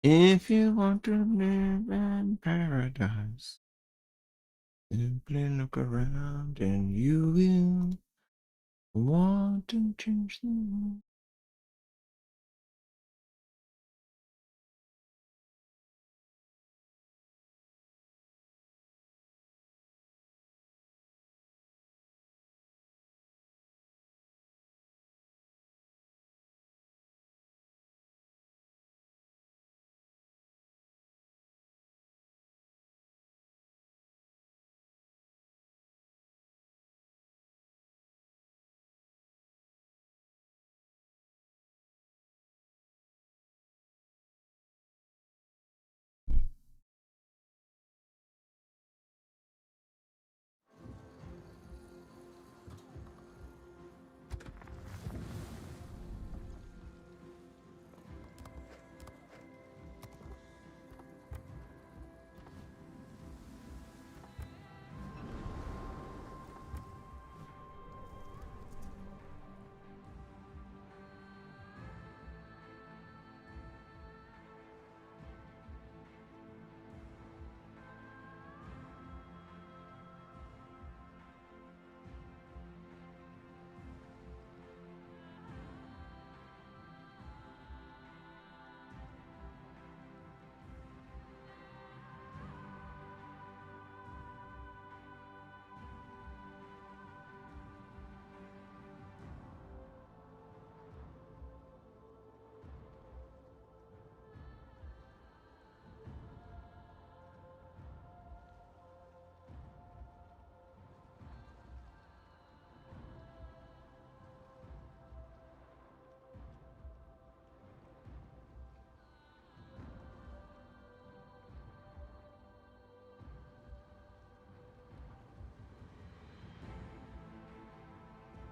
If you want to live in paradise, simply look around and you will want to change the world.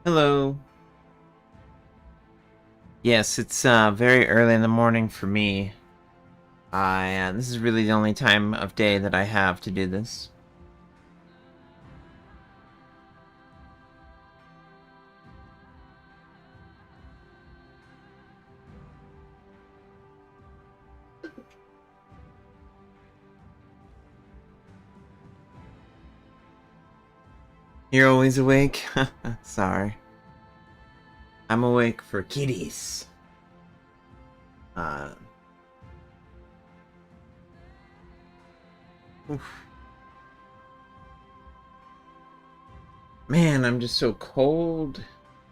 Hello. Yes, it's very early in the morning for me. This is really the only time of day that I have to do this. You're always awake? Sorry. I'm awake for kitties. Uh, oof. Man, I'm just so cold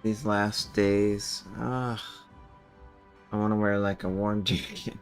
these last days. Ugh. I want to wear like a warm jacket.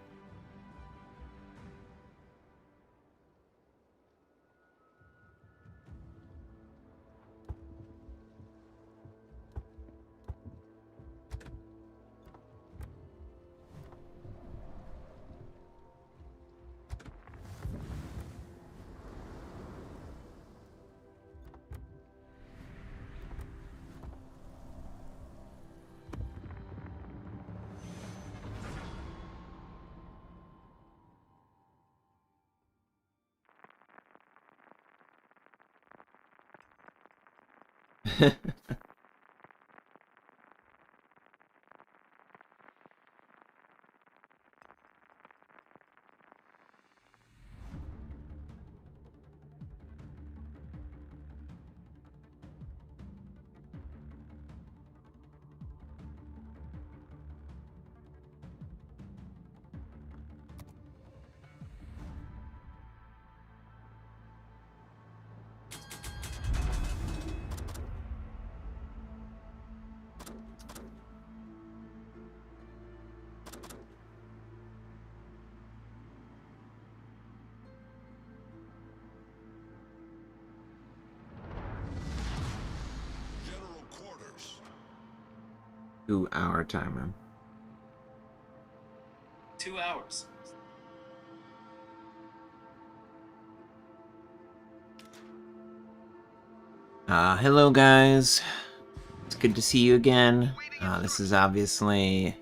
General quarters. 2 hour timer. 2 hours. Hello guys. It's good to see you again. This is obviously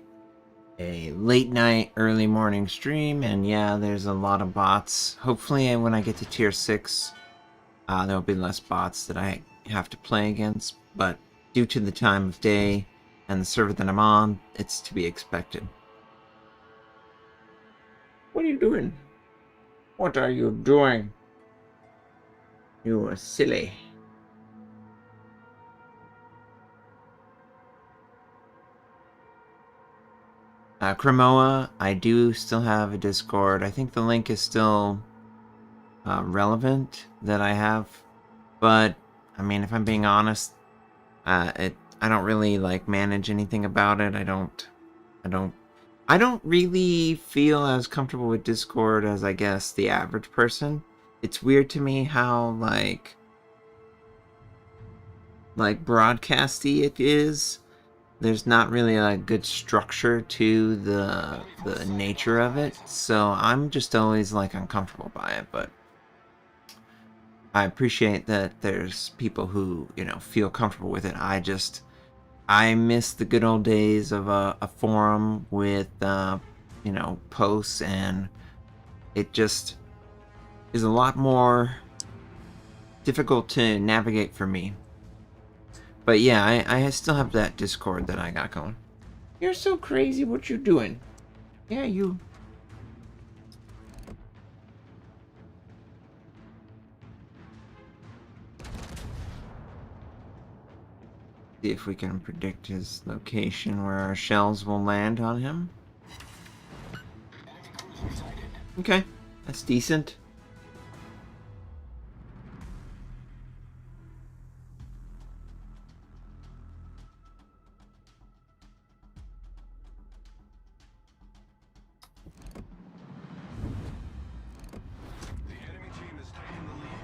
a late night, early morning stream, and yeah, there's a lot of bots. Hopefully, when I get to tier 6, there'll be less bots that I have to play against, but due to the time of day and the server that I'm on, it's to be expected. What are you doing? What are you doing? You are silly. Cremoa, I do still have a Discord. I think the link is still relevant that I have, but I mean, if I'm being honest, I don't really like manage anything about it. I don't really feel as comfortable with Discord as I guess the average person. It's weird to me how like broadcasty it is. There's not really a good structure to the nature of it, so I'm just always like uncomfortable by it. But I appreciate that there's people who feel comfortable with it. I miss the good old days of a forum with posts, and it just is a lot more difficult to navigate for me. But yeah, I still have that Discord that I got going. You're so crazy. What you doing? Yeah, you. See if we can predict his location where our shells will land on him. Okay, that's decent. The enemy team is taking the lead.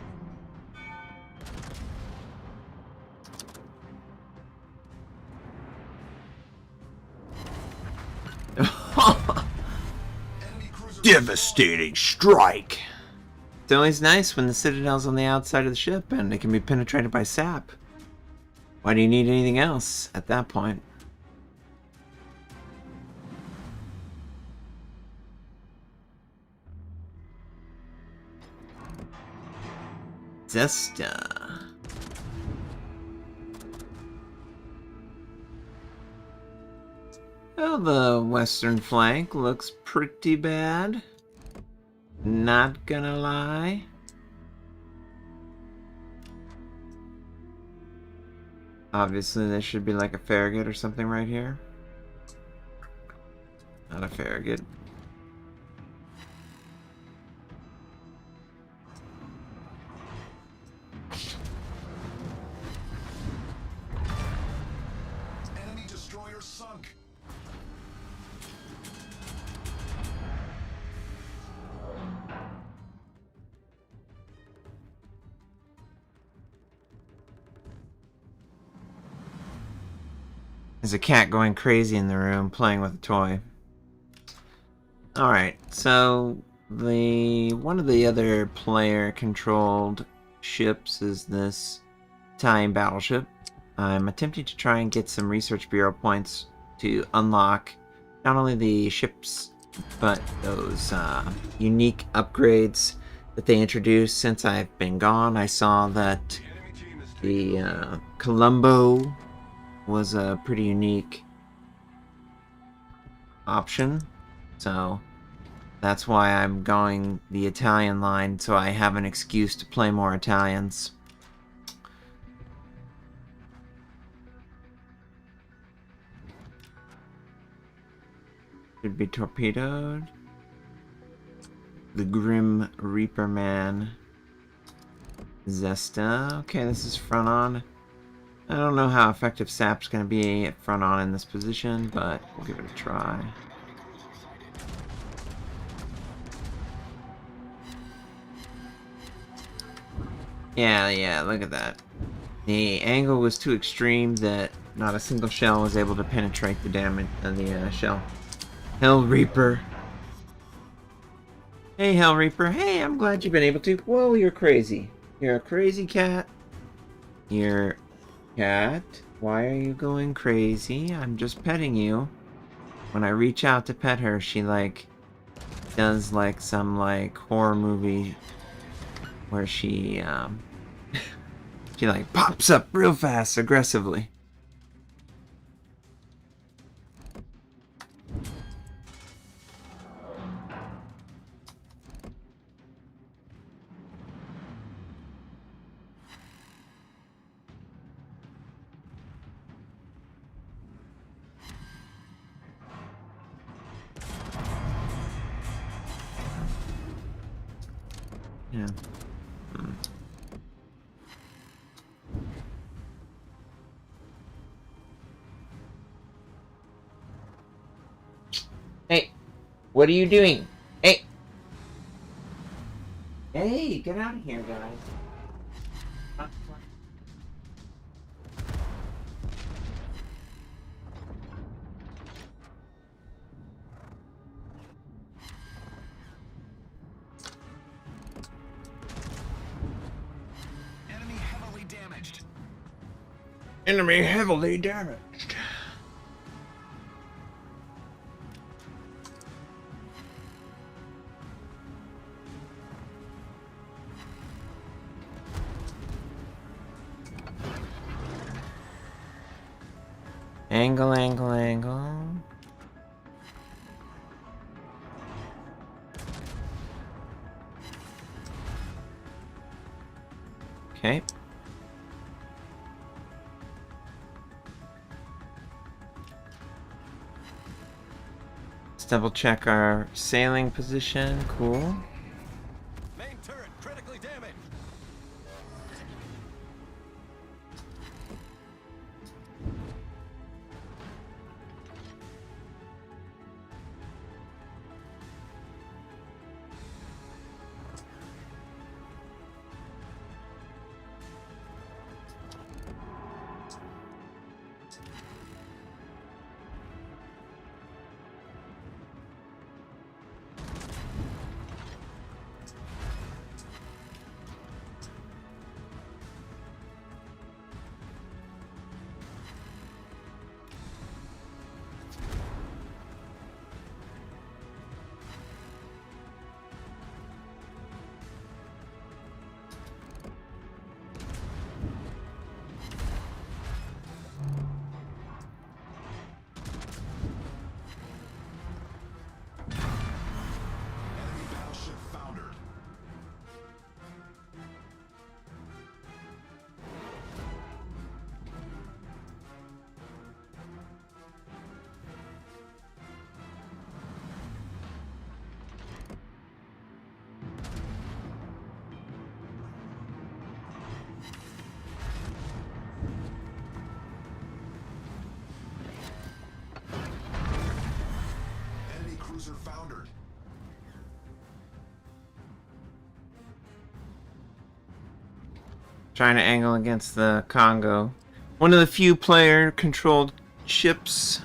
Enemy cruiser Devastating strike. It's always nice when the citadel's on the outside of the ship and it can be penetrated by sap. Why do you need anything else at that point? Zesta. Well, the western flank looks pretty bad. Not gonna lie. Obviously, there should be like a Farragut or something right here. Not a Farragut. enemy destroyer sunk. There's a cat going crazy in the room playing with a toy. Alright, so one of the other player controlled ships is this Italian battleship. I'm attempting to try and get some research bureau points to unlock not only the ships but those unique upgrades that they introduced since I've been gone. I saw that the Colombo was a pretty unique option, so that's why I'm going the Italian line, so I have an excuse to play more Italians. Should be torpedoed. The Grim Reaper Man. Zesta. Okay, this is front on. I don't know how effective SAP's going to be at front on in this position, but we'll give it a try. Yeah, look at that. The angle was too extreme that not a single shell was able to penetrate the damage of the shell. Hell Reaper. Hey, Hell Reaper. Hey, I'm glad you've been able to. Whoa, you're crazy. You're a crazy cat. You're... Cat, why are you going crazy? I'm just petting you. When I reach out to pet her, she does some horror movie where she she pops up real fast aggressively. Yeah. Hmm. Hey, what are you doing? Hey! Hey, get out of here, guys. Enemy heavily damaged. Enemy heavily damaged. Angle, angle, angle. Okay. Let's double check our sailing position. Cool. Main turret critically damaged. Enemy battleship foundered. Enemy cruiser foundered. Trying to angle against the Congo. One of the few player-controlled ships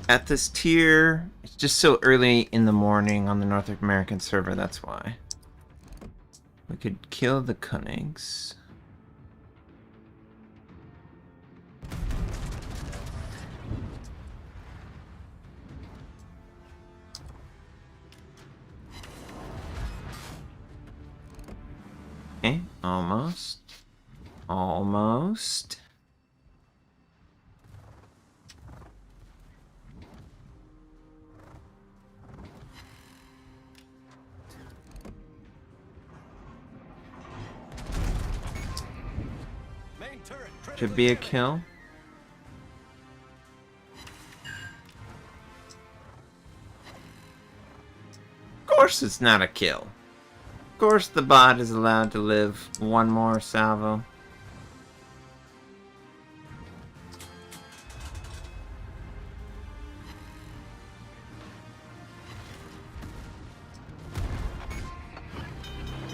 at this tier. It's just so early in the morning on the North American server, that's why. We could kill the Koenigs. Okay, almost. Almost. Main turret critically Should be a damaged. kill. Of course it's not a kill. Of course the bot is allowed to live one more salvo.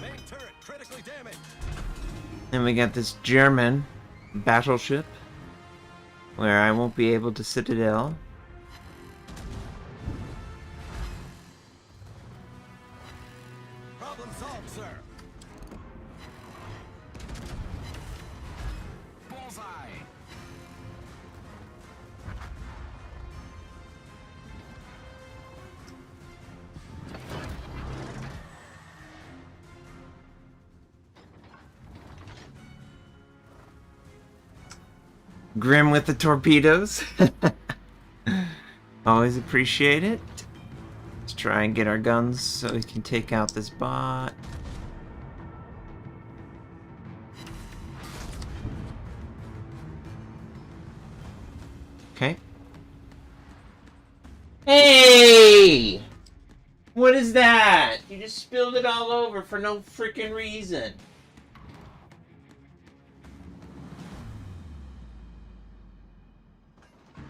Main turret critically damaged. Then we got this German battleship where I won't be able to citadel. Problem solved, sir. Bullseye. Grim with the torpedoes. Always appreciate it. Let's try and get our guns so we can take out this bot. Okay. Hey! What is that? You just spilled it all over for no freaking reason.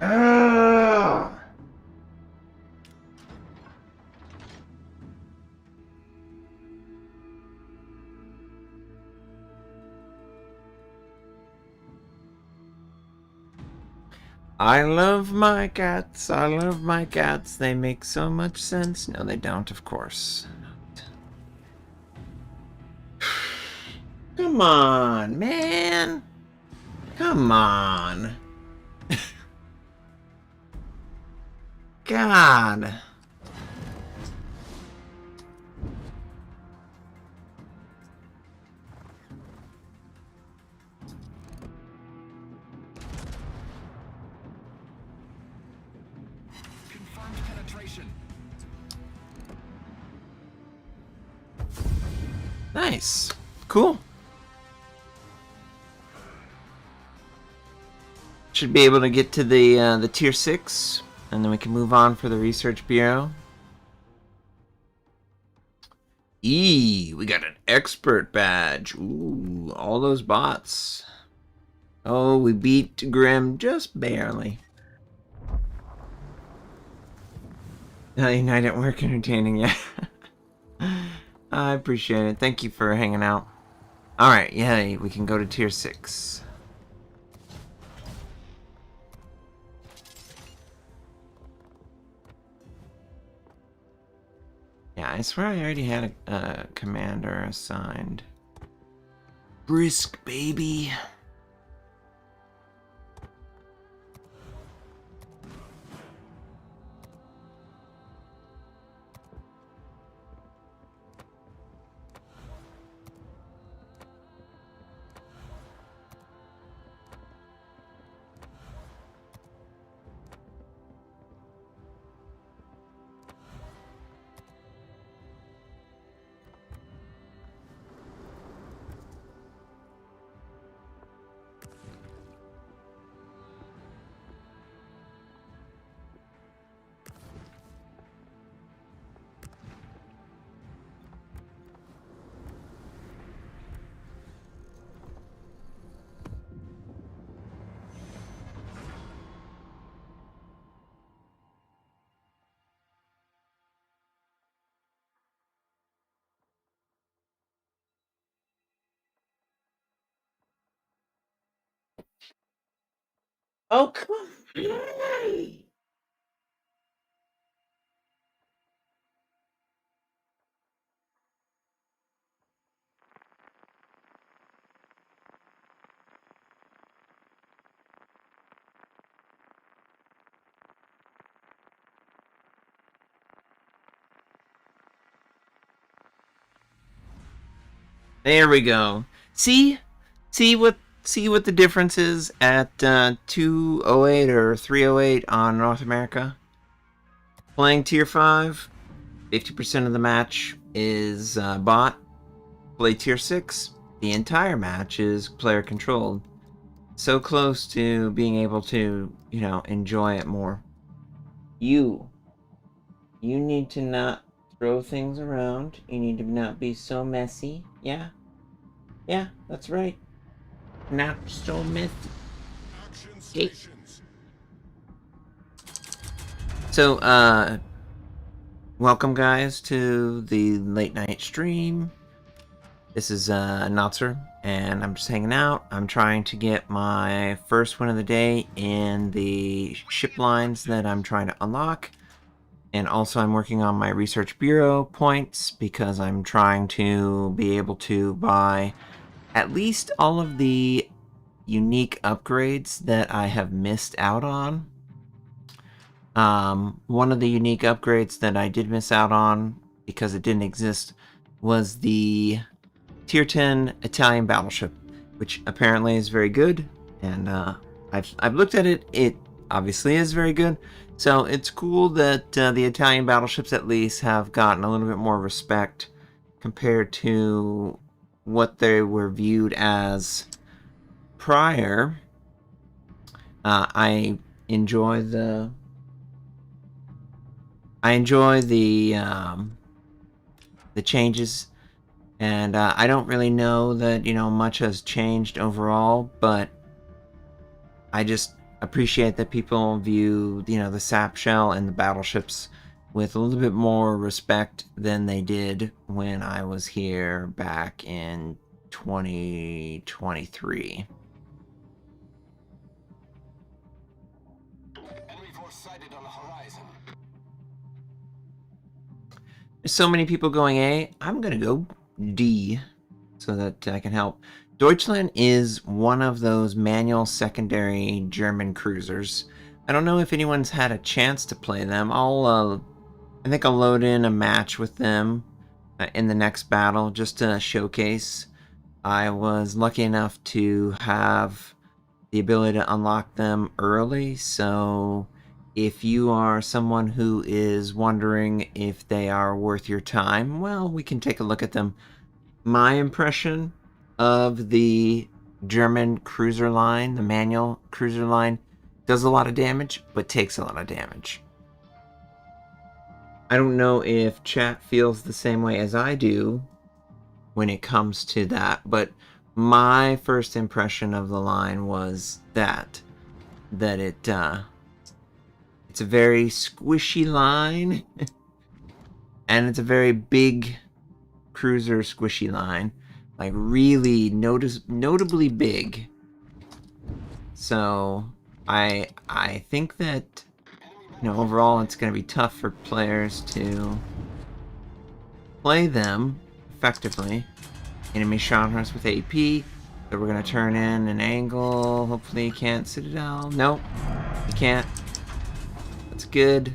Ugh. I love my cats. I love my cats. They make so much sense. No, they don't, of course. Come on, man. Come on. God. Confirmed penetration. Nice. Cool. Should be able to get to the tier 6, and then we can move on for the research bureau. We got an expert badge. Ooh, all those bots. Oh, we beat Grim just barely. Night at work entertaining, yeah. I appreciate it. Thank you for hanging out. Alright, yeah, we can go to tier 6. Yeah, I swear I already had a commander assigned. Brisk, baby. Oh, come on. There we go. See what the difference is at 208 or 308 on North America. Playing tier 5, 50% of the match is bot. Play tier 6, the entire match is player controlled. So close to being able to, enjoy it more. You need to not throw things around. You need to not be so messy. Yeah? Yeah, that's right. Not so messy. Action Hey. stations. So, welcome guys to the late night stream. This is Notser, and I'm just hanging out. I'm trying to get my first win of the day in the ship lines that I'm trying to unlock. And also I'm working on my research bureau points because I'm trying to be able to buy at least all of the unique upgrades that I have missed out on. One of the unique upgrades that I did miss out on because it didn't exist was the tier 10 Italian battleship, which apparently is very good, and I've looked at it. It obviously is very good, so it's cool that the Italian battleships at least have gotten a little bit more respect compared to what they were viewed as prior. I enjoy the I enjoy the changes, and I don't really know that, you know, much has changed overall, but I just appreciate that people view, you know, the sap shell and the battleships with a little bit more respect than they did when I was here back in 2023. Enemy force sighted on the horizon. There's so many people going A. I'm gonna go D so that I can help. Deutschland is one of those manual secondary German cruisers. I don't know if anyone's had a chance to play them. I think I'll load in a match with them in the next battle just to showcase. I was lucky enough to have the ability to unlock them early, so if you are someone who is wondering if they are worth your time, well, we can take a look at them. My impression of the German cruiser line, the manual cruiser line, does a lot of damage, but takes a lot of damage. I don't know if chat feels the same way as I do when it comes to that, but my first impression of the line was that it's a very squishy line and it's a very big cruiser squishy line, like really notably big. So I think that, you know, overall it's going to be tough for players to play them effectively. Enemy Scharnhorst with AP. So we're going to turn in an angle. Hopefully he can't Citadel. Nope, he can't. That's good.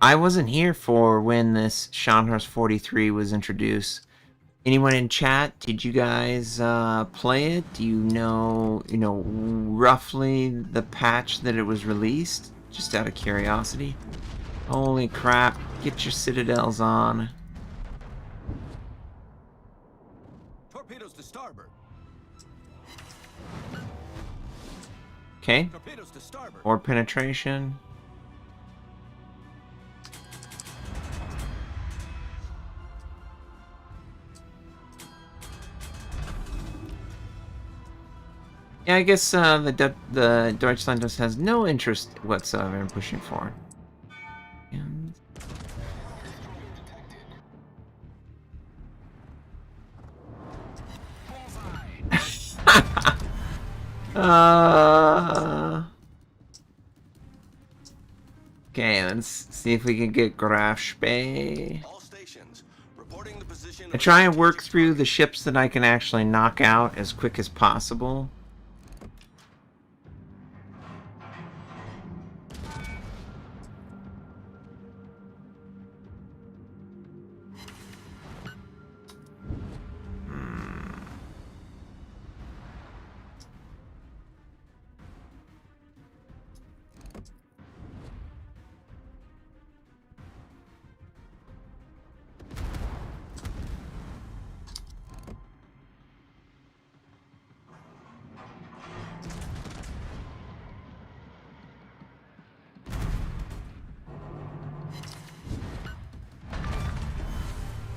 I wasn't here for when this Scharnhorst 43 was introduced. Anyone in chat, did you guys play it? Do you know roughly the patch that it was released? Just out of curiosity. Holy crap, get your citadels on. Torpedoes to starboard. Okay, Torpedoes to starboard. or penetration. Yeah, I guess the Deutschland just has no interest whatsoever in pushing forward. And okay, let's see if we can get Graf Spee. All stations reporting the position. I try and work through the ships that I can actually knock out as quick as possible.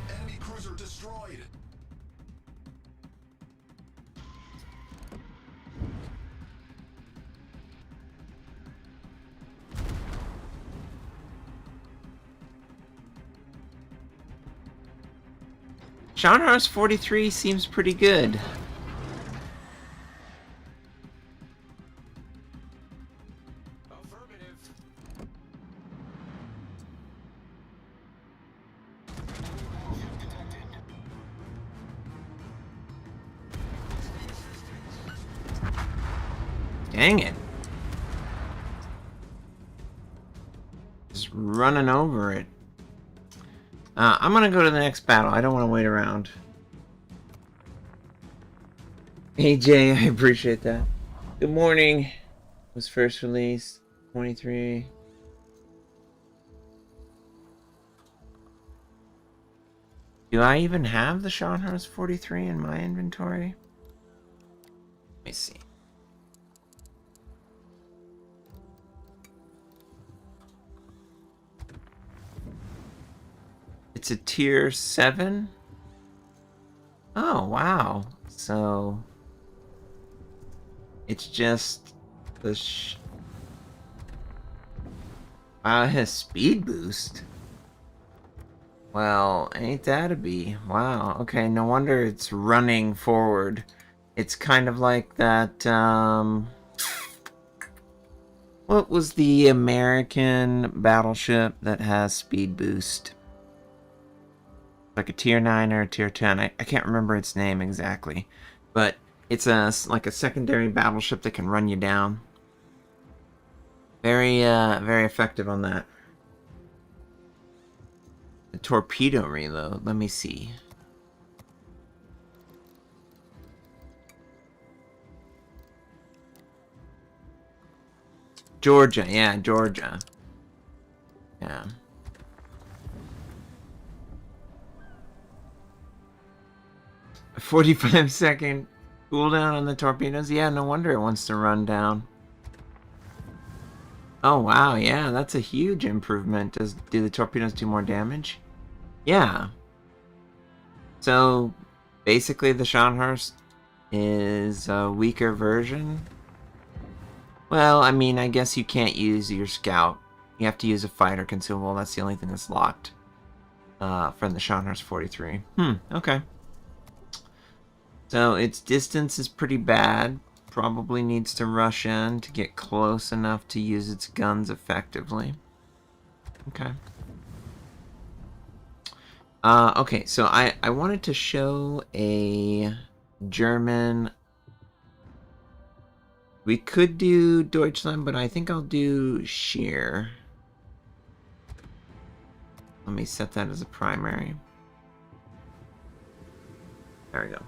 Enemy cruiser destroyed. Scharnhorst 43 seems pretty good. Affirmative. Dang it. Just running over it. I'm gonna go to the next battle. I don't want to wait around. Hey Jay, I appreciate that. Good morning. Was first released 23. Do I even have the Scharnhorst 43 in my inventory? Let me see. It's a tier 7? Oh, wow. So it's just the wow, it has speed boost. Well, ain't that a bee? Wow, okay, no wonder it's running forward. It's kind of like that, what was the American battleship that has speed boost? Like a tier 9 or a tier 10. I can't remember its name exactly. But it's like a secondary battleship that can run you down. Very effective on that. The torpedo reload. Let me see. Georgia. Yeah, Georgia. Yeah. 45-second cooldown on the torpedoes. Yeah, no wonder it wants to run down. Oh, wow. Yeah, that's a huge improvement. Do the torpedoes do more damage? Yeah. So, basically, the Scharnhorst is a weaker version. Well, I mean, I guess you can't use your scout. You have to use a fighter consumable. That's the only thing that's locked from the Scharnhorst 43. Okay. So its distance is pretty bad. Probably needs to rush in to get close enough to use its guns effectively. Okay. Okay, so I wanted to show a German. We could do Deutschland, but I think I'll do Scheer. Let me set that as a primary. There we go.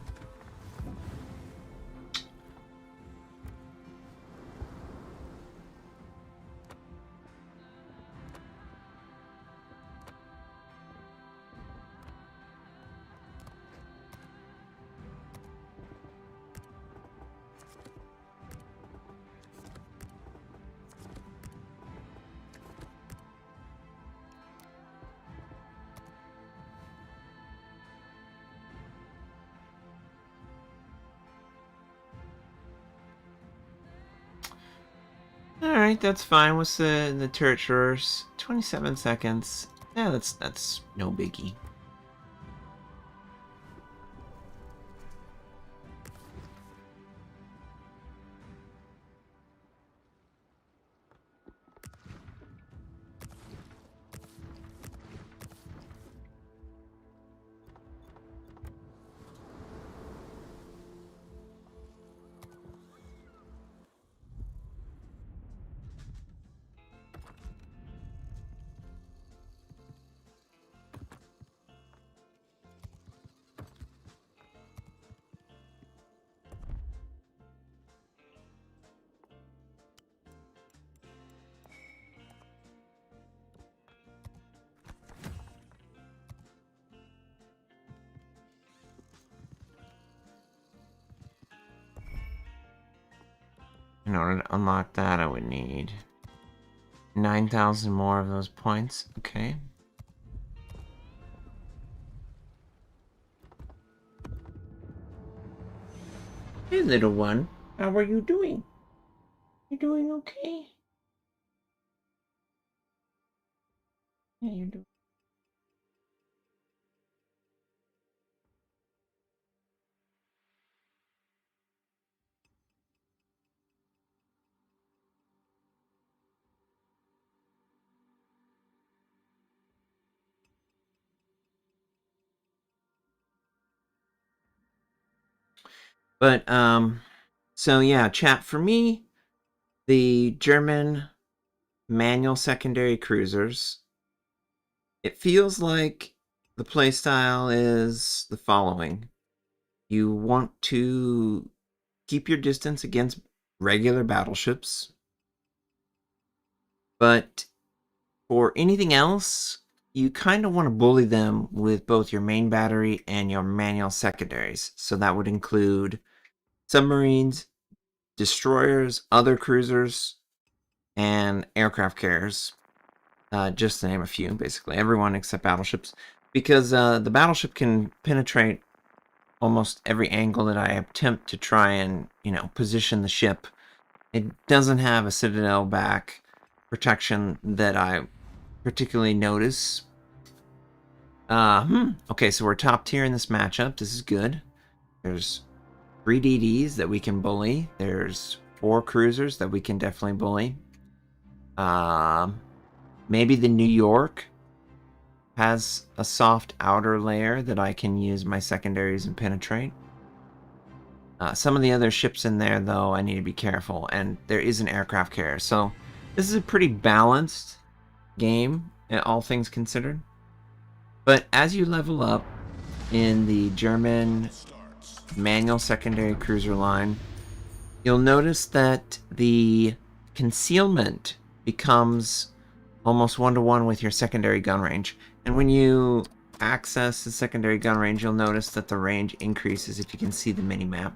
Alright, that's fine. What's the turret reverse? 27 seconds. Yeah, that's no biggie. In order to unlock that, I would need 9,000 more of those points. Okay. Hey, little one. How are you doing? You doing okay? Yeah, you're doing. But, so yeah, chat, for me, the German manual secondary cruisers, it feels like the playstyle is the following. You want to keep your distance against regular battleships, but for anything else, you kind of want to bully them with both your main battery and your manual secondaries. So that would include submarines, destroyers, other cruisers, and aircraft carriers. Just to name a few, basically. Everyone except battleships. because the battleship can penetrate almost every angle that I attempt to try and, position the ship. It doesn't have a citadel back protection that I particularly notice. Okay, so we're top tier in this matchup. This is good. There's 3 DDs that we can bully. There's 4 cruisers that we can definitely bully. Maybe the New York has a soft outer layer that I can use my secondaries and penetrate. Some of the other ships in there, though, I need to be careful, and there is an aircraft carrier. So this is a pretty balanced game, all things considered. But as you level up in the German manual secondary cruiser line, you'll notice that the concealment becomes almost 1-to-1 with your secondary gun range. And when you access the secondary gun range, you'll notice that the range increases if you can see the mini-map.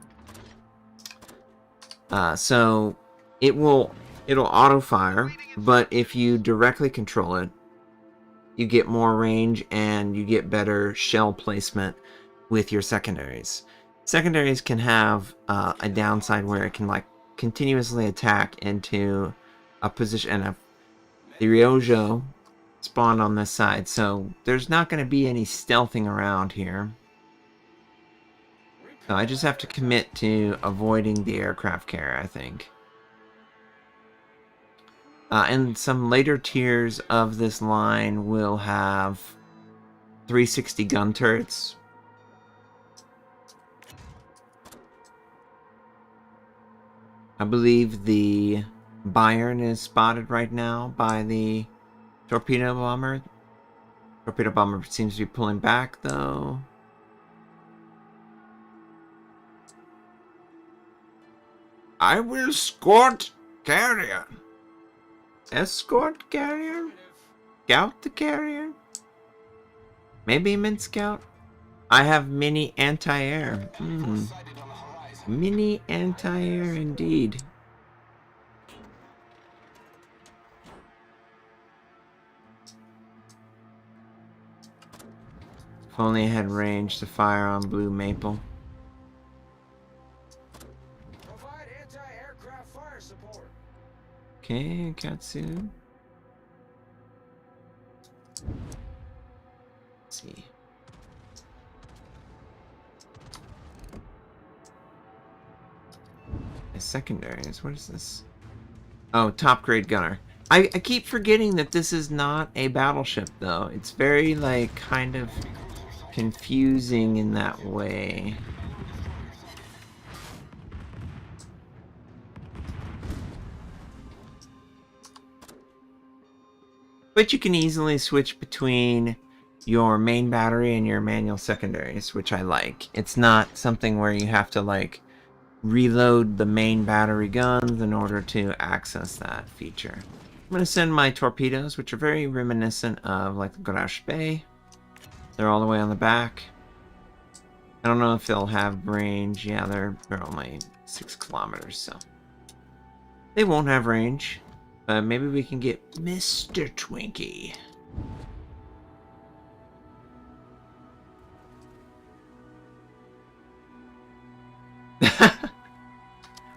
So it'll auto-fire, but if you directly control it, you get more range and you get better shell placement with your secondaries. Secondaries can have a downside where it can continuously attack into a position, and the Ryojo spawned on this side, so there's not going to be any stealthing around here. So I just have to commit to avoiding the aircraft carrier, I think. And some later tiers of this line will have 360 gun turrets. I believe the Bayern is spotted right now by the torpedo bomber. Torpedo bomber seems to be pulling back, though. I will escort carrier. Escort carrier? Scout the carrier? Maybe mid scout? I have mini anti-air. Mini anti-air indeed. If only I had range to fire on blue maple. Provide anti-aircraft fire support. Okay, Katsu. Let's see. Secondaries. What is this? Oh, top grade gunner. I keep forgetting that this is not a battleship, though. It's very, kind of confusing in that way. But you can easily switch between your main battery and your manual secondaries, which I like. It's not something where you have to, reload the main battery guns in order to access that feature. I'm going to send my torpedoes, which are very reminiscent of, the Garage Bay. They're all the way on the back. I don't know if they'll have range. Yeah, they're only 6 kilometers, so they won't have range. But maybe we can get Mr. Twinkie.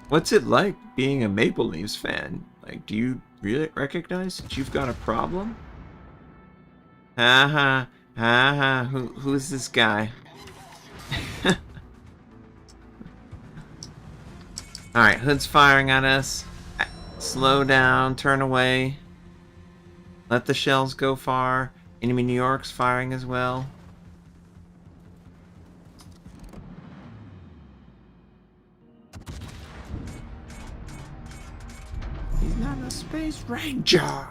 What's it like being a Maple Leafs fan? Do you really recognize that you've got a problem? Haha, haha, who's this guy? Alright, Hood's firing at us. Slow down, turn away. Let the shells go far. Enemy New York's firing as well. He's not a space ranger.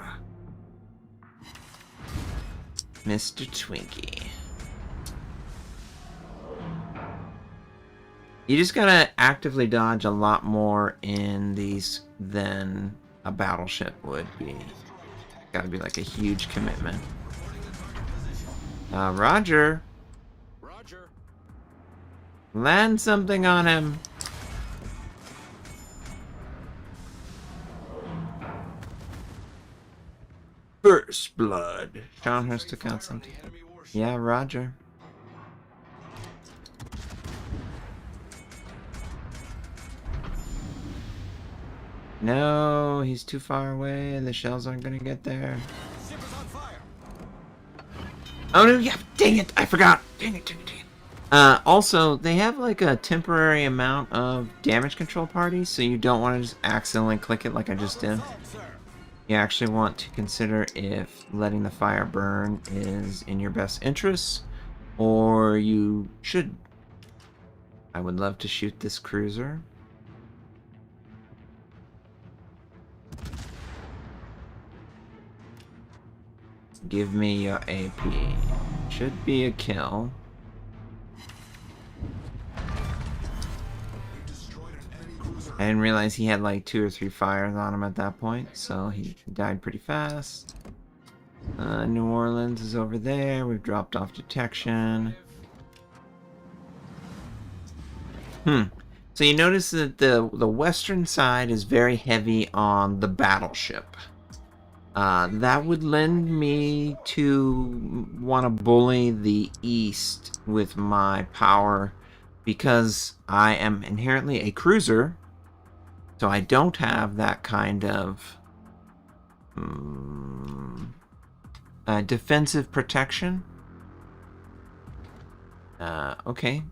Mr. Twinkie. You just gotta actively dodge a lot more in these than a battleship would be. Gotta be a huge commitment. Roger. Roger. Land something on him. First blood. Sean has took out something. Enemy warship. warship. Yeah, roger. No, he's too far away and the shells aren't gonna get there. Ship is on fire. Oh no, yeah, dang it, I forgot. Dang it, dang it, dang it. Also, they have like a temporary amount of damage control parties, so you don't want to just accidentally click it like I just did. Assault, sir. You actually want to consider if letting the fire burn is in your best interest, or you should. I would love to shoot this cruiser. Give me your AP. Should be a kill. I didn't realize he had like 2 or 3 fires on him at that point, so he died pretty fast. New Orleans is over there. We've dropped off detection. So you notice that the western side is very heavy on the battleship. That would lend me to want to bully the east with my power, because I am inherently a cruiser, so I don't have that kind of defensive protection. Okay.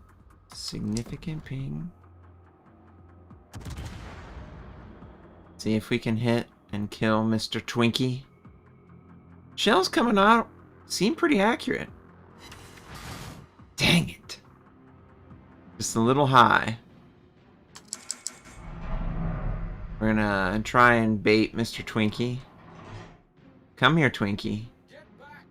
Significant ping. See if we can hit and kill Mr. Twinkie. Shells coming out seem pretty accurate. Dang it. Just a little high. We're gonna try and bait Mr. Twinkie. Come here, Twinkie. Get back.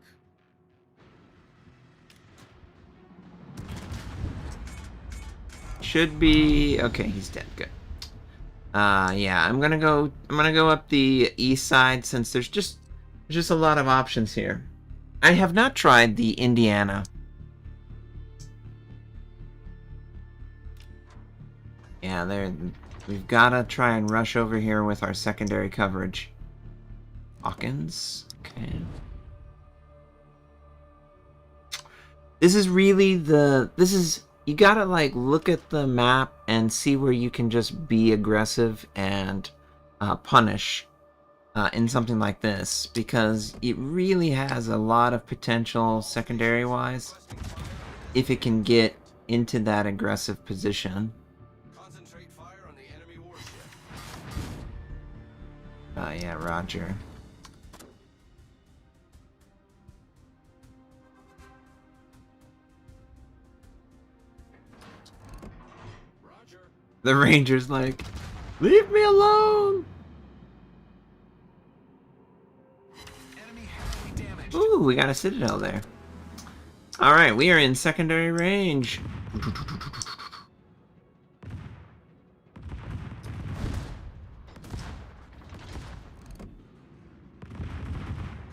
Should be okay. He's dead. Good. Yeah, I'm gonna go up the east side since there's just a lot of options here. I have not tried the Indiana. Yeah, we've gotta try and rush over here with our secondary coverage. Hawkins. Okay. This is really you gotta like look at the map and see where you can just be aggressive and punish in something like this, because it really has a lot of potential secondary wise if it can get into that aggressive position. Concentrate fire on the enemy warship. Yeah, roger. Roger. The Ranger's like, leave me alone! Enemy heavily damaged. Ooh, we got a citadel there. Alright, we are in secondary range.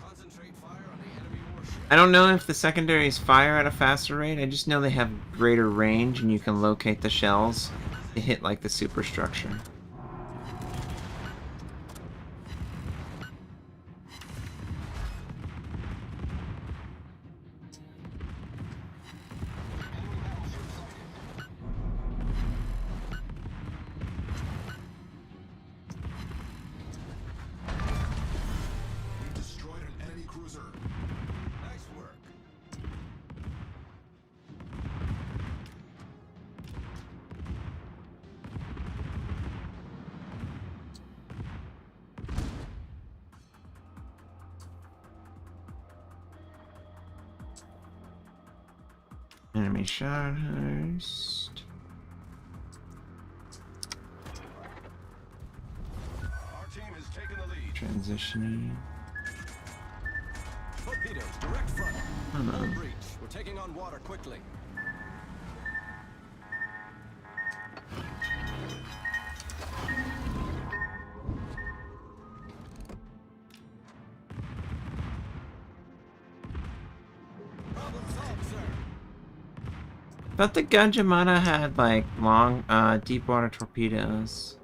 Concentrate fire on the enemy warship. I don't know if the secondaries fire at a faster rate. I just know they have greater range and you can locate the shells to hit like the superstructure. We destroyed an enemy cruiser. Nice work. Enemy shot host. Our team has taken the lead. Transitioning. Torpedoes, direct front. Hello. Hull breach. We're taking on water quickly. Problem solved, sir. Thought the Gunjamata had like long, deep water torpedoes.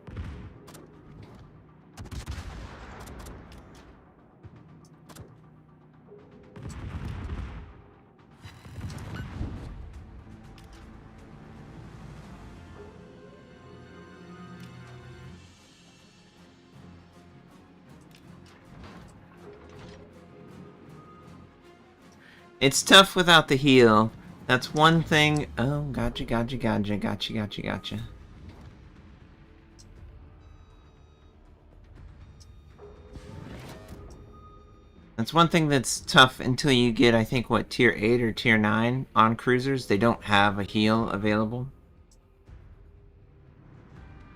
It's tough without the heal. That's one thing. Oh, gotcha. That's one thing that's tough until you get, I think, what, tier 8 or tier 9 on cruisers. They don't have a heal available.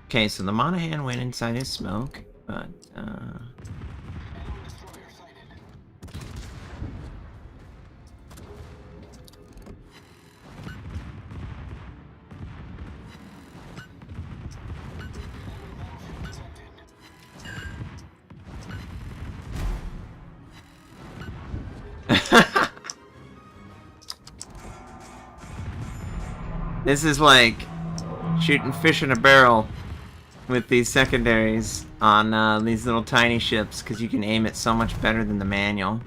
Okay, so the Monahan went inside his smoke, but, this is like shooting fish in a barrel with these secondaries on these little tiny ships, because you can aim it so much better than the manual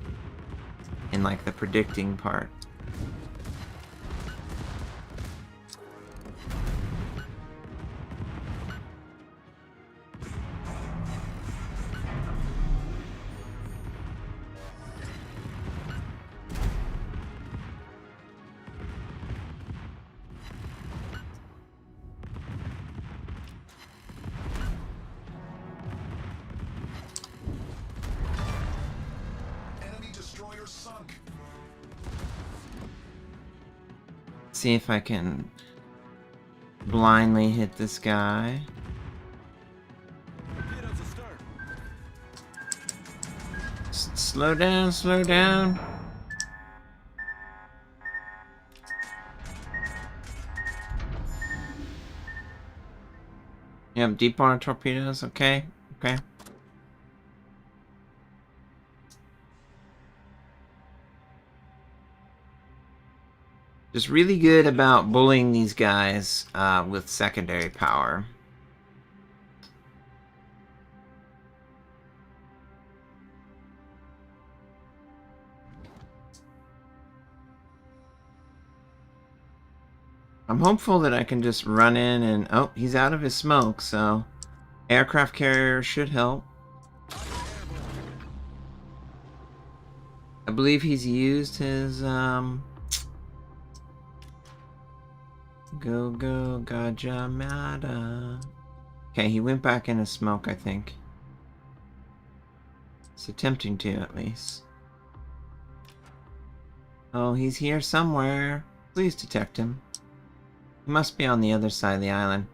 in like the predicting part. Enemy destroyer sunk. See if I can blindly hit this guy. Slow down, slow down. Yep, deep water torpedoes, okay, okay. Just really good about bullying these guys with secondary power. I'm hopeful that I can just run in and... Oh, he's out of his smoke, so... Aircraft carrier should help. I believe he's used his, Go, Gajamada. Okay, he went back in his smoke, I think. He's attempting to, at least. Oh, he's here somewhere. Please detect him. He must be on the other side of the island.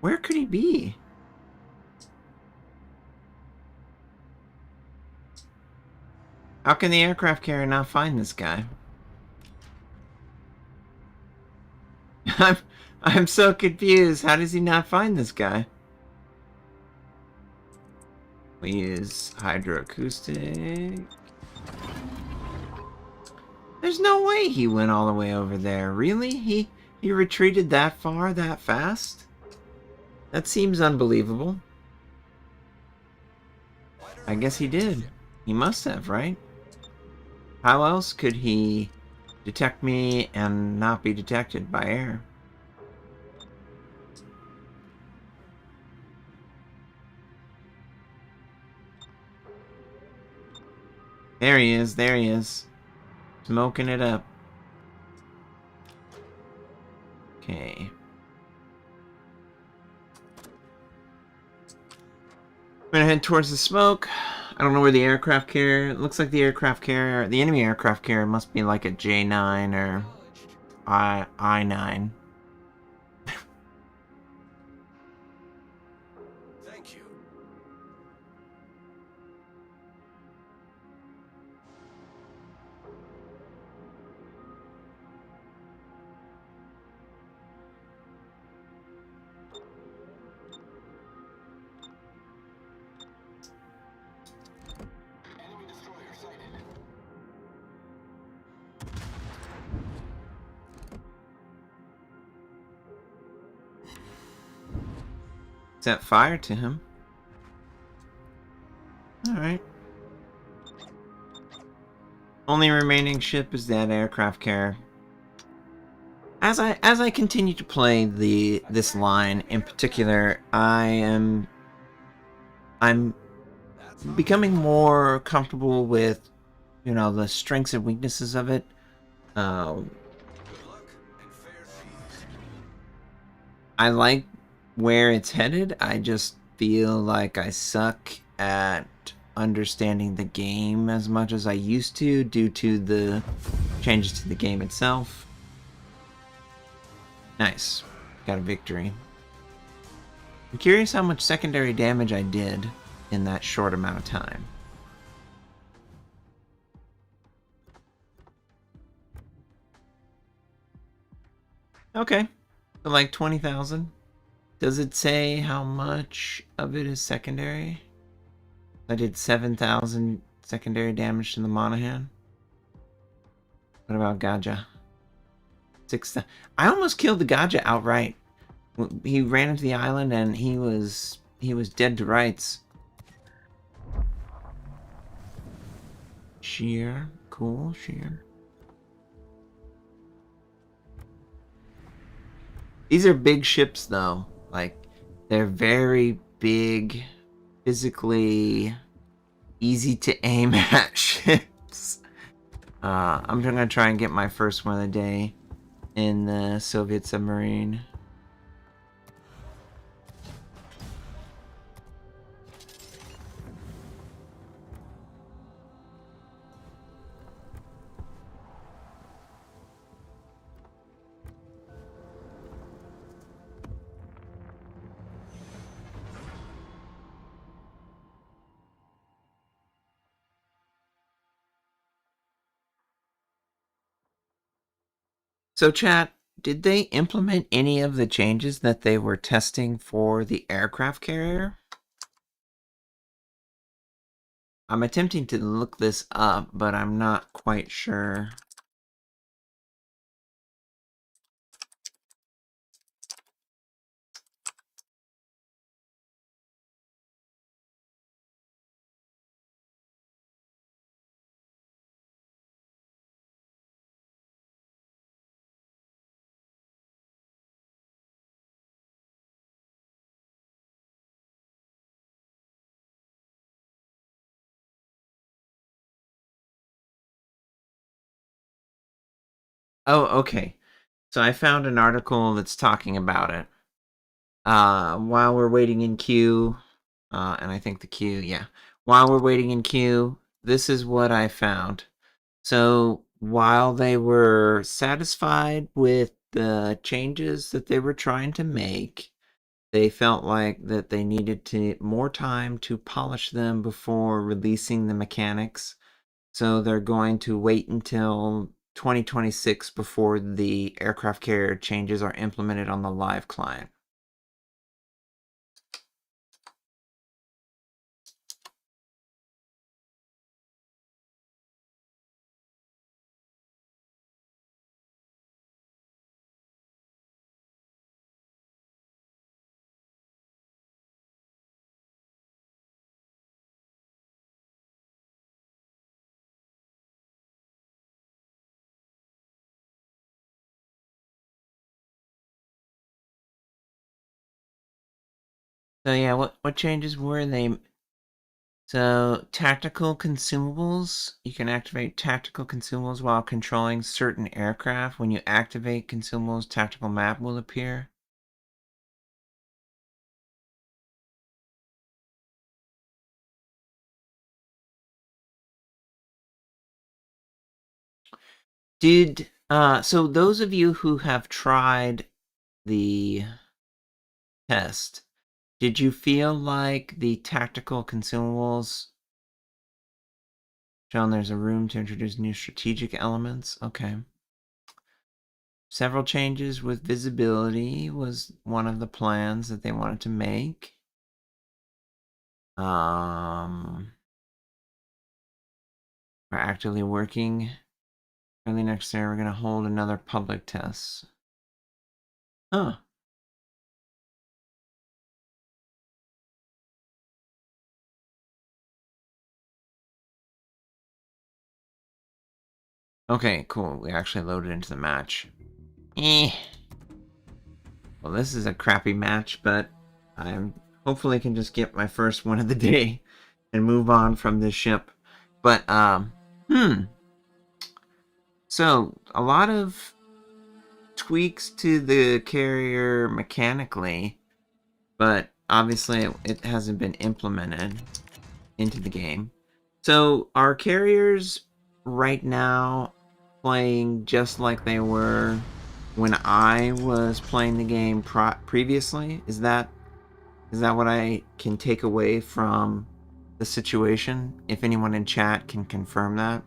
Where could he be? How can the aircraft carrier not find this guy? I'm so confused. How does he not find this guy? We use hydroacoustic. There's no way he went all the way over there. Really? He retreated that far, that fast? That seems unbelievable. I guess he did. He must have, right? How else could he detect me and not be detected by air? There he is, there he is. Smoking it up. Okay. I'm gonna head towards the smoke. I don't know where the aircraft carrier... It looks like the aircraft carrier... The enemy aircraft carrier must be like a J9 or I9. Thank you. Enemy destroyer sighted. Set fire to him. Alright. Only remaining ship is that aircraft carrier. As I continue to play this line in particular, I'm becoming more comfortable with, you know, the strengths and weaknesses of it. Good luck and fair seas. I like where it's headed. I just feel like I suck at understanding the game as much as I used to due to the changes to the game itself. Nice. Got a victory. I'm curious how much secondary damage I did in that short amount of time. Okay. So like 20,000. Does it say how much of it is secondary? I did 7,000 secondary damage to the Monahan. What about Gaja? 6,000. I almost killed the Gaja outright. He ran into the island and he was dead to rights. Sheer. Cool, sheer. These are big ships though. Like, they're very big, physically easy to aim at ships. I'm gonna try and get my first one of the day in the Soviet submarine. So chat, did they implement any of the changes that they were testing for the aircraft carrier? I'm attempting to look this up, but I'm not quite sure. Oh, okay. So I found an article that's talking about it. While we're waiting in queue, and I think the queue, yeah. While we're waiting in queue, this is what I found. So while they were satisfied with the changes that they were trying to make, they felt like that they needed to more time to polish them before releasing the mechanics. So they're going to wait until 2026 before the aircraft carrier changes are implemented on the live client. So yeah, what changes were they? So tactical consumables, you can activate tactical consumables while controlling certain aircraft. When you activate consumables, tactical map will appear. So those of you who have tried the test, did you feel like the tactical consumables shown there's a room to introduce new strategic elements? Okay. Several changes with visibility was one of the plans that they wanted to make. We're actively working. Early next year, we're going to hold another public test. Huh. Okay, cool. We actually loaded into the match. Eh. Well, this is a crappy match, but I hopefully can just get my first one of the day and move on from this ship. But, So, a lot of tweaks to the carrier mechanically, but obviously it hasn't been implemented into the game. So, are carriers right now playing just like they were when I was playing the game previously? Is that what I can take away from the situation? If anyone in chat can confirm that.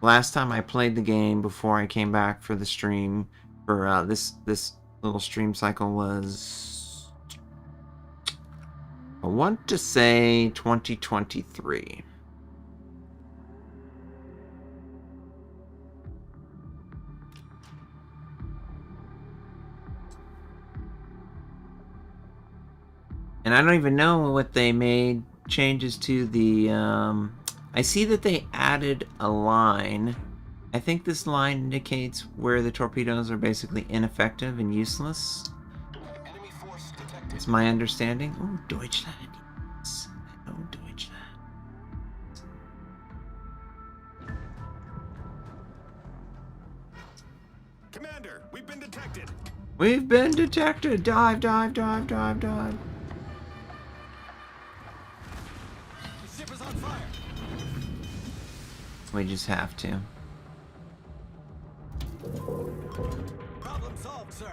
Last time I played the game before I came back for the stream for this little stream cycle was, I want to say 2023. And I don't even know what they made changes to the, I see that they added a line. I think this line indicates where the torpedoes are basically ineffective and useless. Enemy force detected. It's my understanding. Oh, Deutschland. Yes. I know Deutschland. Commander, we've been detected. We've been detected. Dive, dive, dive, dive, dive. The ship is on fire. We just have to. Problem solved, sir.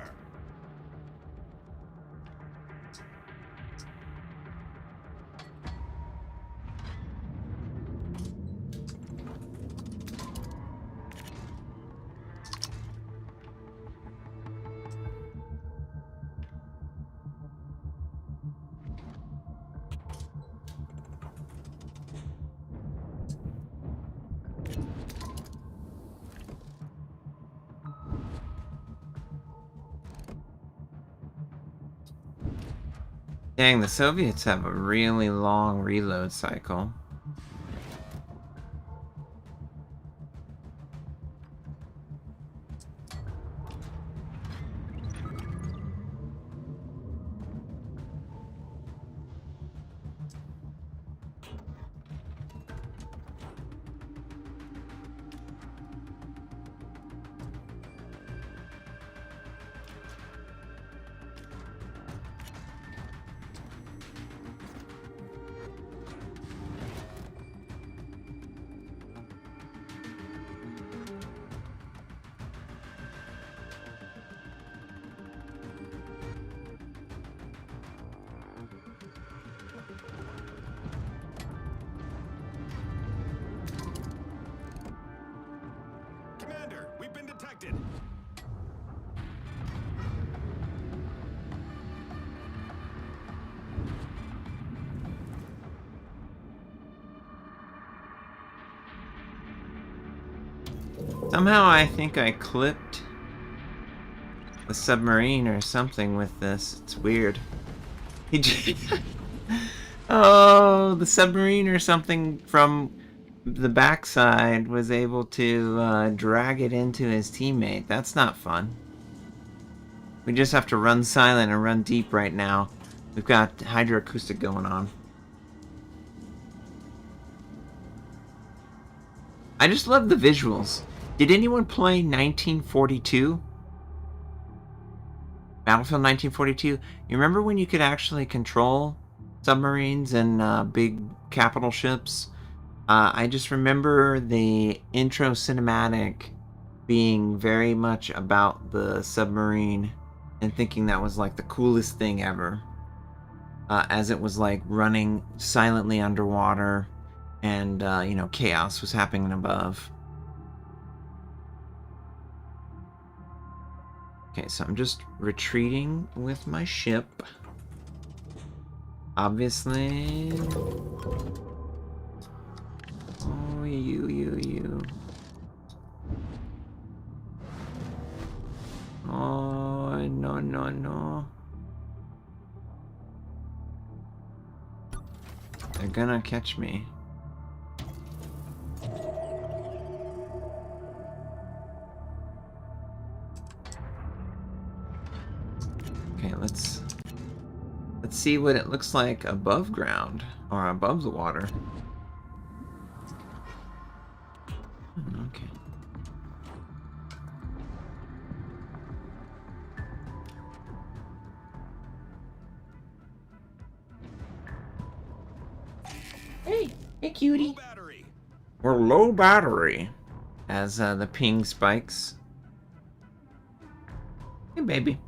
Dang, the Soviets have a really long reload cycle. Commander, we've been detected. Somehow I think I clipped the submarine or something with this. It's weird. Oh, the submarine or something from the backside was able to drag it into his teammate. That's not fun. We just have to run silent and run deep right now. We've got hydroacoustic going on. I just love the visuals. Did anyone play 1942? Battlefield 1942? You remember when you could actually control submarines and big capital ships? I just remember the intro cinematic being very much about the submarine and thinking that was like the coolest thing ever. As it was like running silently underwater and, you know, chaos was happening above. Okay, so I'm just retreating with my ship. Obviously. Oh, you. Oh, no. They're gonna catch me. Okay, let's see what it looks like above ground or above the water. Okay. Hey, cutie. Low battery. We're low battery. As the ping spikes. Hey, baby.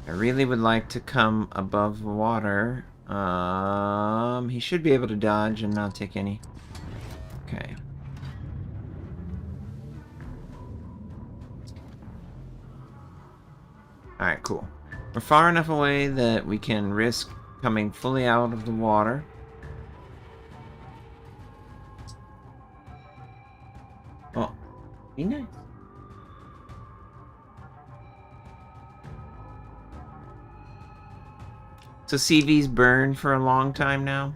I really would like to come above the water. He should be able to dodge and not take any. Okay. Alright, cool. We're far enough away that we can risk coming fully out of the water. Oh, be nice. So CV's burned for a long time now?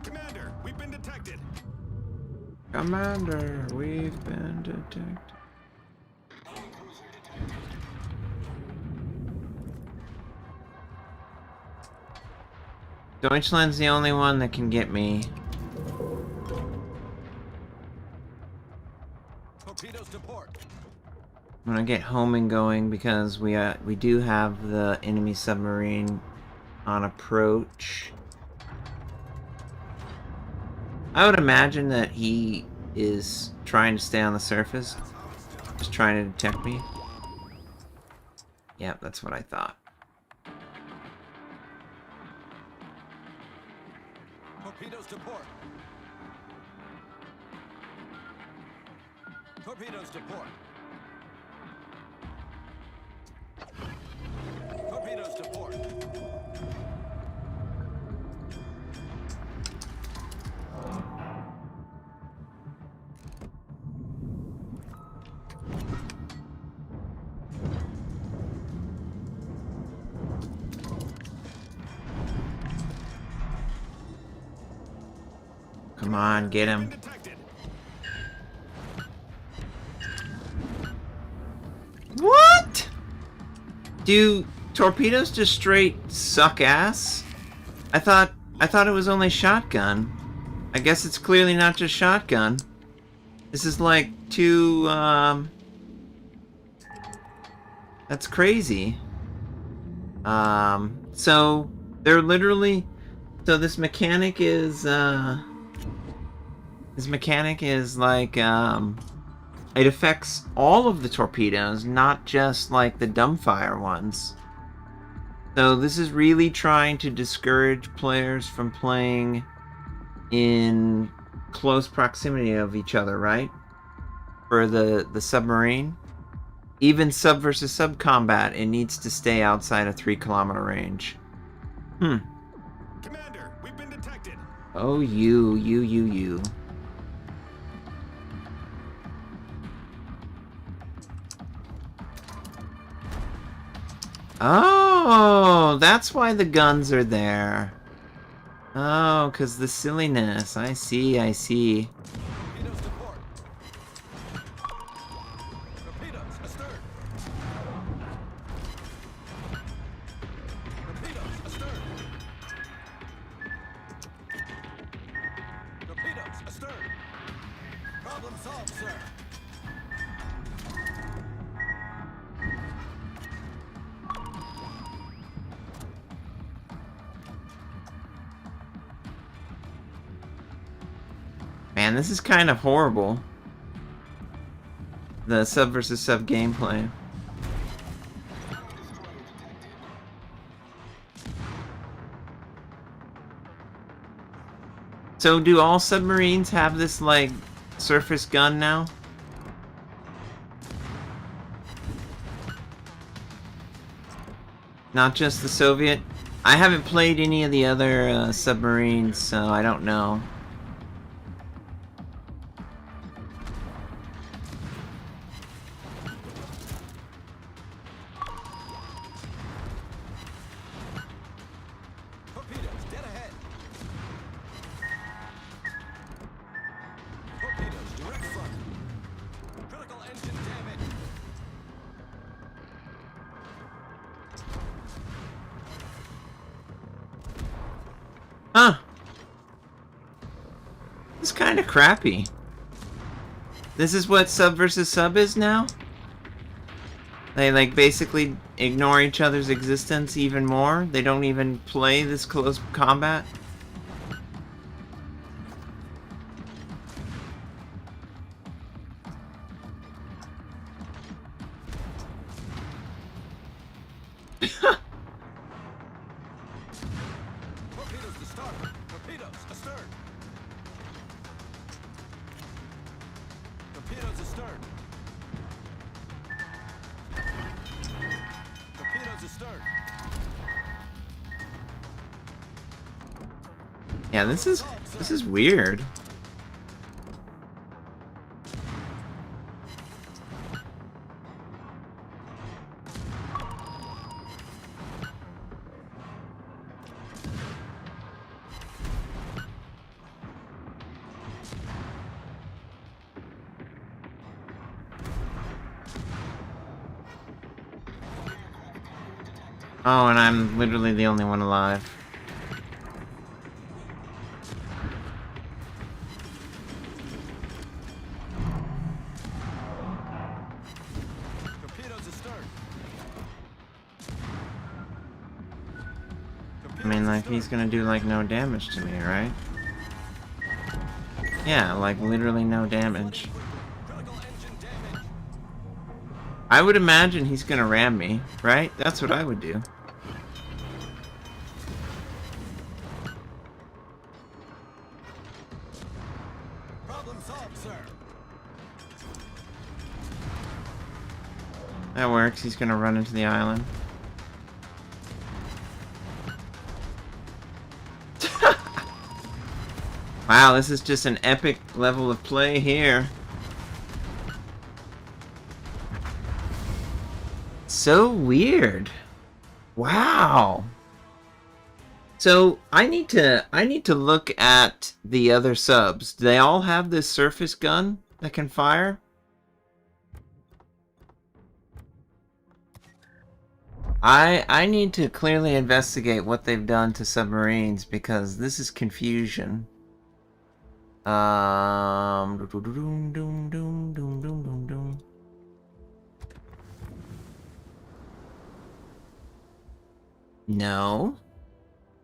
Commander, we've been detected. Commander, we've been detected. Deutschland's the only one that can get me. Torpedoes to port. I'm gonna get homing going because we do have the enemy submarine on approach. I would imagine that he is trying to stay on the surface, just trying to detect me. Yep, that's what I thought. Torpedoes to port. Torpedoes to port. Torpedoes to port. Come on, get him. Been detected. What? Do torpedoes just straight suck ass? I thought it was only shotgun. I guess it's clearly not just shotgun. This is like too that's crazy. So they're literally, so this mechanic is like it affects all of the torpedoes, not just like the dumbfire ones. So this is really trying to discourage players from playing in close proximity of each other, right? For the submarine. Even sub versus sub combat, it needs to stay outside a 3-kilometer range. Commander, we've been detected. Oh, you. Oh, that's why the guns are there. Oh, because the silliness. I see. Torpedoes to port. Torpedoes astern. Torpedoes astern. Torpedoes astern. Problem solved, sir. Man, this is kind of horrible. The sub versus sub gameplay. So do all submarines have this, like, surface gun now? Not just the Soviet? I haven't played any of the other submarines, so I don't know. Torpedoes dead ahead. Torpedoes direct front. Critical engine damage. Huh. It's kind of crappy. This is what sub versus sub is now? They, like, basically ignore each other's existence even more? They don't even play this close combat? Torpedoes to starboard. Torpedoes astern. Torpedoes astern. Torpedoes astern. Yeah, this is weird. Oh, and I'm literally the only one alive. Torpedoes astern. I mean, like, he's gonna do, like, no damage to me, right? Yeah, like, literally no damage. Critical engine damage. I would imagine he's gonna ram me, right? That's what I would do. Problem solved, sir. That works. He's gonna run into the island. Wow, this is just an epic level of play here. So weird. Wow. So I need to look at the other subs. Do they all have this surface gun that can fire? I need to clearly investigate what they've done to submarines because this is confusion. Doom, doom, doom, doom, doom, doom, doom, doom. No.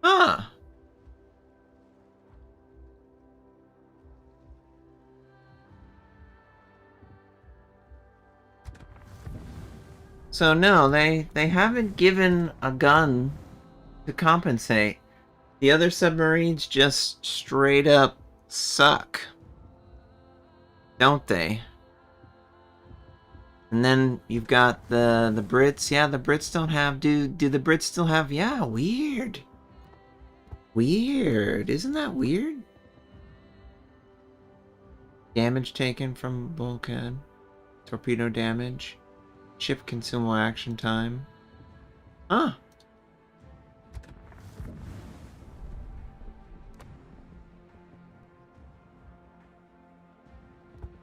Huh. So no, they haven't given a gun to compensate. The other submarines just straight up suck. Don't they? And then you've got the Brits. Yeah, the Brits don't have... Do the Brits still have... Yeah, weird. Weird. Isn't that weird? Damage taken from bulkhead. Torpedo damage. Ship consumable action time. Huh.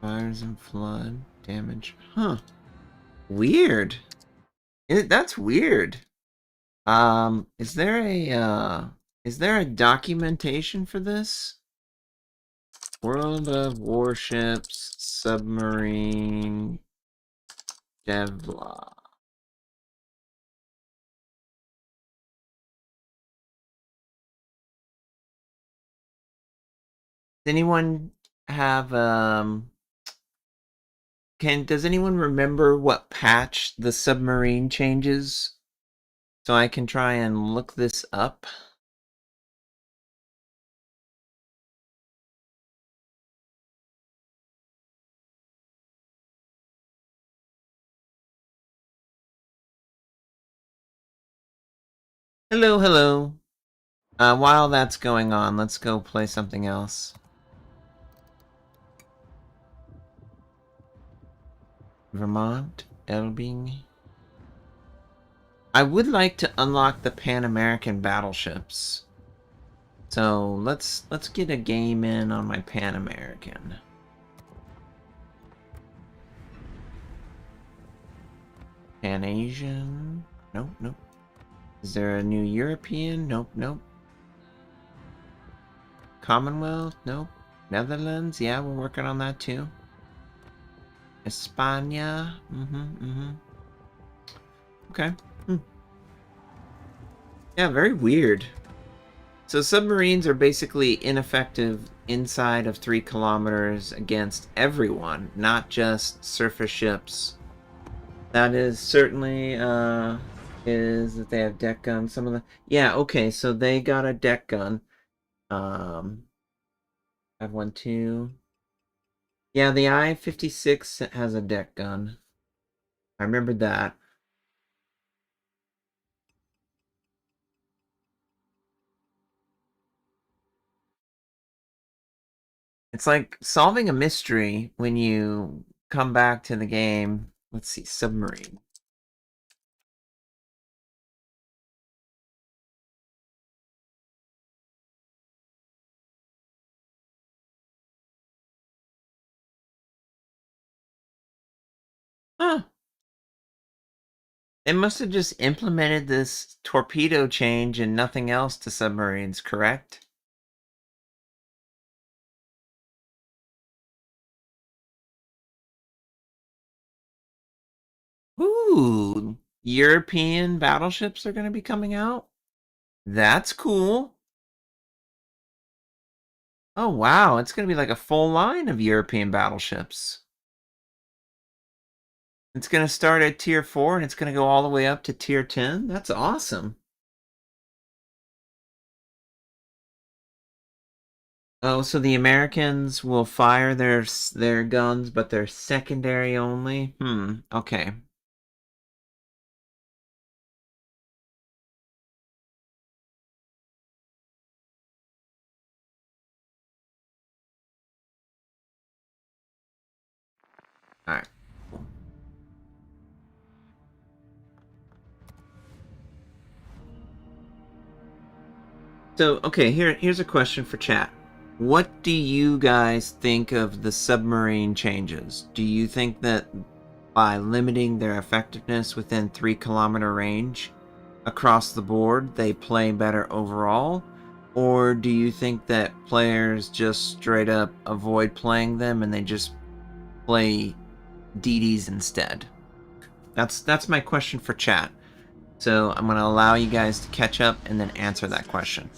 Fires and flood. Damage. Huh. Weird. That's weird. Is there a documentation for this? World of Warships Submarine Devlog. Does anyone have does anyone remember what patch the submarine changes? So I can try and look this up. Hello, hello. While that's going on, let's go play something else. Vermont, Elbing. I would like to unlock the Pan American battleships. So let's get a game in on my Pan American. Pan Asian. Nope, nope. Is there a new European? Nope, nope. Commonwealth? Nope. Netherlands? Yeah, we're working on that too. España? Okay. Yeah, very weird. So submarines are basically ineffective inside of 3 kilometers against everyone, not just surface ships. That is certainly, is that they have deck guns. Some of the... Yeah, okay, so they got a deck gun. I have one too. Yeah, the I-56 has a deck gun. I remember that. It's like solving a mystery when you come back to the game. Let's see, Submarine. Huh. They must have just implemented this torpedo change and nothing else to submarines, correct? Ooh, European battleships are going to be coming out? That's cool. Oh, wow. It's going to be like a full line of European battleships. It's going to start at tier 4 and it's going to go all the way up to tier 10. That's awesome. Oh, so the Americans will fire their guns, but they're secondary only? Okay. Alright. So, okay, here's a question for chat. What do you guys think of the submarine changes? Do you think that by limiting their effectiveness within 3 kilometer range across the board, they play better overall? Or do you think that players just straight up avoid playing them and they just play DDs instead? That's my question for chat. So I'm going to allow you guys to catch up and then answer that question.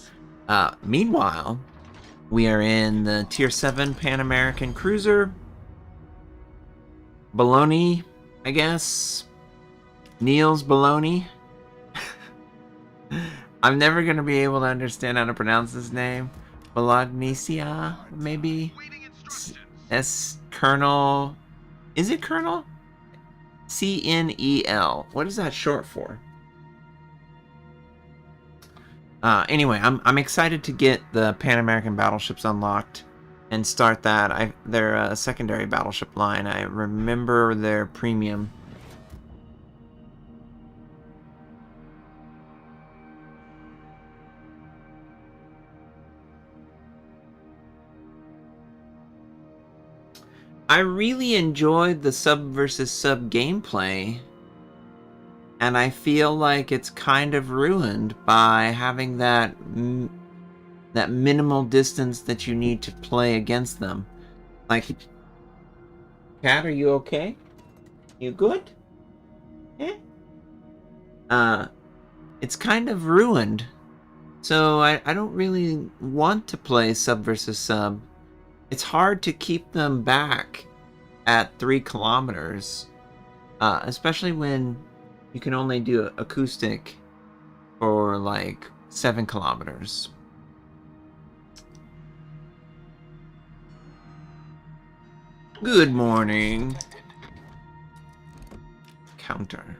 Meanwhile, we are in the Tier 7 Pan American Cruiser. Bologna, I guess. Niels Bologna. I'm never going to be able to understand how to pronounce this name. Bolognesia, maybe? Colonel... Is it Colonel? CNEL. What is that short for? Anyway, I'm excited to get the Pan American battleships unlocked and start that. They're a secondary battleship line. I remember their premium. I really enjoyed the sub versus sub gameplay, and I feel like it's kind of ruined by having that minimal distance that you need to play against them. Like, Cat, are you okay? You good? Eh? It's kind of ruined. So I don't really want to play sub versus sub. It's hard to keep them back at 3 kilometers. Especially when you can only do acoustic for like 7 kilometers. Good morning. Counter.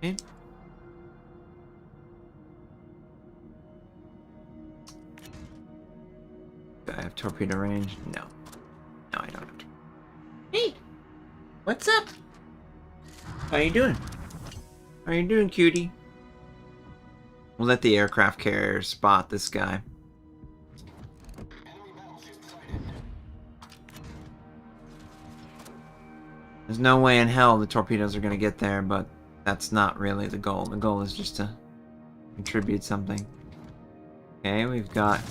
Okay. Do I have torpedo range? No. No, I don't. Hey! What's up? How you doing? How you doing, cutie? We'll let the aircraft carrier spot this guy. There's no way in hell the torpedoes are going to get there, but that's not really the goal. The goal is just to contribute something. Okay, we've got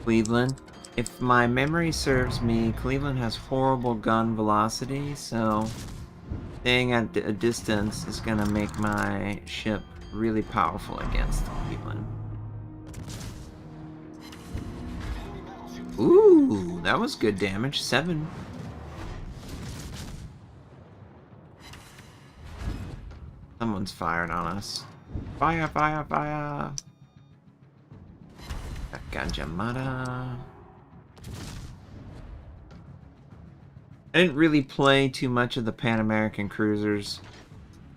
Cleveland. If my memory serves me, Cleveland has horrible gun velocity, so staying at a distance is going to make my ship really powerful against Cleveland. Ooh, that was good damage. 7. Someone's fired on us. Fire, fire, fire! Ganjamada. I didn't really play too much of the Pan American cruisers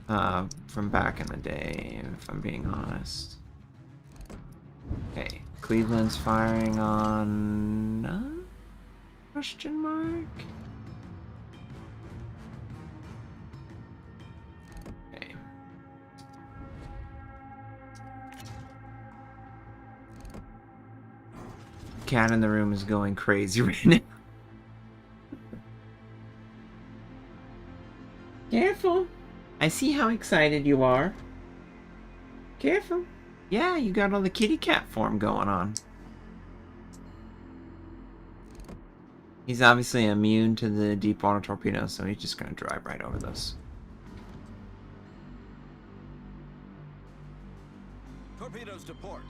from back in the day, if I'm being honest. Okay, Cleveland's firing on... question mark? Okay. Cat in the room is going crazy right now. Careful. I see how excited you are. Careful. Yeah, you got all the kitty cat form going on. He's obviously immune to the deep water torpedoes, so he's just going to drive right over those. Torpedoes to port.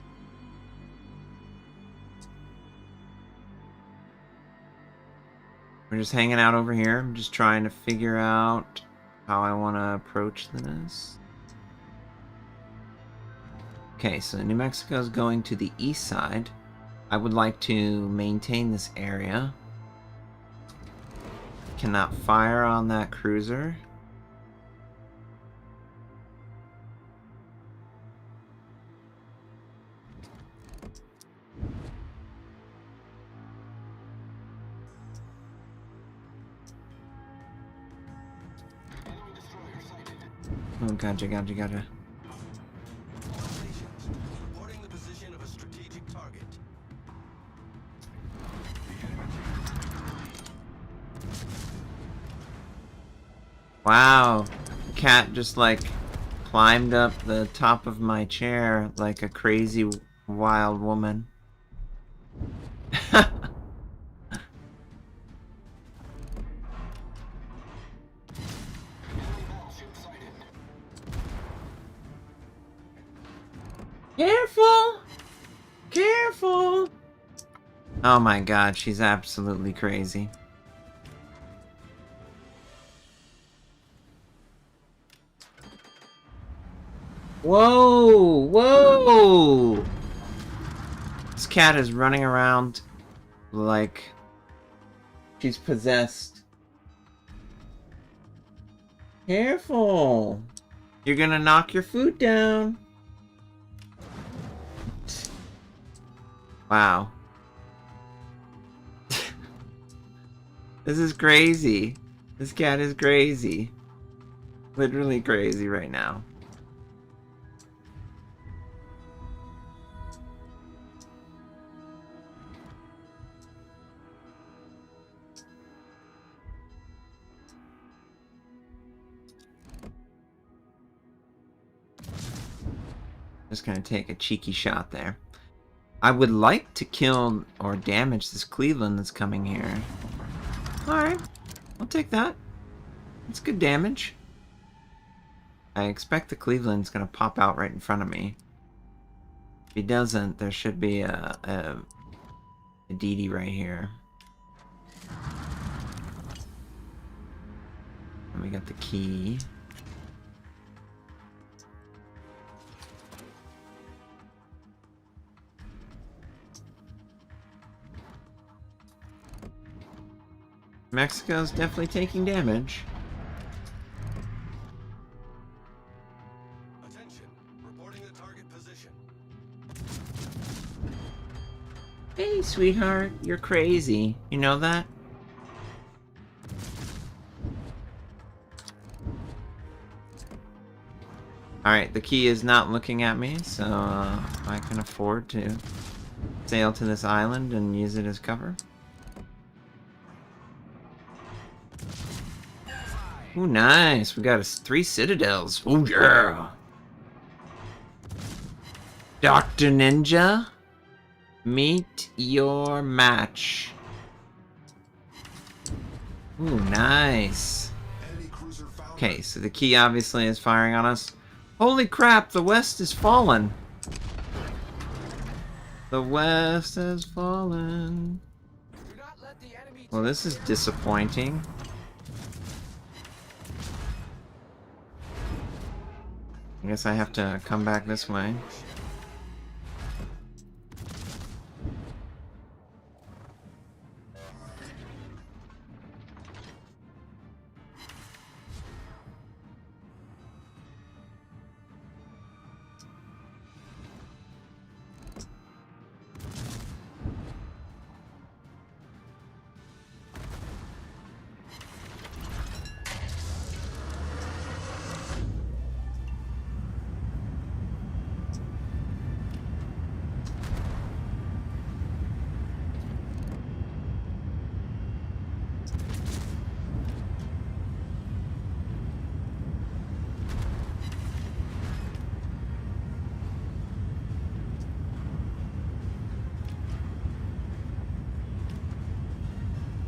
We're just hanging out over here. I'm just trying to figure out how I want to approach this. Okay, so New Mexico is going to the east side. I would like to maintain this area. Cannot fire on that cruiser. Oh, gotcha. Reporting the position of a strategic target. Wow. Cat just like climbed up the top of my chair like a crazy wild woman. Careful! Careful! Oh my god, she's absolutely crazy. Whoa! Whoa! This cat is running around like she's possessed. Careful! You're gonna knock your food down. Wow. This is crazy. This cat is crazy. Literally crazy right now. Just gonna take a cheeky shot there. I would like to kill or damage this Cleveland that's coming here. Alright, I'll take that. It's good damage. I expect the Cleveland's gonna pop out right in front of me. If he doesn't, there should be a DD right here. And we got the key. Mexico's definitely taking damage. Attention. Reporting the target position. Hey, sweetheart, you're crazy. You know that? Alright, the key is not looking at me, so I can afford to sail to this island and use it as cover. Ooh, nice. We got us 3 citadels. Oh, yeah. Dr. Ninja, meet your match. Ooh, nice. Enemy cruiser found. Okay, so the key obviously is firing on us. Holy crap, the West is fallen. The West has fallen. Do not let the enemy Well, this is disappointing. I guess I have to come back this way.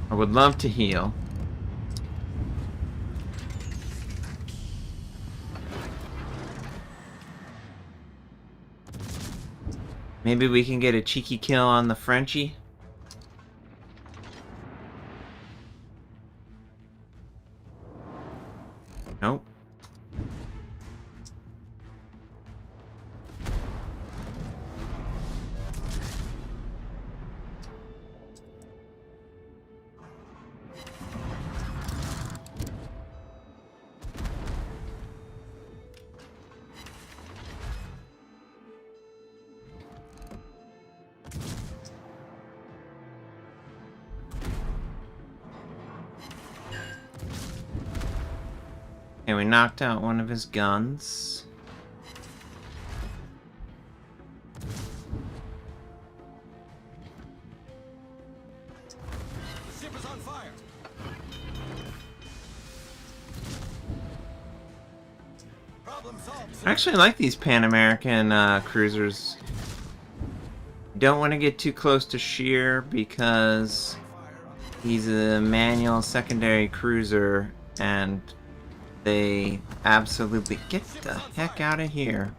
I would love to heal. Maybe we can get a cheeky kill on the Frenchie. Nope. And we knocked out one of his guns. The ship is on fire. Problem solved, sir. I actually like these Pan American cruisers. Don't want to get too close to Shear because he's a manual secondary cruiser and they absolutely get the heck out of here.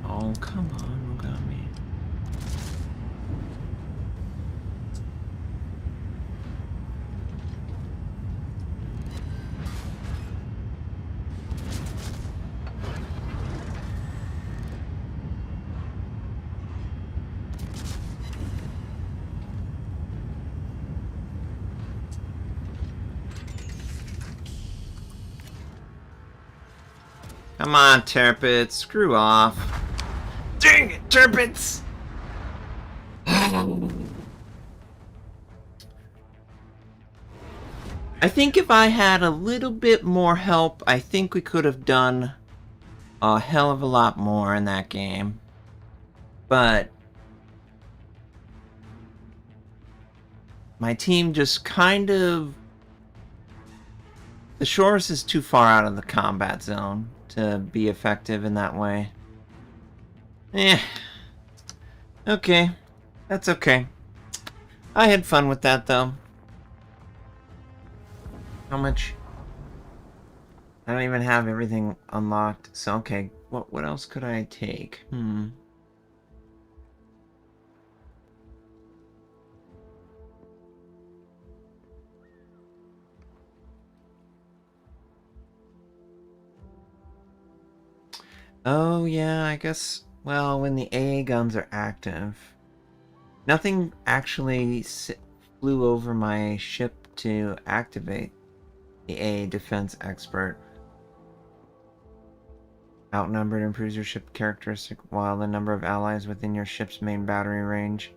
Oh, come on, Mogami. Come on, Tirpitz, screw off. Dang it, Tirpitz! I think if I had a little bit more help, I think we could have done a hell of a lot more in that game. But my team just kind of... The Shores is too far out of the combat zone to be effective in that way. Eh. Okay. That's okay. I had fun with that, though. How much? I don't even have everything unlocked, so okay. What else could I take? Oh, yeah, I guess, well, when the AA guns are active. Nothing actually flew over my ship to activate the AA defense expert. Outnumbered improves your ship characteristic while the number of allies within your ship's main battery range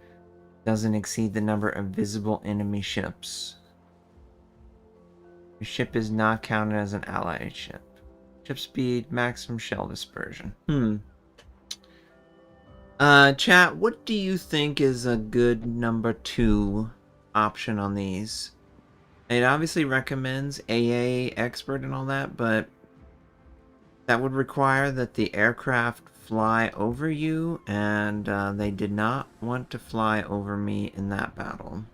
doesn't exceed the number of visible enemy ships. Your ship is not counted as an allied ship. Ship speed, maximum shell dispersion. Chat, what do you think is a good number 2 option on these? It obviously recommends AA expert and all that, but that would require that the aircraft fly over you, and they did not want to fly over me in that battle.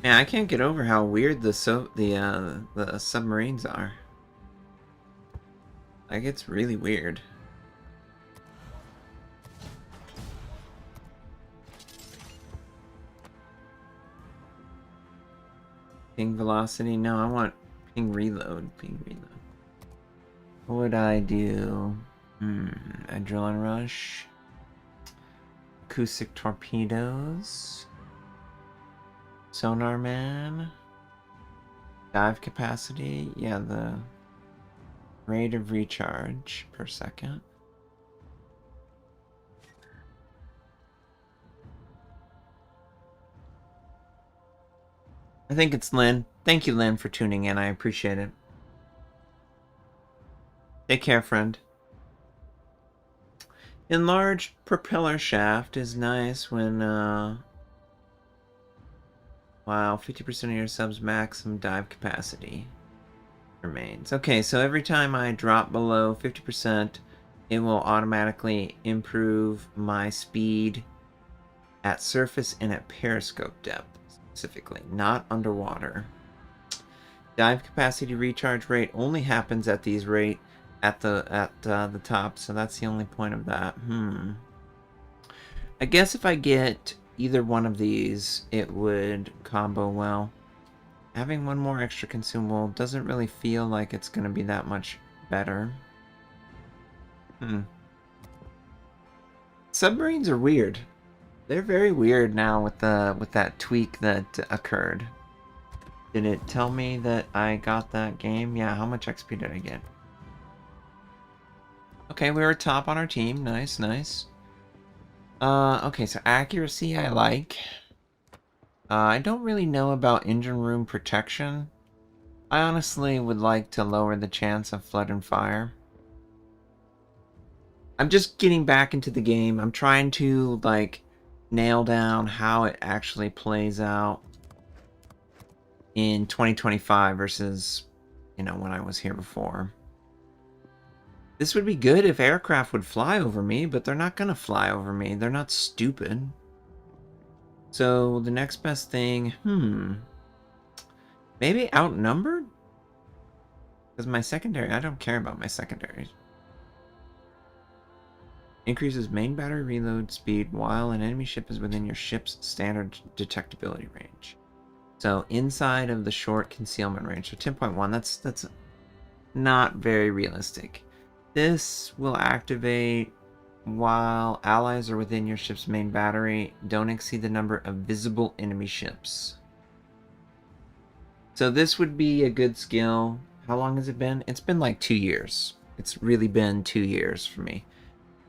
Man, I can't get over how weird the submarines are. Like, it's really weird. Ping velocity? No, I want ping reload. Ping reload. What would I do? Adrenaline rush. Acoustic torpedoes. Sonar man. Dive capacity. Yeah, the rate of recharge per second. I think it's Lynn. Thank you, Lynn, for tuning in. I appreciate it. Take care, friend. Enlarged propeller shaft is nice when, wow, 50% of your sub's maximum dive capacity remains. Okay, so every time I drop below 50%, it will automatically improve my speed at surface and at periscope depth, specifically, not underwater. Dive capacity recharge rate only happens at these rate at the top, so that's the only point of that. I guess if I get either one of these, it would combo well. Having one more extra consumable doesn't really feel like it's going to be that much better. Submarines are weird. They're very weird now with that tweak that occurred. Did it tell me that I got that game? Yeah, how much XP did I get? Okay, we were top on our team. Nice, nice. Okay, so accuracy I like. I don't really know about engine room protection. I honestly would like to lower the chance of flood and fire. I'm just getting back into the game. I'm trying to, like, nail down how it actually plays out in 2025 versus, you know, when I was here before. This would be good if aircraft would fly over me, but they're not gonna fly over me. They're not stupid. So the next best thing, maybe outnumbered? Because my secondary, I don't care about my secondaries. Increases main battery reload speed while an enemy ship is within your ship's standard detectability range. So inside of the short concealment range. So 10.1, that's not very realistic. This will activate while allies are within your ship's main battery. Don't exceed the number of visible enemy ships. So this would be a good skill. How long has it been? It's been like 2 years. It's really been 2 years for me.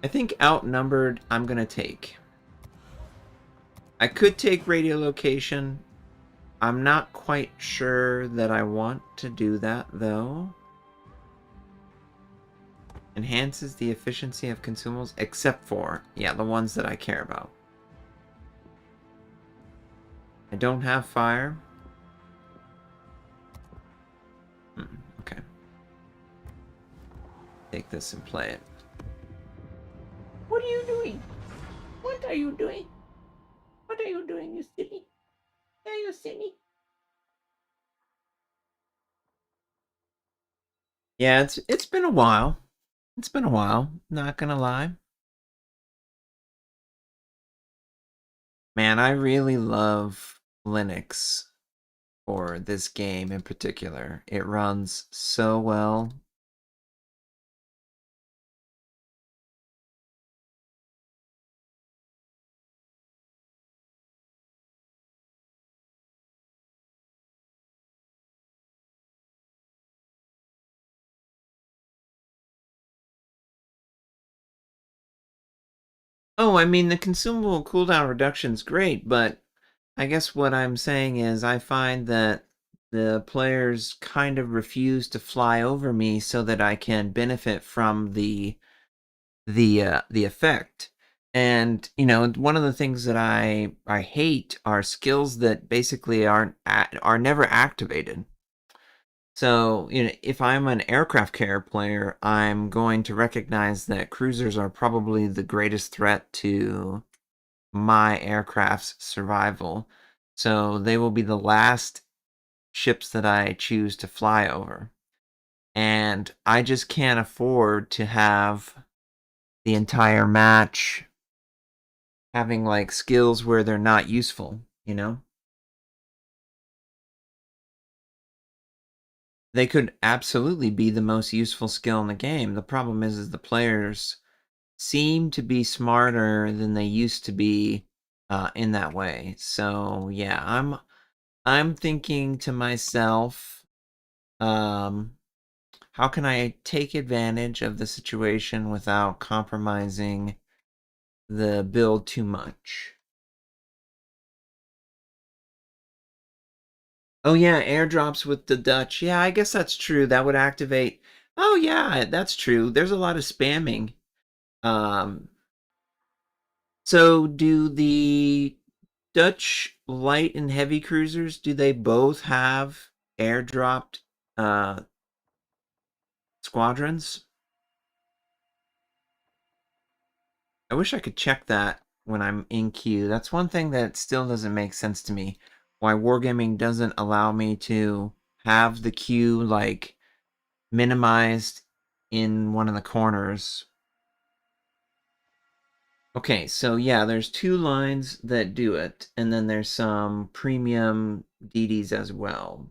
I think outnumbered I'm going to take. I could take radiolocation. I'm not quite sure that I want to do that, though. Enhances the efficiency of consumables, except for, yeah, the ones that I care about. I don't have fire. Okay. Take this and play it. What are you doing? What are you doing? What are you doing, you silly? Are you silly? Yeah, it's been a while. It's been a while, not gonna lie. Man, I really love Linux for this game in particular. It runs so well. Oh, I mean, the consumable cooldown reduction's great, but I guess what I'm saying is I find that the players kind of refuse to fly over me so that I can benefit from the effect. And you know, one of the things that I hate are skills that basically are never activated. So, you know, if I'm an aircraft carrier player, I'm going to recognize that cruisers are probably the greatest threat to my aircraft's survival. So they will be the last ships that I choose to fly over. And I just can't afford to have the entire match having like skills where they're not useful, you know? They could absolutely be the most useful skill in the game. The problem is the players seem to be smarter than they used to be in that way. So yeah, I'm thinking to myself, um, how can I take advantage of the situation without compromising the build too much? Oh yeah, airdrops with the Dutch. Yeah, I guess that's true. That would activate. Oh yeah, that's true. There's a lot of spamming. Um, so do the Dutch light and heavy cruisers, do they both have airdropped uh squadrons? I wish I could check that when I'm in queue. That's one thing that still doesn't make sense to me. Why Wargaming doesn't allow me to have the queue like minimized in one of the corners. Okay, so yeah, there's two lines that do it, and then there's some premium DDs as well.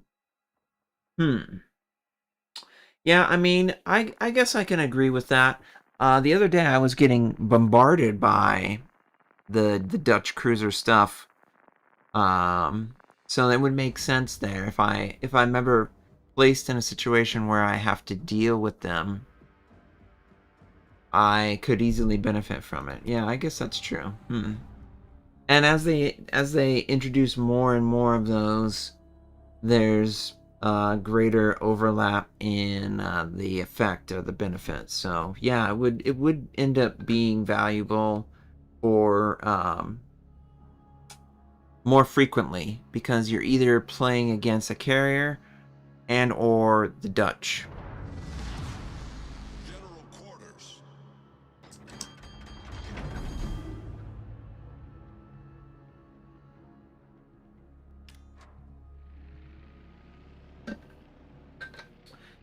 Yeah, I mean, I guess I can agree with that. The other day I was getting bombarded by the Dutch cruiser stuff. Um, so it would make sense there if I'm ever placed in a situation where I have to deal with them, I could easily benefit from it. Yeah, I guess that's true. And as they introduce more and more of those, there's greater overlap in the effect or the benefit. So yeah, it would end up being valuable for more frequently because you're either playing against a carrier and or the Dutch. General quarters.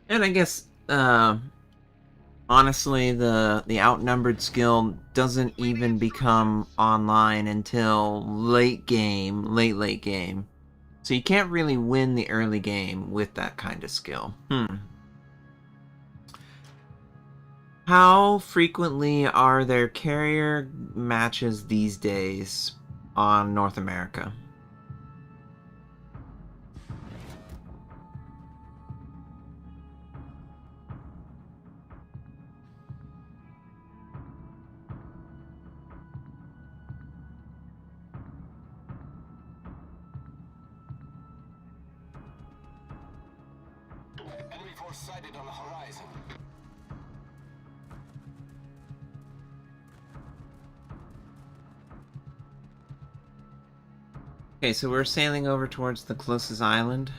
And I guess honestly, the outnumbered skill doesn't even become online until late game. So you can't really win the early game with that kind of skill. How frequently are there carrier matches these days on North America? Enemy force sighted on the horizon. Okay, so we're sailing over towards the closest island.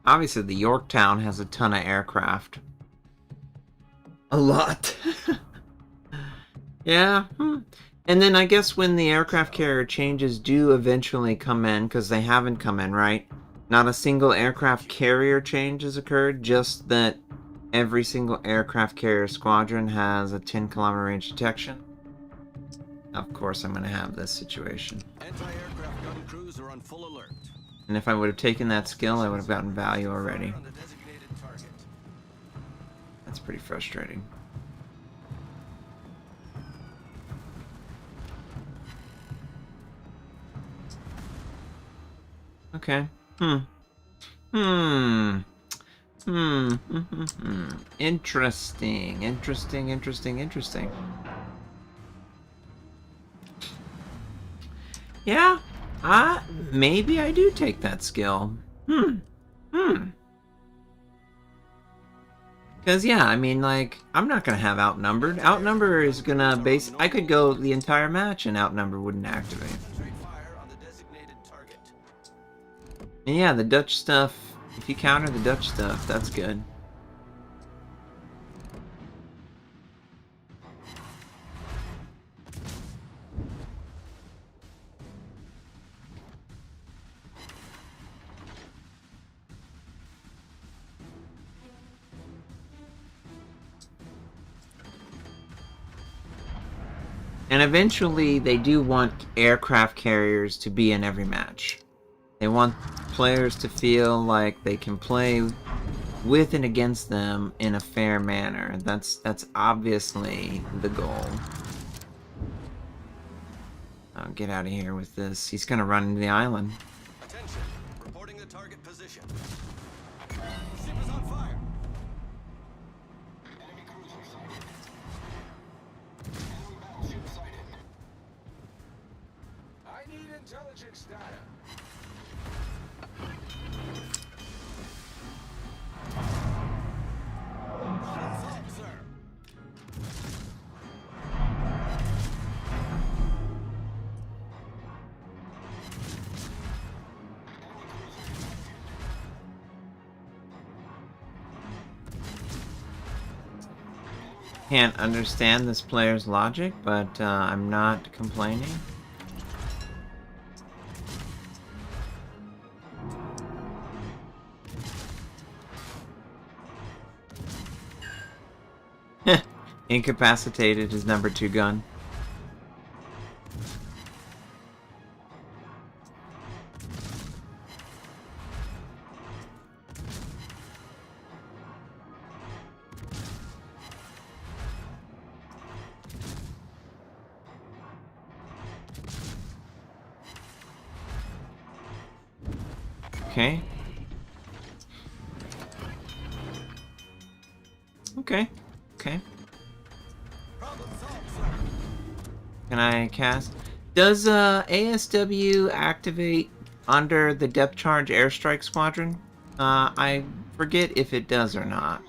Obviously, the Yorktown has a ton of aircraft. A lot. Yeah. And then I guess when the aircraft carrier changes do eventually come in, because they haven't come in, right? Not a single aircraft carrier change has occurred, just that every single aircraft carrier squadron has a 10-kilometer range detection. Of course, I'm going to have this situation. Anti-aircraft gun crews are on full alert. And if I would have taken that skill, I would have gotten value already. Fire on the designated target. That's pretty frustrating. Okay. Hmm. Interesting, interesting, interesting, interesting. Yeah, maybe I do take that skill. Because, yeah, I mean, like, I'm not going to have Outnumbered. Outnumber is going to base... I could go the entire match and Outnumber wouldn't activate. Concentrate fire on the designated target. And yeah, the Dutch stuff, if you counter the Dutch stuff, that's good. And eventually, they do want aircraft carriers to be in every match. They want players to feel like they can play with and against them in a fair manner. That's obviously the goal. I'll get out of here with this. He's gonna run into the island. Attention. Reporting the target position. Ship is on fire. Enemy cruiser sighted. Enemy battleship sighted. I need intelligence data. Problem solved, sir. Can't understand this player's logic, but I'm not complaining. Incapacitated his number 2 gun. Okay. Okay. Okay. Problem solved, sir. Can I cast? Does ASW activate under the depth charge airstrike squadron? I forget if it does or not.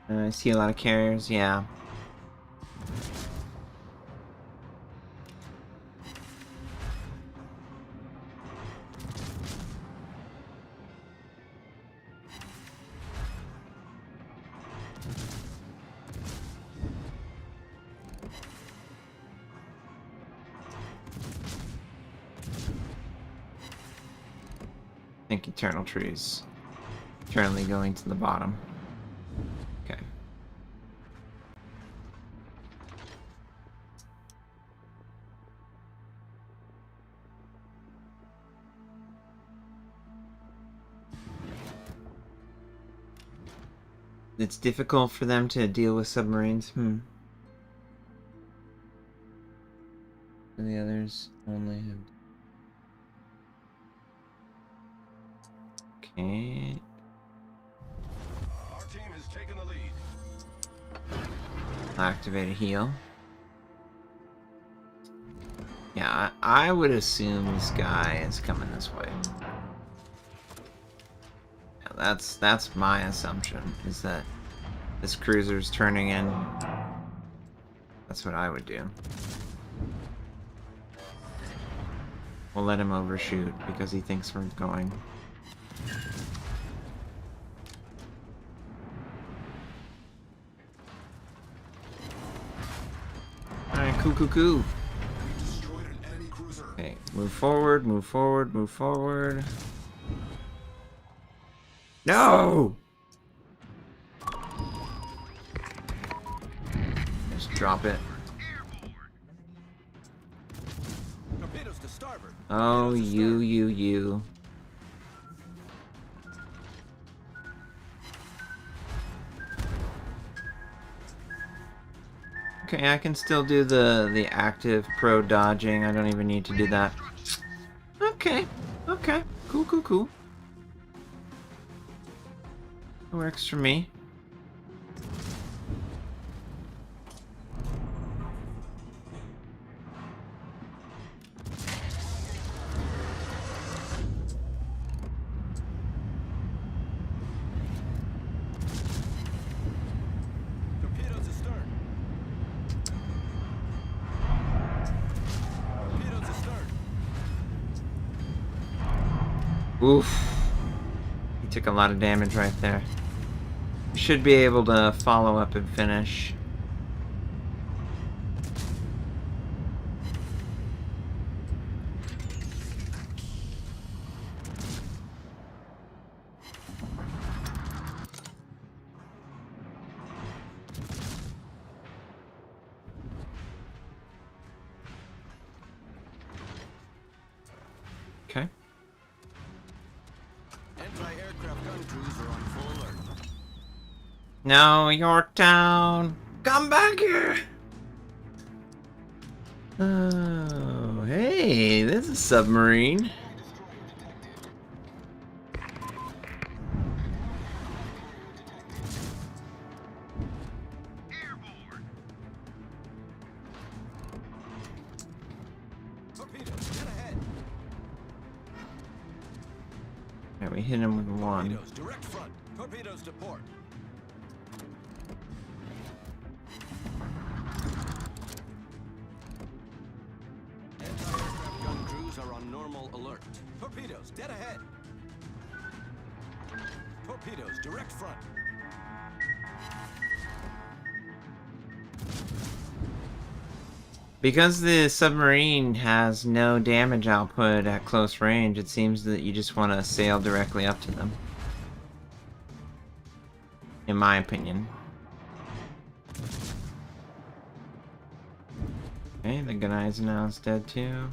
I see a lot of carriers, yeah. I think Eternal Trees eternally going to the bottom. Okay. It's difficult for them to deal with submarines. The others only have... Okay. Our team has taken the lead. Activate a heal. Yeah, I would assume this guy is coming this way. Yeah, that's my assumption, is that this cruiser's turning in. That's what I would do. We'll let him overshoot because he thinks we're going. Alright, cool. We destroyed an enemy cruiser. Okay, move forward, move forward, move forward. No! Just drop it. Torpedoes to starboard. Oh, Torpedoes to you. Okay, I can still do the active pro dodging. I don't even need to do that. Okay, Cool, cool, cool. It works for me. Torpedoes astern. Torpedoes astern. Oof. He took a lot of damage right there. You should be able to follow up and finish. Okay. Anti-aircraft gun crews are on full alert. No, Yorktown! Come back here! Oh, hey, this is Submarine. Torpedoes, get ahead. Yeah, we hit him with one. Torpedoes, direct front. Torpedoes to port. Anti-aircraft gun crews are on normal alert. Torpedoes, dead ahead. Torpedoes, direct front. Because the submarine has no damage output at close range, it seems that you just want to sail directly up to them. In my opinion. Okay, the guy's now is dead too.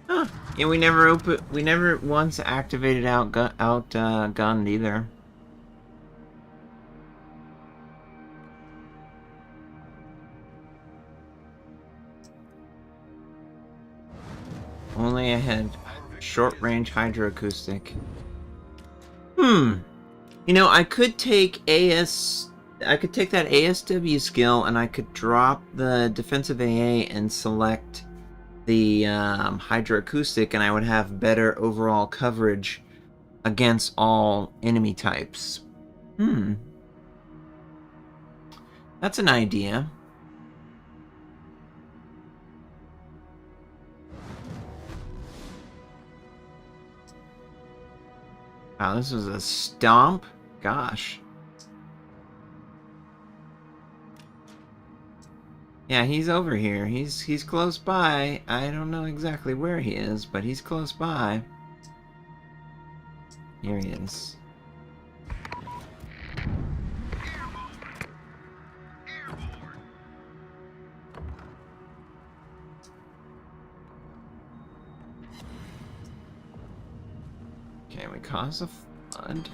Huh. Yeah, we never once activated gunned either. Only I had short-range hydroacoustic. You know, I could take that ASW skill and I could drop the defensive AA and select the hydroacoustic, and I would have better overall coverage against all enemy types. That's an idea. Wow, this was a stomp? Gosh. Yeah, he's over here. He's close by. I don't know exactly where he is, but he's close by. Here he is. Okay, we cause a flood.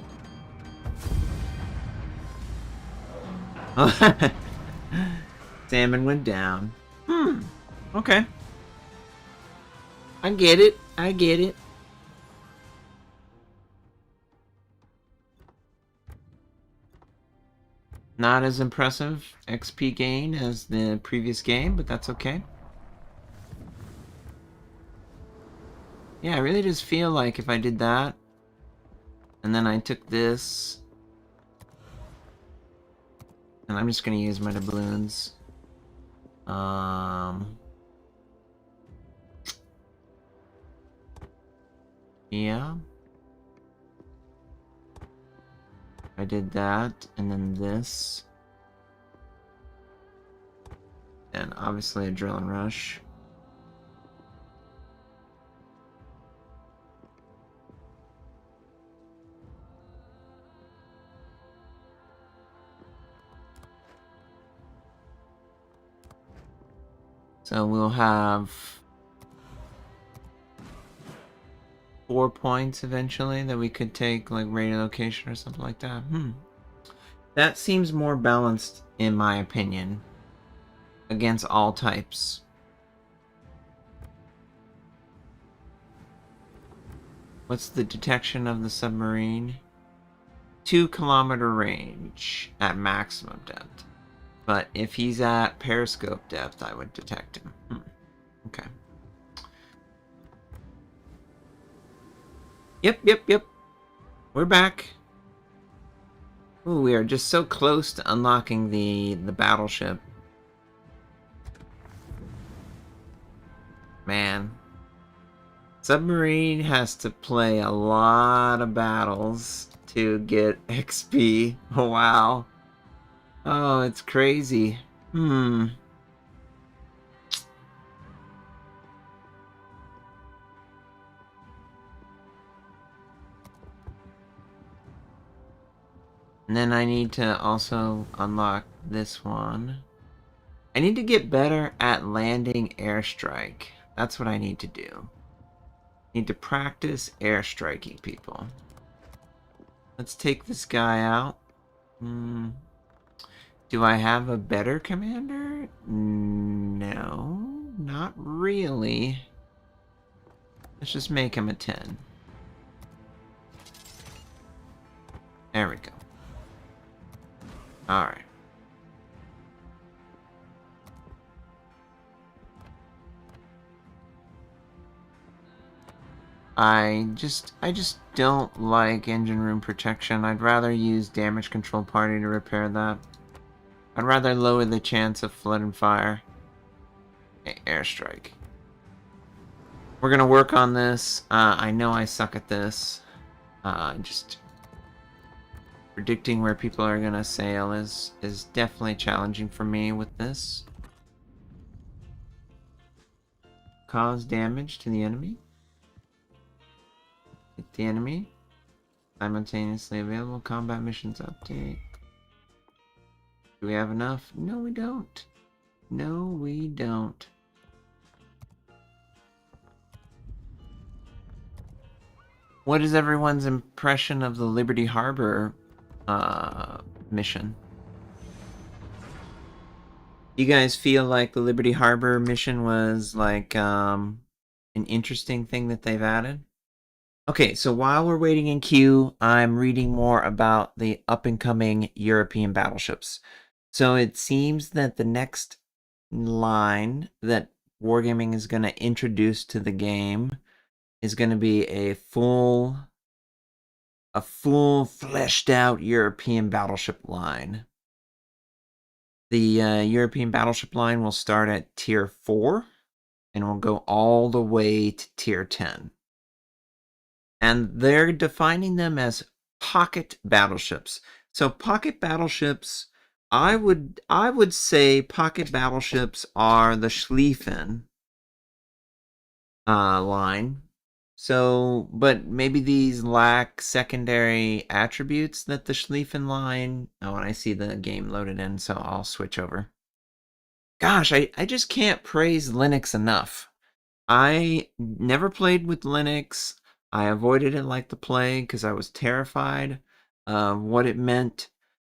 Salmon went down. Okay. I get it. I get it. Not as impressive XP gain as the previous game, but that's okay. Yeah, I really just feel like if I did that, and then I took this, and I'm just gonna use my doubloons. Yeah. I did that, and then this. And obviously a drill and rush. So we'll have 4 points eventually that we could take, like radio location or something like that. That seems more balanced in my opinion against all types. What's the detection of the submarine? 2-kilometer range at maximum depth. But if he's at periscope depth, I would detect him. Okay. Yep. We're back. Ooh, we are just so close to unlocking the battleship. Man. Submarine has to play a lot of battles to get XP. Oh, wow. Oh, it's crazy. And then I need to also unlock this one. I need to get better at landing airstrike. That's what I need to do. I need to practice airstriking people. Let's take this guy out. Do I have a better commander? No, not really. Let's just make him a 10. There we go. Alright. I just don't like engine room protection. I'd rather use damage control party to repair that. I'd rather lower the chance of flood and fire. Okay, airstrike. We're gonna work on this. I know I suck at this. Just predicting where people are gonna sail is definitely challenging for me with this. Cause damage to the enemy. Hit the enemy. Simultaneously available combat missions update. Do we have enough? No, we don't. No, we don't. What is everyone's impression of the Liberty Harbor mission? You guys feel like the Liberty Harbor mission was like an interesting thing that they've added? Okay, so while we're waiting in queue, I'm reading more about the up-and-coming European battleships. So it seems that the next line that Wargaming is going to introduce to the game is going to be a full fleshed out European battleship line. The European battleship line will start at tier 4 and will go all the way to tier 10. And they're defining them as pocket battleships. So pocket battleships, I would say pocket battleships are the Schlieffen line. So, but maybe these lack secondary attributes that the Schlieffen line. Oh, and I see the game loaded in, so I'll switch over. Gosh, I just can't praise Linux enough. I never played with Linux. I avoided it like the plague because I was terrified of what it meant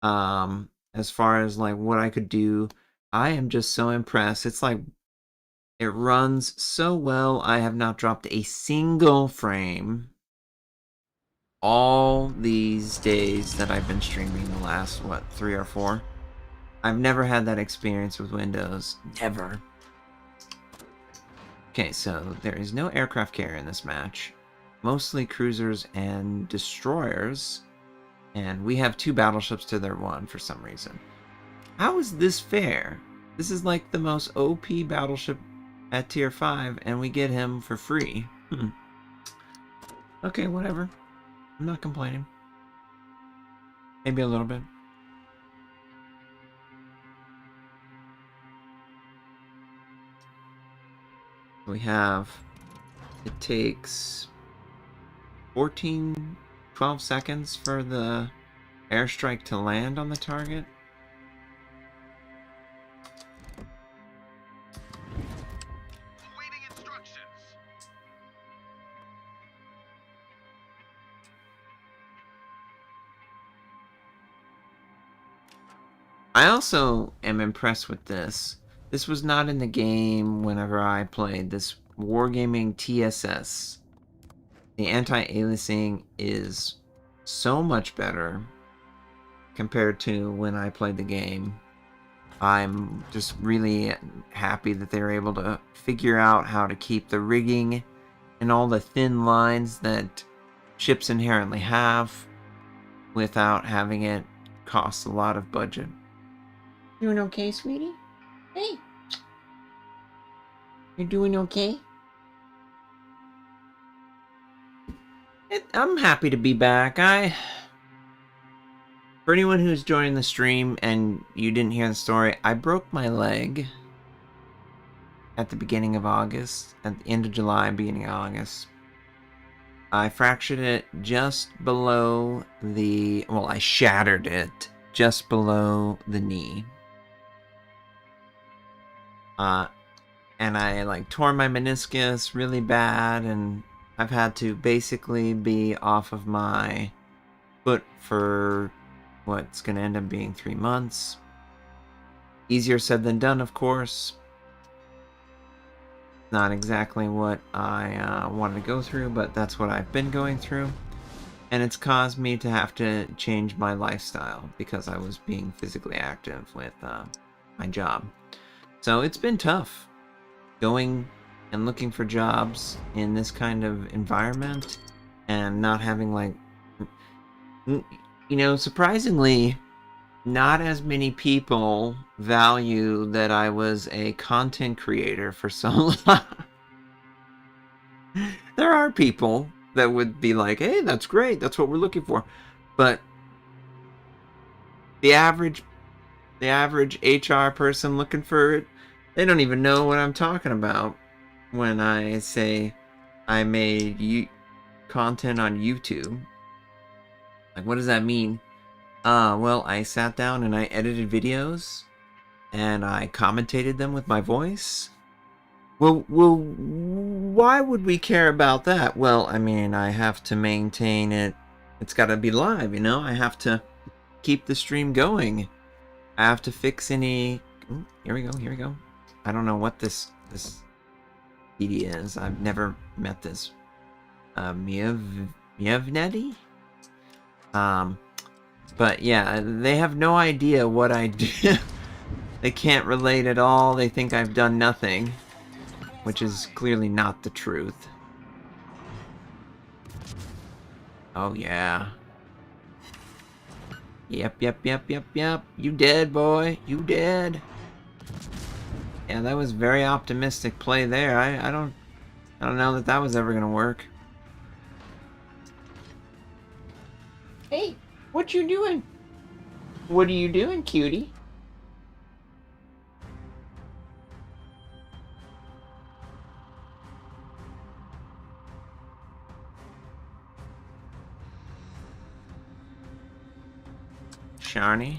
as far as like what I could do. I am just so impressed. It's like it runs so well. I have not dropped a single frame all these days that I've been streaming, the last, what, 3 or 4? I've never had that experience with Windows. Never. Okay, so there is no aircraft carrier in this match. Mostly cruisers and destroyers. And we have 2 battleships to their 1 for some reason. How is this fair? This is like the most OP battleship at tier 5, and we get him for free. Okay, whatever. I'm not complaining. Maybe a little bit. We have... It takes 12 seconds for the airstrike to land on the target. Awaiting instructions. I also am impressed with this. This was not in the game whenever I played this Wargaming TSS. the anti-aliasing is so much better compared to when I played the game. I'm just really happy that they were able to figure out how to keep the rigging and all the thin lines that ships inherently have without having it cost a lot of budget. Doing okay, sweetie? Hey. You're doing okay? I'm happy to be back. For anyone who's joining the stream and you didn't hear the story, I broke my leg at the beginning of August, at the end of July, beginning of August. I fractured it just below the, well, I shattered it just below the knee. And I like tore my meniscus really bad, and I've had to basically be off of my foot for what's going to end up being 3 months. Easier said than done, of course. Not exactly what I wanted to go through, but that's what I've been going through. And it's caused me to have to change my lifestyle because I was being physically active with my job. So it's been tough going and looking for jobs in this kind of environment and not having, like, you know, surprisingly, not as many people value that I was a content creator for so long. There are people that would be like, hey, that's great, that's what we're looking for. But the average HR person looking for it, they don't even know what I'm talking about when I say I made content on YouTube. Like, what does that mean? Well, I sat down and I edited videos and I commentated them with my voice. Well, why would we care about that? Well, I mean, I have to maintain it. It's got to be live, you know? I have to keep the stream going. I have to fix any... Ooh, here we go. I don't know what this PD is. I've never met this. Mievneti? But yeah, they have no idea what I do. They can't relate at all. They think I've done nothing, which is clearly not the truth. Oh yeah. Yep. You dead, boy. You dead. Yeah, that was very optimistic play there. I don't know that was ever gonna work. Hey, what you doing? What are you doing, cutie? Shani?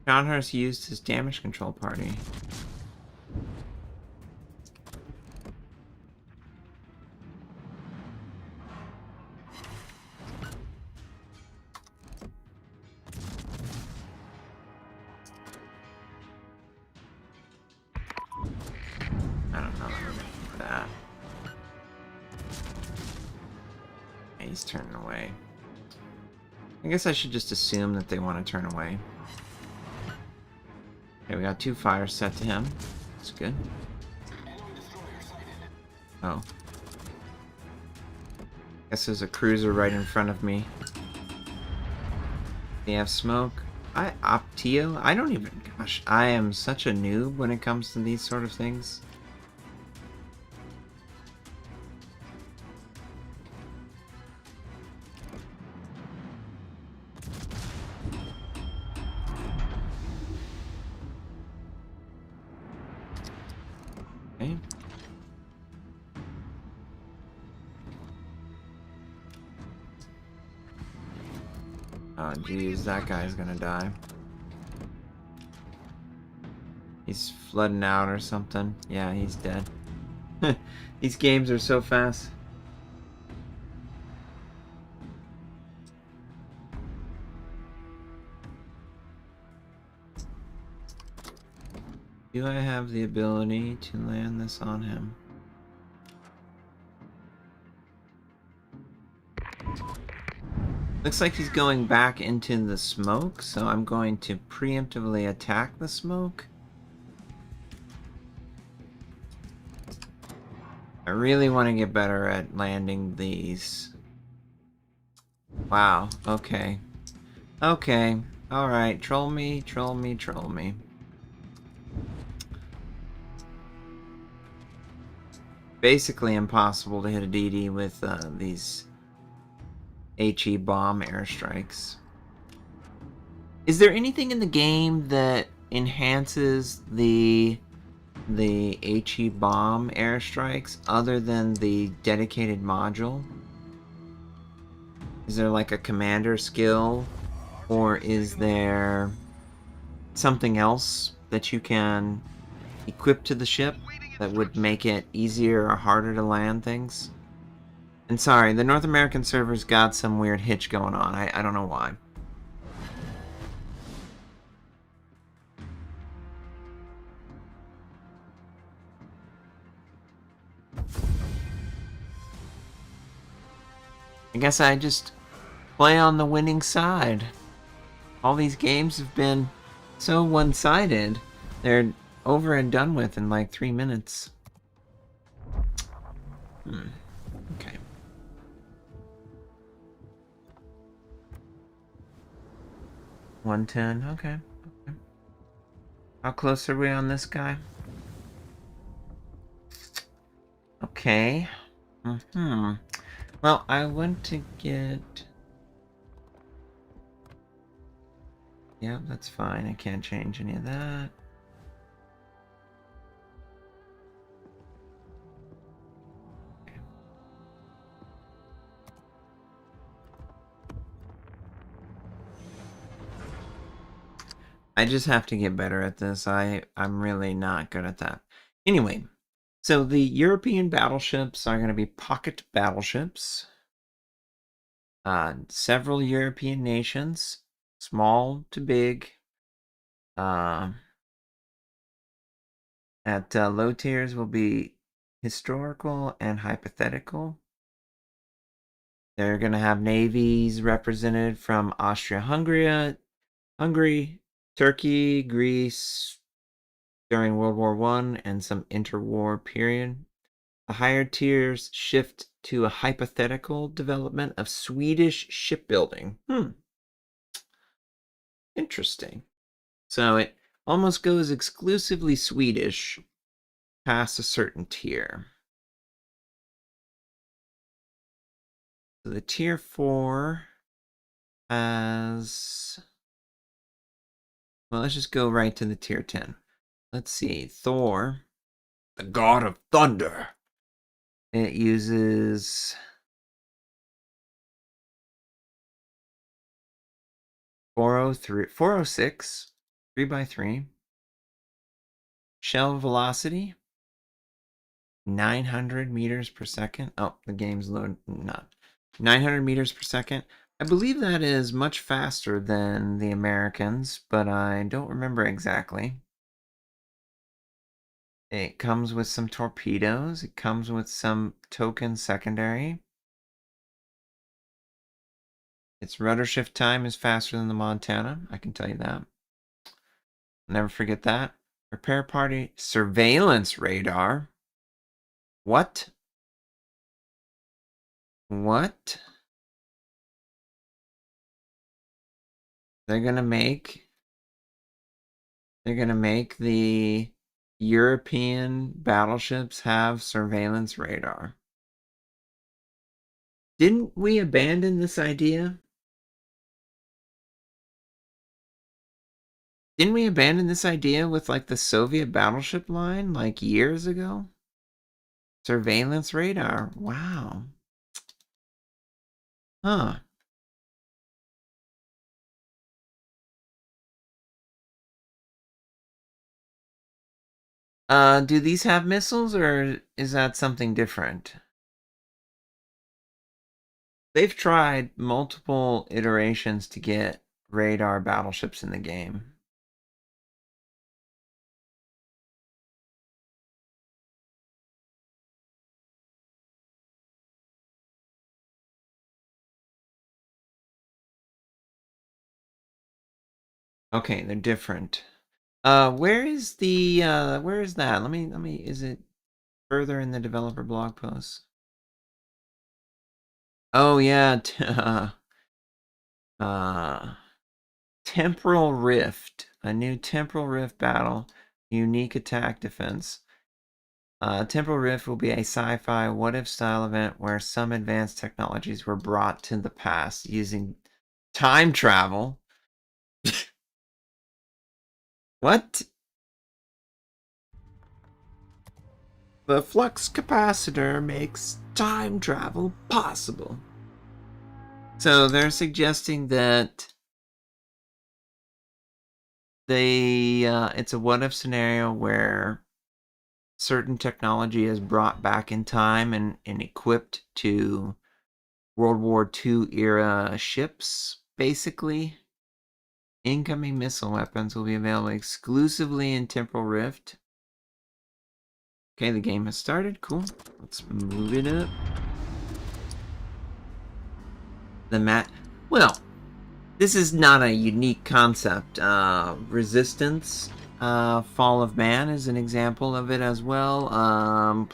Conhurst used his damage control party. I don't know that. Yeah, he's turning away. I guess I should just assume that they want to turn away. Okay, we got 2 fires set to him. That's good. Oh. Guess there's a cruiser right in front of me. They have smoke. Optio? I don't even... Gosh, I am such a noob when it comes to these sort of things. Okay. Oh, geez, that guy's gonna die. He's flooding out or something. Yeah, he's dead. These games are so fast. Do I have the ability to land this on him? Looks like he's going back into the smoke, so I'm going to preemptively attack the smoke. I really want to get better at landing these. Wow, okay. Okay, alright, troll me, troll me, troll me. Basically impossible to hit a DD with these HE bomb airstrikes. Is there anything in the game that enhances the HE bomb airstrikes other than the dedicated module? Is there like a commander skill, or is there something else that you can equip to the ship that would make it easier or harder to land things? And sorry, the North American server's got some weird hitch going on. I don't know why. I guess I just play on the winning side. All these games have been so one-sided. They're over and done with in like 3 minutes. Okay. $110. Okay. How close are we on this guy? Okay. Well, I want to get... Yeah, that's fine. I can't change any of that. Okay. I just have to get better at this. I'm really not good at that. Anyway, so the European battleships are going to be pocket battleships. Several European nations, small to big. At low tiers will be historical and hypothetical. They're going to have navies represented from Austria-Hungary, Turkey, Greece during World War I, and some interwar period. The higher tiers shift to a hypothetical development of Swedish shipbuilding. Interesting. So it almost goes exclusively Swedish past a certain tier. So the tier 4 has... Well, let's just go right to the tier 10. Let's see. Thor, the god of thunder. It uses... 406, 3x3. Shell velocity, 900 meters per second. Oh, the game's loading. Not 900 meters per second. I believe that is much faster than the Americans, but I don't remember exactly. It comes with some torpedoes. It comes with some token secondary. Its rudder shift time is faster than the Montana. I can tell you that. Never forget that. Repair party surveillance radar. What? What? They're gonna make the European battleships have surveillance radar. Didn't we abandon this idea? Didn't we abandon this idea with like the Soviet battleship line like years ago? Surveillance radar. Wow. Huh. Do these have missiles, or is that something different? They've tried multiple iterations to get radar battleships in the game. Okay, they're different. Where is the where is that? Let me is it further in the developer blog post? Oh yeah, uh Temporal Rift, a new Temporal Rift battle, unique attack defense. Temporal Rift will be a sci-fi what-if style event where some advanced technologies were brought to the past using time travel. What? The flux capacitor makes time travel possible. So they're suggesting that it's a what-if scenario where certain technology is brought back in time and equipped to World War II era ships, basically. Incoming missile weapons will be available exclusively in Temporal Rift. Okay, the game has started. Cool. Let's move it up. Well, this is not a unique concept. Resistance, Fall of Man is an example of it as well.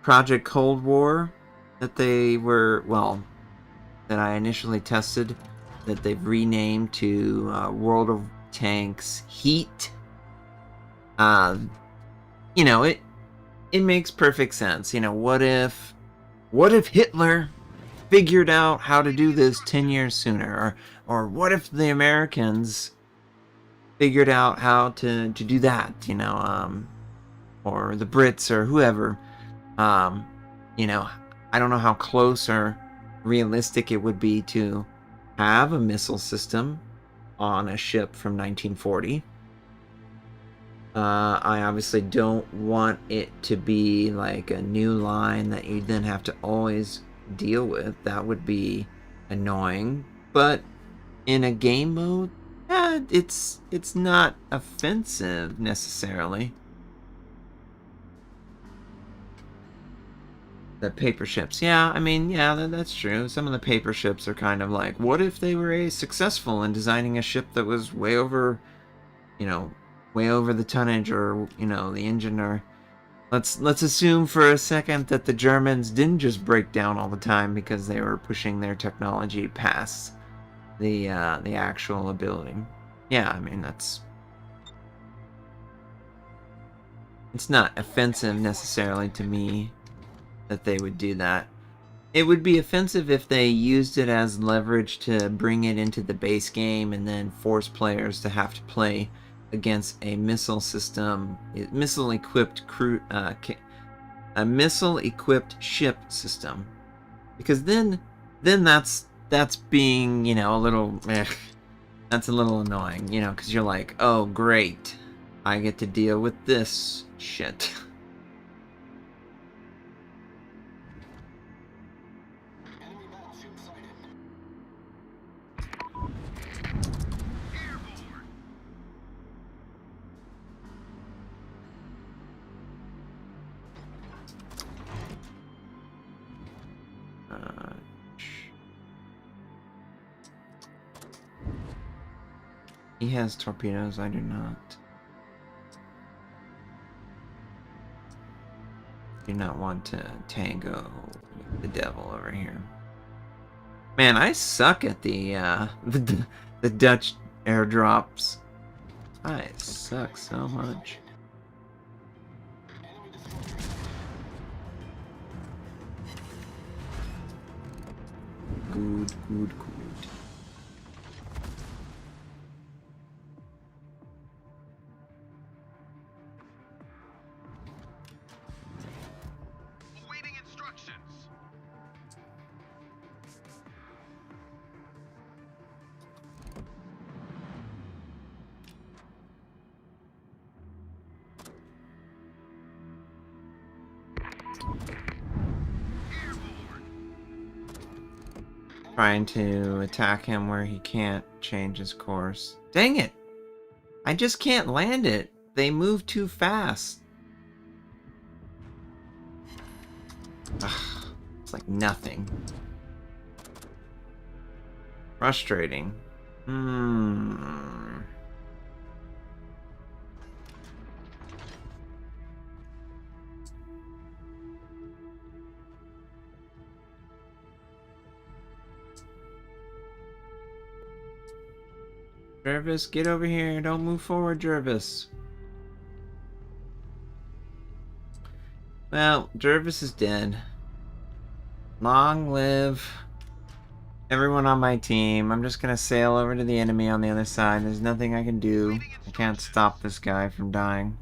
Project Cold War, that I initially tested, that they've renamed to World of Tanks Heat. It makes perfect sense. What if Hitler figured out how to do this 10 years sooner? Or what if the Americans figured out how to do that, or the Brits or whoever. I don't know how close or realistic it would be to have a missile system on a ship from 1940. I obviously don't want it to be like a new line that you then have to always deal with. That would be annoying. But in a game mode, it's not offensive necessarily. The paper ships, yeah, I mean, yeah, that's true. Some of the paper ships are kind of like, what if they were successful in designing a ship that was way over the tonnage, or the engine, or let's assume for a second that the Germans didn't just break down all the time because they were pushing their technology past the actual ability. Yeah, I mean, it's not offensive necessarily to me that they would do that. It would be offensive if they used it as leverage to bring it into the base game and then force players to have to play against a missile system, missile-equipped a missile-equipped ship system, because then that's being a little that's a little annoying, because you're like, oh great, I get to deal with this shit. Enemy battleship sighted. He has torpedoes, I do not. Do not want to tango with the devil over here. Man, I suck at the the Dutch airdrops. I suck so much. Good, good, good. Awaiting instructions. trying to attack him where he can't change his course. Dang it! I just can't land it. They move too fast. Ugh, it's like nothing. Frustrating. Jervis, get over here. Don't move forward, Jervis. Well, Jervis is dead. Long live everyone on my team. I'm just gonna sail over to the enemy on the other side. There's nothing I can do. I can't stop this guy from dying.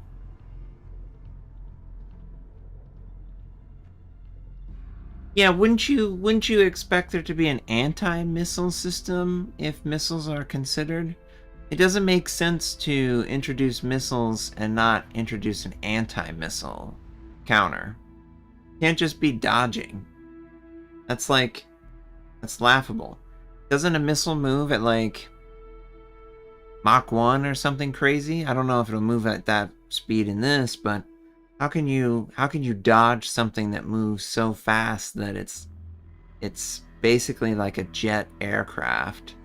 Yeah, wouldn't you expect there to be an anti-missile system if missiles are considered? It doesn't make sense to introduce missiles and not introduce an anti-missile counter. Can't just be dodging. That's laughable. Doesn't a missile move at like Mach 1 or something crazy? I don't know if it'll move at that speed in this, but how can you dodge something that moves so fast that it's basically like a jet aircraft?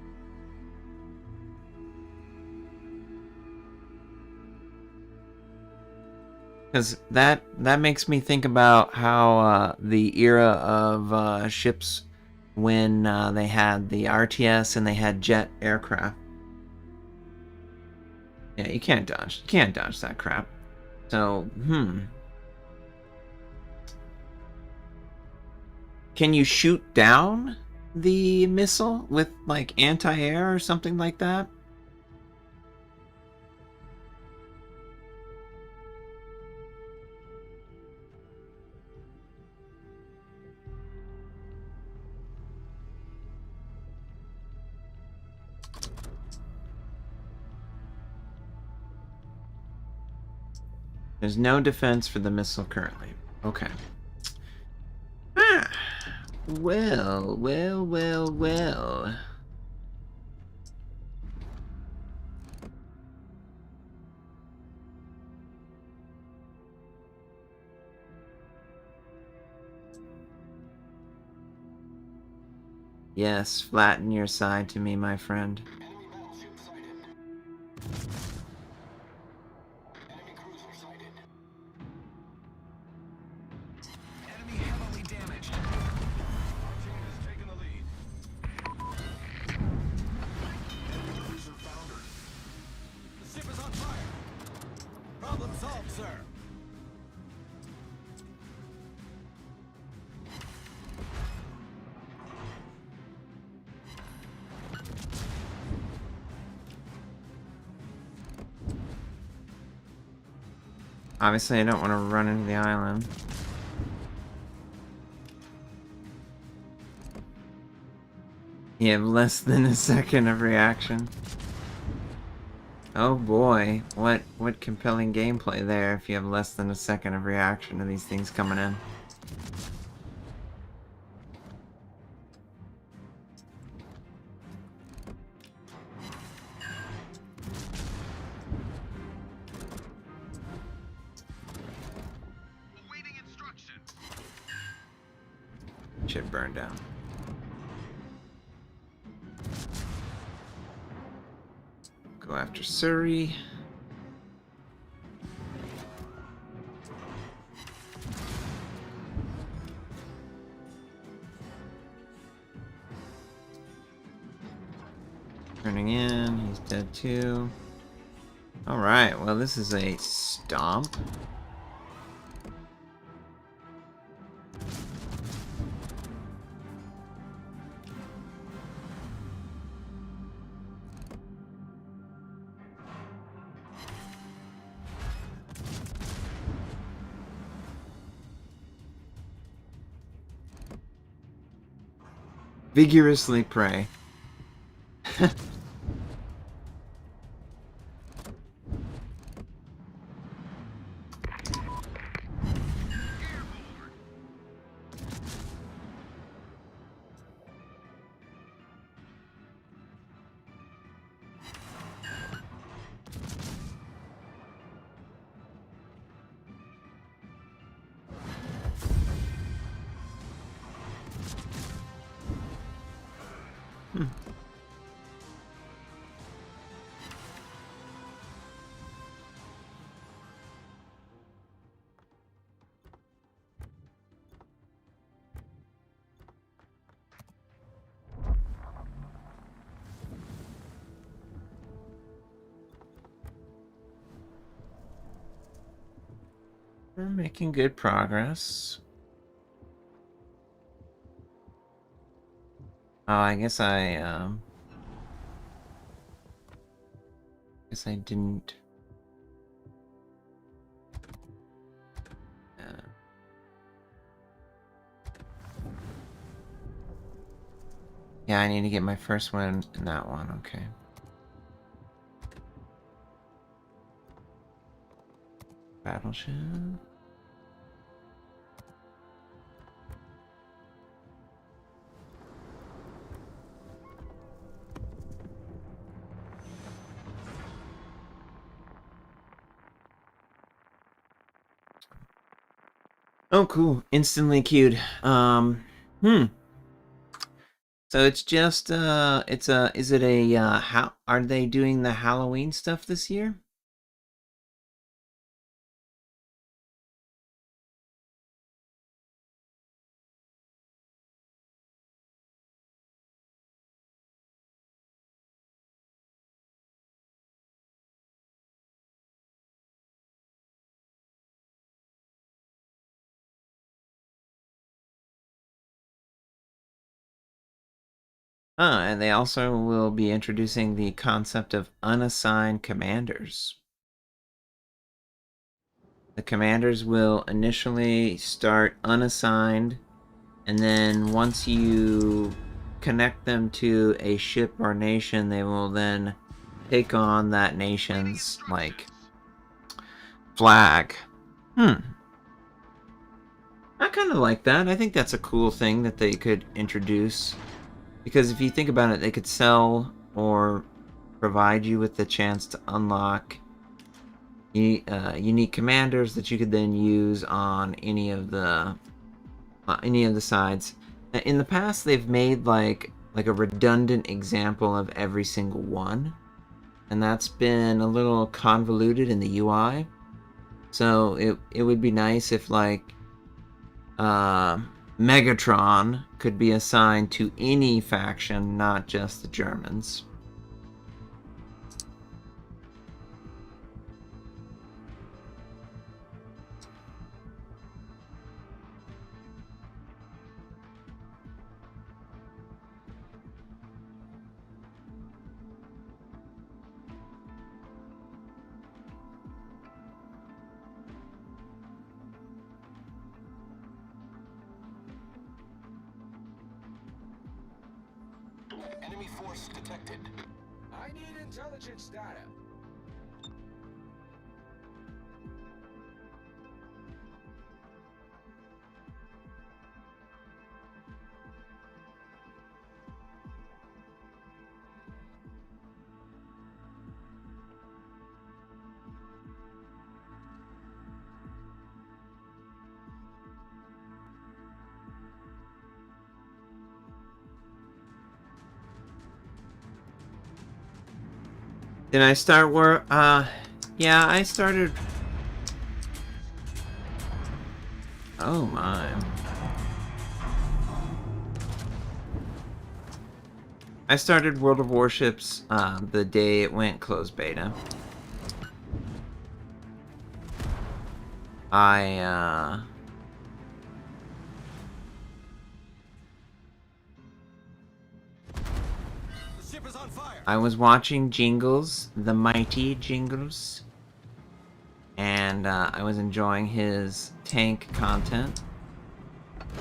Because that makes me think about how the era of ships when they had the RTS and they had jet aircraft. Yeah, you can't dodge. You can't dodge that crap. So, Can you shoot down the missile with like anti-air or something like that? There's no defense for the missile currently. Okay. Ah. Well. Yes, flatten your side to me, my friend. Enemy battleship sighted. Enemy cruiser sighted. Enemy heavily damaged. Our team has taken the lead. Enemy cruiser foundered. The ship is on fire. Problem solved, sir. Obviously, I don't want to run into the island. You have less than a second of reaction. Oh boy, what compelling gameplay there if you have less than a second of reaction to these things coming in. Awaiting instruction. Shit burned down. Go after Surrey. Turning in, he's dead too. Alright, well this is a stomp. Vigorously pray. We're making good progress. Oh, I guess I didn't. Uh, yeah, I need to get my first one in that one. Okay. Battleship. Oh, cool. Instantly queued. So it's just is it a how are they doing the Halloween stuff this year? And they also will be introducing the concept of unassigned commanders. The commanders will initially start unassigned, and then once you connect them to a ship or nation, they will then take on that nation's, like, flag. I kind of like that. I think that's a cool thing that they could introduce. Because if you think about it, they could sell or provide you with the chance to unlock unique commanders that you could then use on any of the sides. In the past, they've made like a redundant example of every single one, and that's been a little convoluted in the UI. So it would be nice if like Megatron could be assigned to any faction, not just the Germans. Enemy force detected. I need intelligence data. Did I start work? Yeah, I started. Oh my. I started World of Warships the day it went closed beta. I The ship is on fire. I was watching Jingles, the mighty Jingles, and I was enjoying his tank content,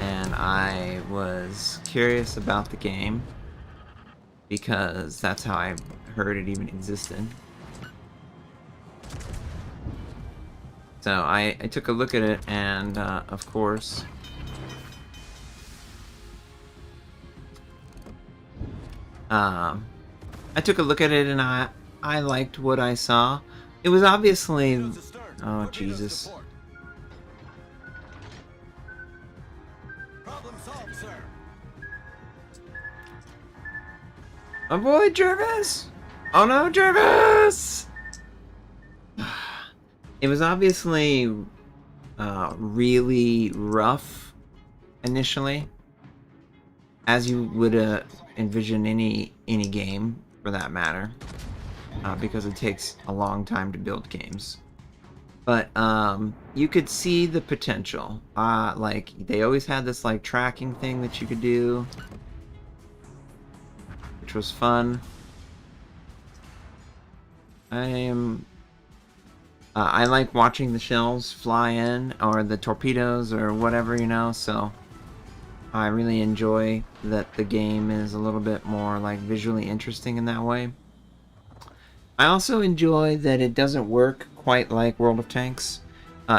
and I was curious about the game because that's how I heard it even existed. So I took a look at it, and of course, I took a look at it, and I liked what I saw. It was obviously, oh Jesus. Problem solved, sir. Avoid Jervis! Oh no, Jervis! It was obviously really rough initially, as you would envision any game for that matter, because it takes a long time to build games. But you could see the potential. Like they always had this like tracking thing that you could do, which was fun. I like watching the shells fly in, or the torpedoes, or whatever, you know, so I really enjoy that the game is a little bit more like visually interesting in that way. I also enjoy that it doesn't work quite like World of Tanks.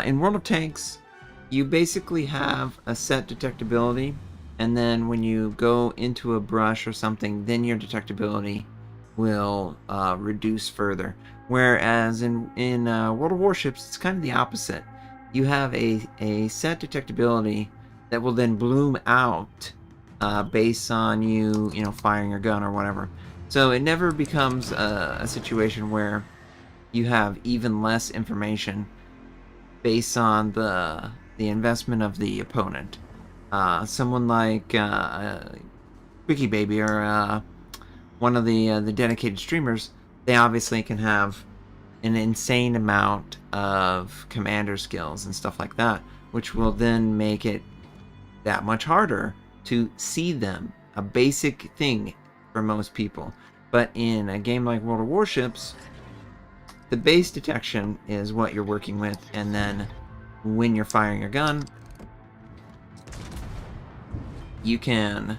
In World of Tanks, you basically have a set detectability, and then when you go into a brush or something, then your detectability will reduce further. Whereas in World of Warships, it's kind of the opposite. You have a set detectability that will then bloom out based on you know, firing your gun or whatever. So it never becomes a situation where you have even less information based on the investment of the opponent. Someone like Quickie Baby or one of the dedicated streamers, they obviously can have an insane amount of commander skills and stuff like that, which will then make it that much harder to see them. A basic thing for most people. But in a game like World of Warships, the base detection is what you're working with, and then when you're firing your gun, you can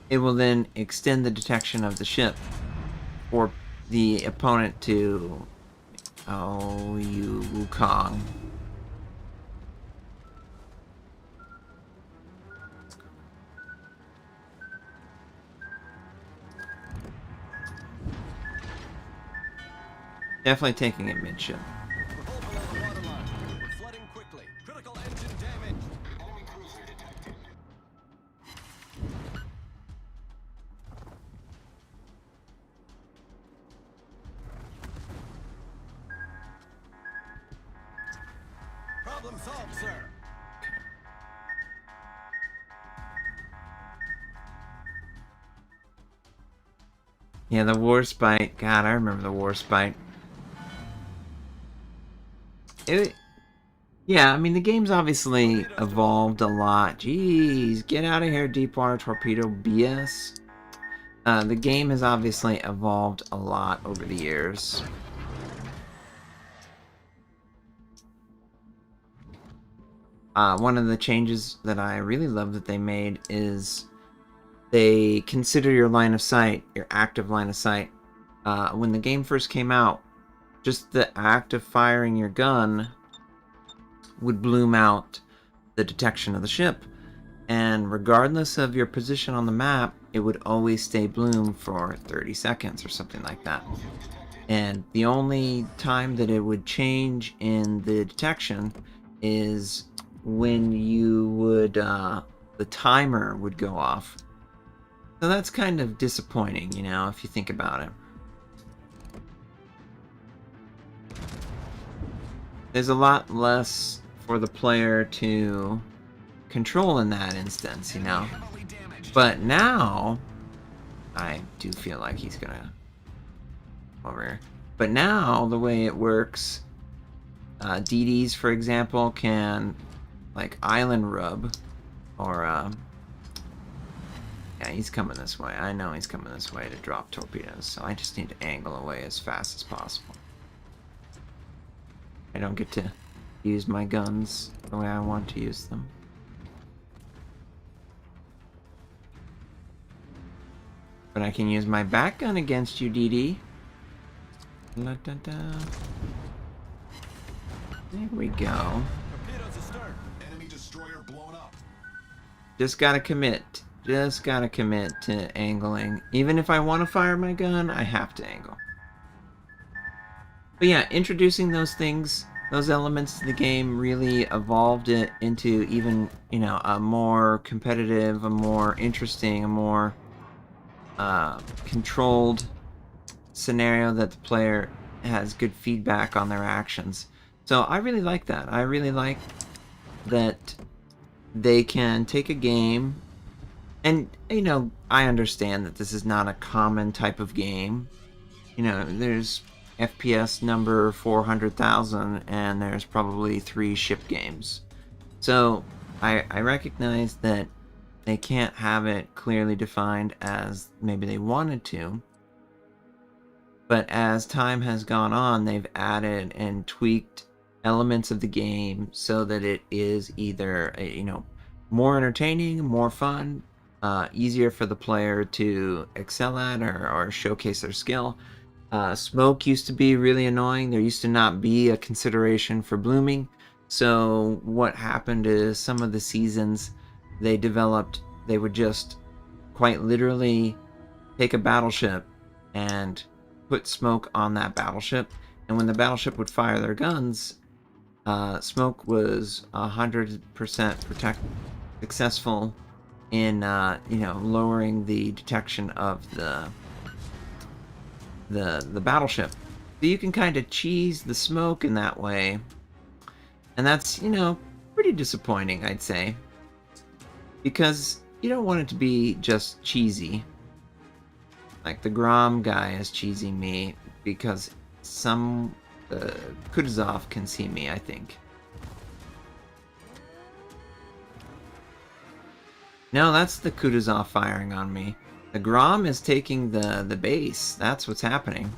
it will then extend the detection of the ship for the opponent to... Oh, you Wukong. Definitely taking it midship. We're hull below the waterline. We're flooding quickly. Critical engine damage. Enemy cruiser detected. Problem solved, sir. Yeah, the Warspite. God, I remember the Warspite. Yeah, I mean, the game's obviously evolved a lot. Jeez, get out of here, Deepwater Torpedo BS. The game has obviously evolved a lot over the years. One of the changes that I really love that they made is they consider your line of sight, your active line of sight. When the game first came out, just the act of firing your gun would bloom out the detection of the ship. And regardless of your position on the map, it would always stay bloom for 30 seconds or something like that. And the only time that it would change in the detection is when you would, the timer would go off. So that's kind of disappointing, you know, if you think about it. There's a lot less for the player to control in that instance, you know. But now, I do feel like he's gonna over here. But now the way it works, DDs, for example, can like island rub, or yeah, he's coming this way. I know he's coming this way to drop torpedoes, so I just need to angle away as fast as possible. I don't get to use my guns the way I want to use them. But I can use my back gun against you, DD. La -da -da. There we go. Torpedoes astern. Enemy destroyer blown up. Just gotta commit. Just gotta commit to angling. Even if I want to fire my gun, I have to angle. But yeah, introducing those things, those elements to the game really evolved it into even, you know, a more competitive, a more interesting, a more controlled scenario that the player has good feedback on their actions. So I really like that. I really like that they can take a game, And, you know, I understand that this is not a common type of game. You know, there's FPS number 400,000, and there's probably 3 ship games. So, I recognize that they can't have it clearly defined as maybe they wanted to. But as time has gone on, they've added and tweaked elements of the game so that it is either, you know, more entertaining, more fun, easier for the player to excel at or showcase their skill. Smoke used to be really annoying. There used to not be a consideration for blooming. So what happened is some of the seasons they developed, they would just quite literally take a battleship and put smoke on that battleship. And when the battleship would fire their guns, smoke was 100% successful in you know, lowering the detection of the battleship. So you can kind of cheese the smoke in that way, and that's, you know, pretty disappointing, I'd say, because you don't want it to be just cheesy. Like the Grom guy is cheesing me because some Kutuzov can see me, I think. No, that's the Kutuzov firing on me. The Grom is taking the base. That's what's happening.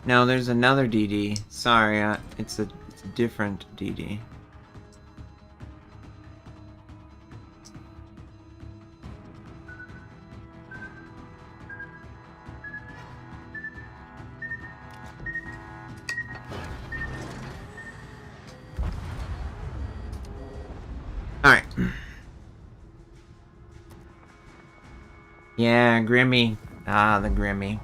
No, there's another DD. Sorry, it's a different DD. Alright. Yeah, Grimmy. Ah, the Grimmy.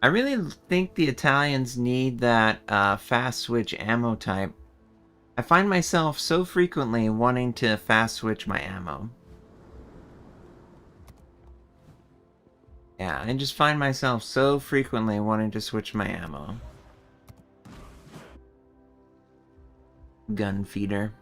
I really think the Italians need that fast switch ammo type. I find myself so frequently wanting to fast switch my ammo. Yeah, I just find myself so frequently wanting to switch my ammo. Gun feeder.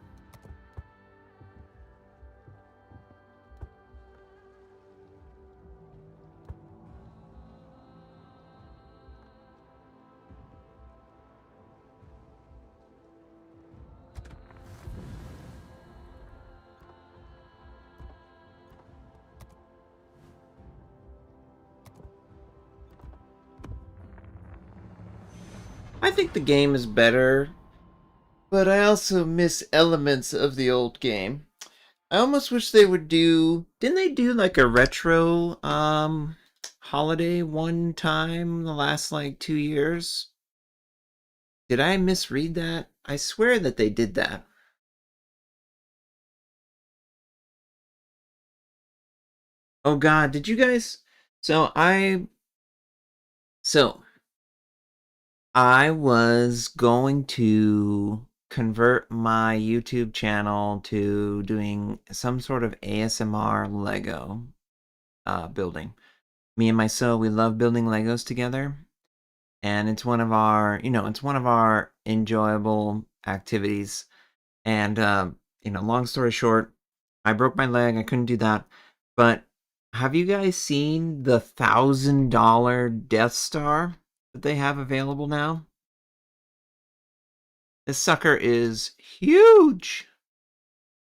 I think the game is better, but I also miss elements of the old game. I almost wish they would do... Didn't they do like a retro holiday one time the last like 2 years? Did I misread that? I swear that they did that. Oh god, did you guys... So I was going to convert my YouTube channel to doing some sort of ASMR Lego building. Me and my so we love building Legos together, and it's one of our, you know, it's one of our enjoyable activities. And you know, long story short, I broke my leg. I couldn't do that. But have you guys seen the $1,000 Death Star that they have available now? This sucker is huge.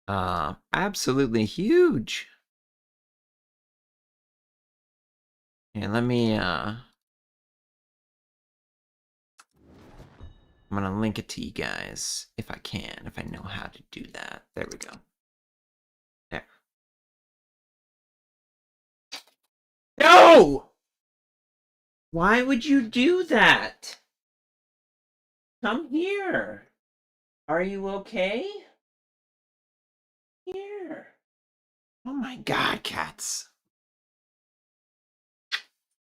Absolutely huge. Yeah, let me I'm gonna link it to you guys if I can, if I know how to do that. There we go. There. No! Why would you do that? Come here. Are you okay? Here. Oh my god, cats.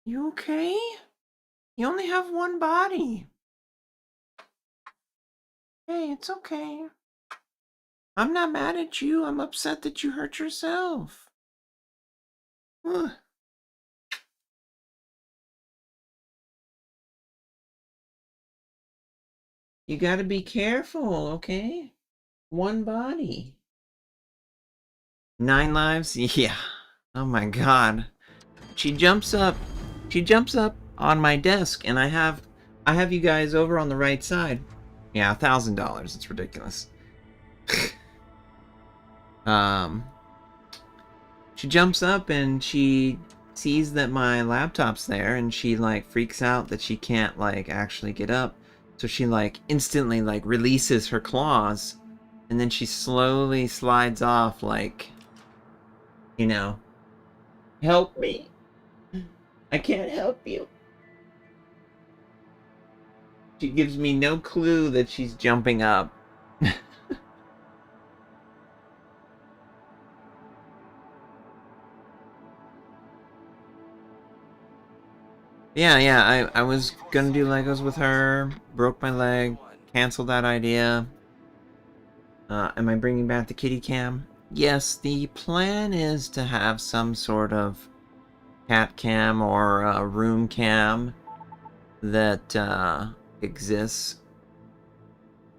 You okay? You only have one body. Hey, it's okay. I'm not mad at you. I'm upset that you hurt yourself. Ugh. You gotta be careful, okay? One body. 9 lives? Yeah. Oh my god. She jumps up. She jumps up on my desk, and I have you guys over on the right side. Yeah, $1,000. It's ridiculous. um, she jumps up and she sees that my laptop's there, and she like freaks out that she can't like actually get up. So she like instantly like releases her claws, and then she slowly slides off like, you know, help me. I can't help you. She gives me no clue that she's jumping up. Yeah, I was gonna do Legos with her, broke my leg, canceled that idea. Am I bringing back the kitty cam? Yes, the plan is to have some sort of cat cam or room cam that exists.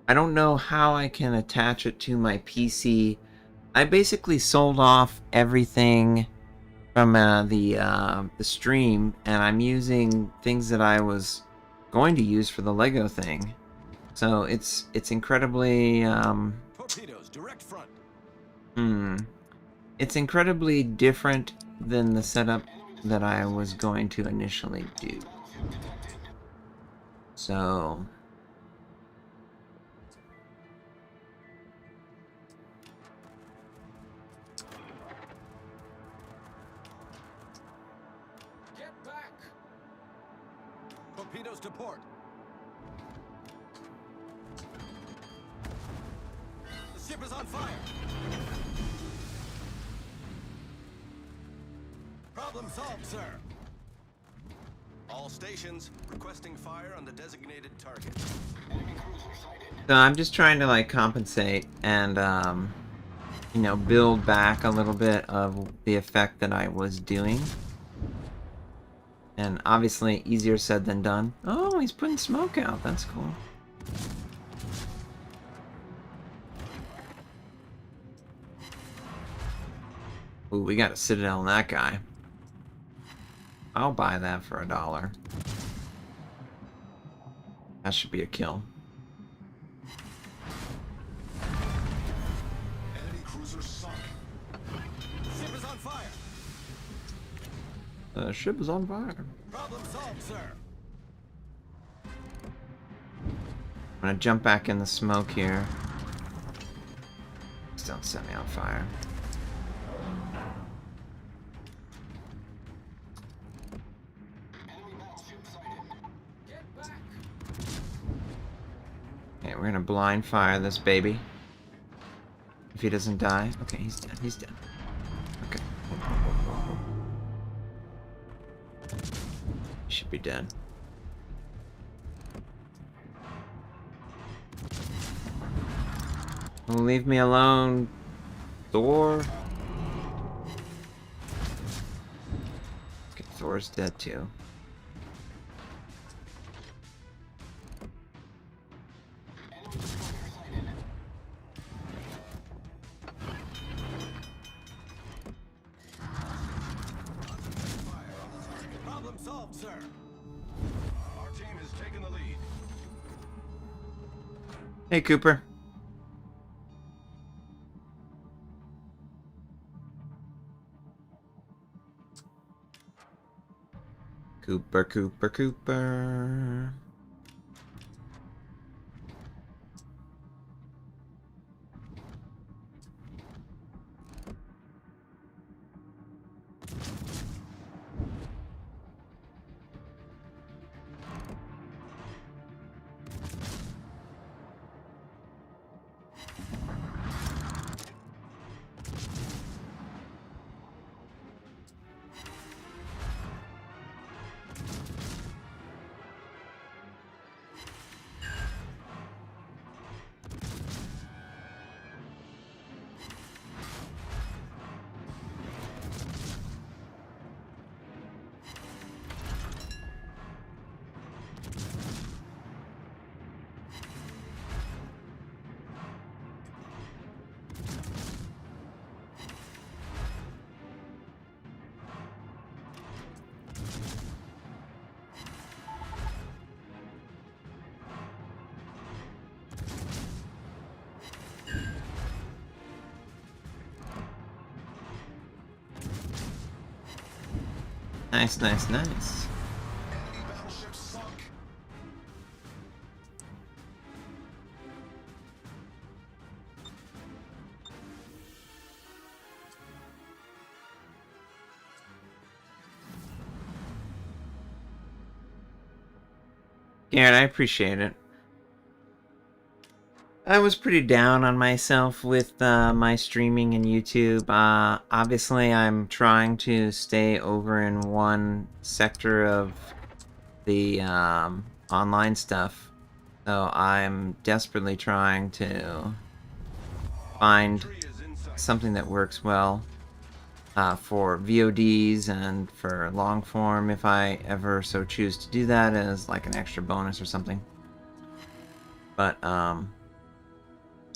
I don't know how I can attach it to my PC. I basically sold off everything from the stream, and I'm using things that I was going to use for the Lego thing. So it's incredibly Torpedoes, direct front. it's incredibly different than the setup that I was going to initially do. So Get back! Torpedoes to port. The ship is on fire. Problem solved, sir. All stations requesting fire on the designated target. So I'm just trying to like compensate and you know, build back a little bit of the effect that I was doing. And obviously easier said than done. Oh, he's putting smoke out. That's cool. Ooh, we got a citadel on that guy. I'll buy that for $1. That should be a kill. Enemy cruiser sunk. Ship is on fire. The ship is on fire. Problem solved, sir. I'm gonna jump back in the smoke here. Just don't set me on fire. Get back! Okay, we're gonna blind fire this baby. If he doesn't die. Okay, he's dead. He's dead. Okay. He should be dead. Leave me alone, Thor. Okay, Thor's dead too. Problem solved, sir. Our team has taken the lead. Hey, Cooper. Cooper, Cooper, Cooper. Nice, nice, nice. Enemy battleship sunk. Garrett, I appreciate it. I was pretty down on myself with my streaming and YouTube. Obviously, I'm trying to stay over in one sector of the online stuff. So I'm desperately trying to find something that works well for VODs and for long form if I ever so choose to do that as like an extra bonus or something. But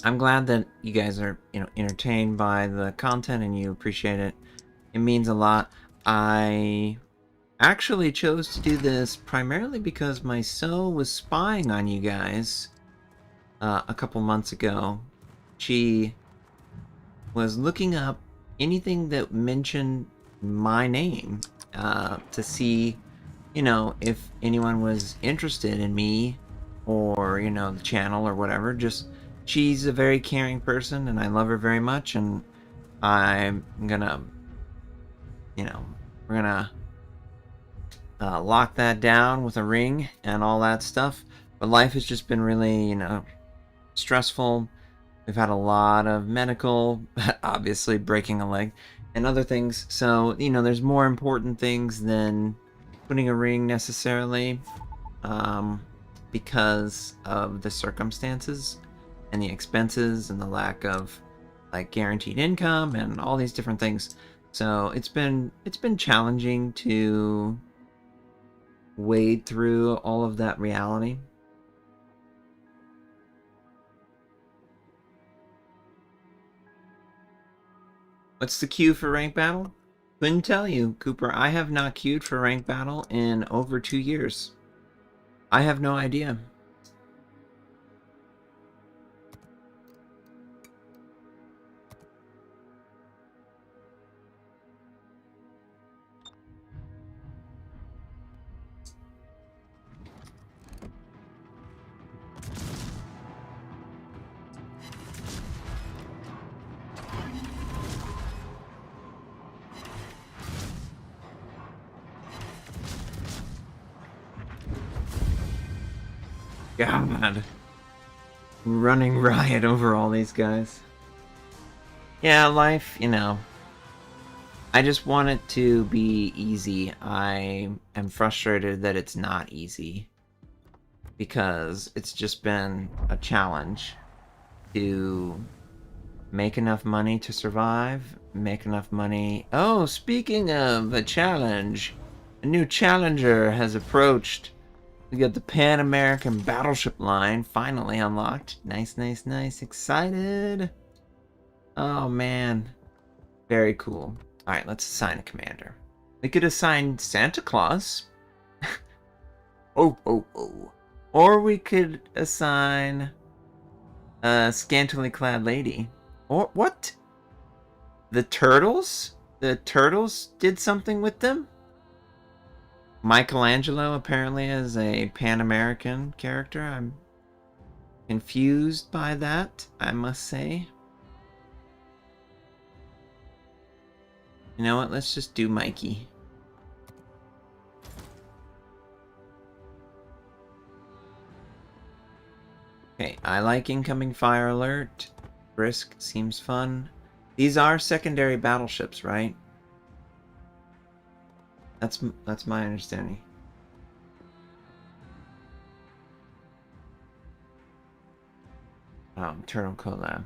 I'm glad that you guys are, entertained by the content and you appreciate it. It means a lot. I actually chose to do this primarily because my soul was spying on you guys a couple months ago. She was looking up anything that mentioned my name to see, if anyone was interested in me or, the channel or whatever. Just, she's a very caring person and I love her very much, and I'm gonna, we're gonna lock that down with a ring and all that stuff. But life has just been really, stressful. We've had a lot of medical, obviously breaking a leg, and other things. So, there's more important things than putting a ring necessarily, because of the circumstances and the expenses and the lack of like guaranteed income and all these different things. So it's been challenging to wade through all of that reality. What's the queue for rank battle? Couldn't tell you, Cooper. I have not queued for rank battle in over 2 years. I have no idea. God. Running riot over all these guys. Yeah, life, I just want it to be easy. I am frustrated that it's not easy, because it's just been a challenge to make enough money to survive, make enough money. Oh, speaking of a challenge, a new challenger has approached. We got the Pan American battleship line finally unlocked. Nice, nice, nice. Excited. Oh, man. Very cool. Alright, let's assign a commander. We could assign Santa Claus. Oh, oh, oh. Or we could assign a scantily clad lady. Or what? The turtles? The turtles did something with them? Michelangelo apparently is a Pan-American character. I'm confused by that, I must say. You know what? Let's just do Mikey. Okay, I like incoming fire alert. Brisk seems fun. These are secondary battleships, right? That's my understanding. Turtle collab.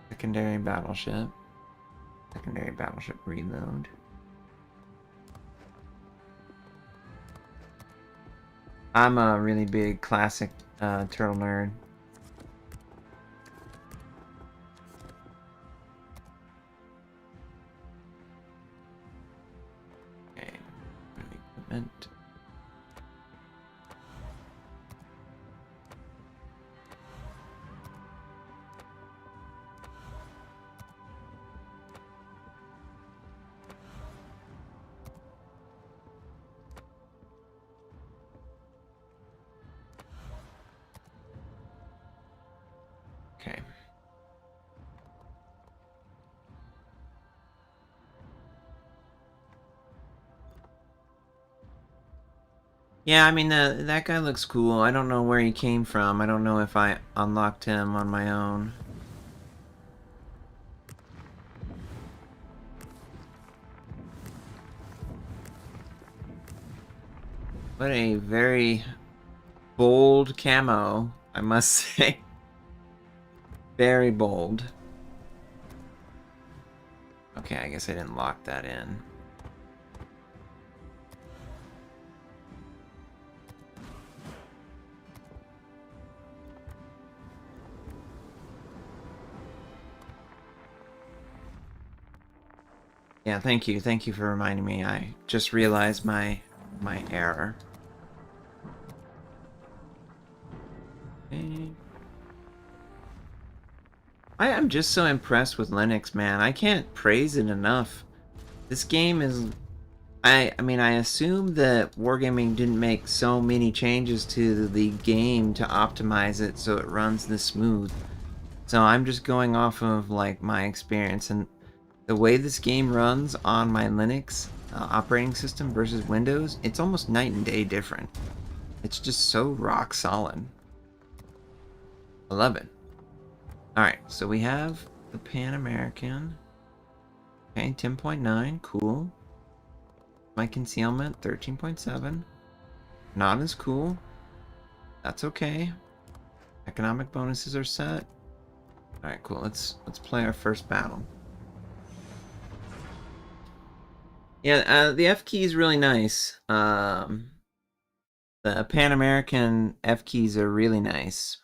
Secondary battleship. Secondary battleship reload. I'm a really big classic turtle nerd. Okay, equipment. Yeah, I mean, that guy looks cool. I don't know where he came from. I don't know if I unlocked him on my own. What a very bold camo, I must say. Very bold. Okay, I guess I didn't lock that in. Yeah, thank you. Thank you for reminding me. I just realized my error. Okay. I am just so impressed with Linux, man. I can't praise it enough. This game is... I mean, I assume that Wargaming didn't make so many changes to the game to optimize it so it runs this smooth. So I'm just going off of, like, my experience. And the way this game runs on my Linux operating system versus Windows, it's almost night and day different. It's just so rock solid. I love it. Alright, so we have the Pan American. Okay, 10.9, cool. My concealment, 13.7. Not as cool. That's okay. Economic bonuses are set. Alright, cool. Let's play our first battle. Yeah, the F key is really nice. The Pan American F keys are really nice.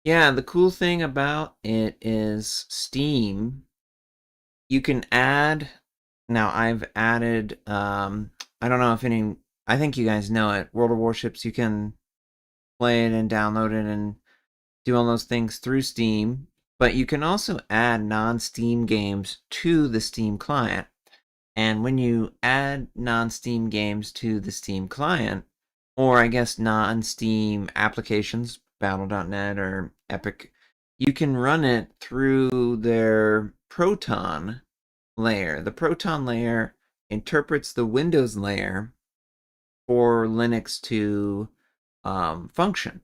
Yeah, the cool thing about it is Steam. You can add... Now, I've added... I don't know if any... I think you guys know it. World of Warships, you can play it and download it and do all those things through Steam. But you can also add non-Steam games to the Steam client. And when you add non-Steam games to the Steam client, or I guess non-Steam applications, Battle.net or Epic, you can run it through their Proton layer. The Proton layer interprets the Windows layer for Linux to function.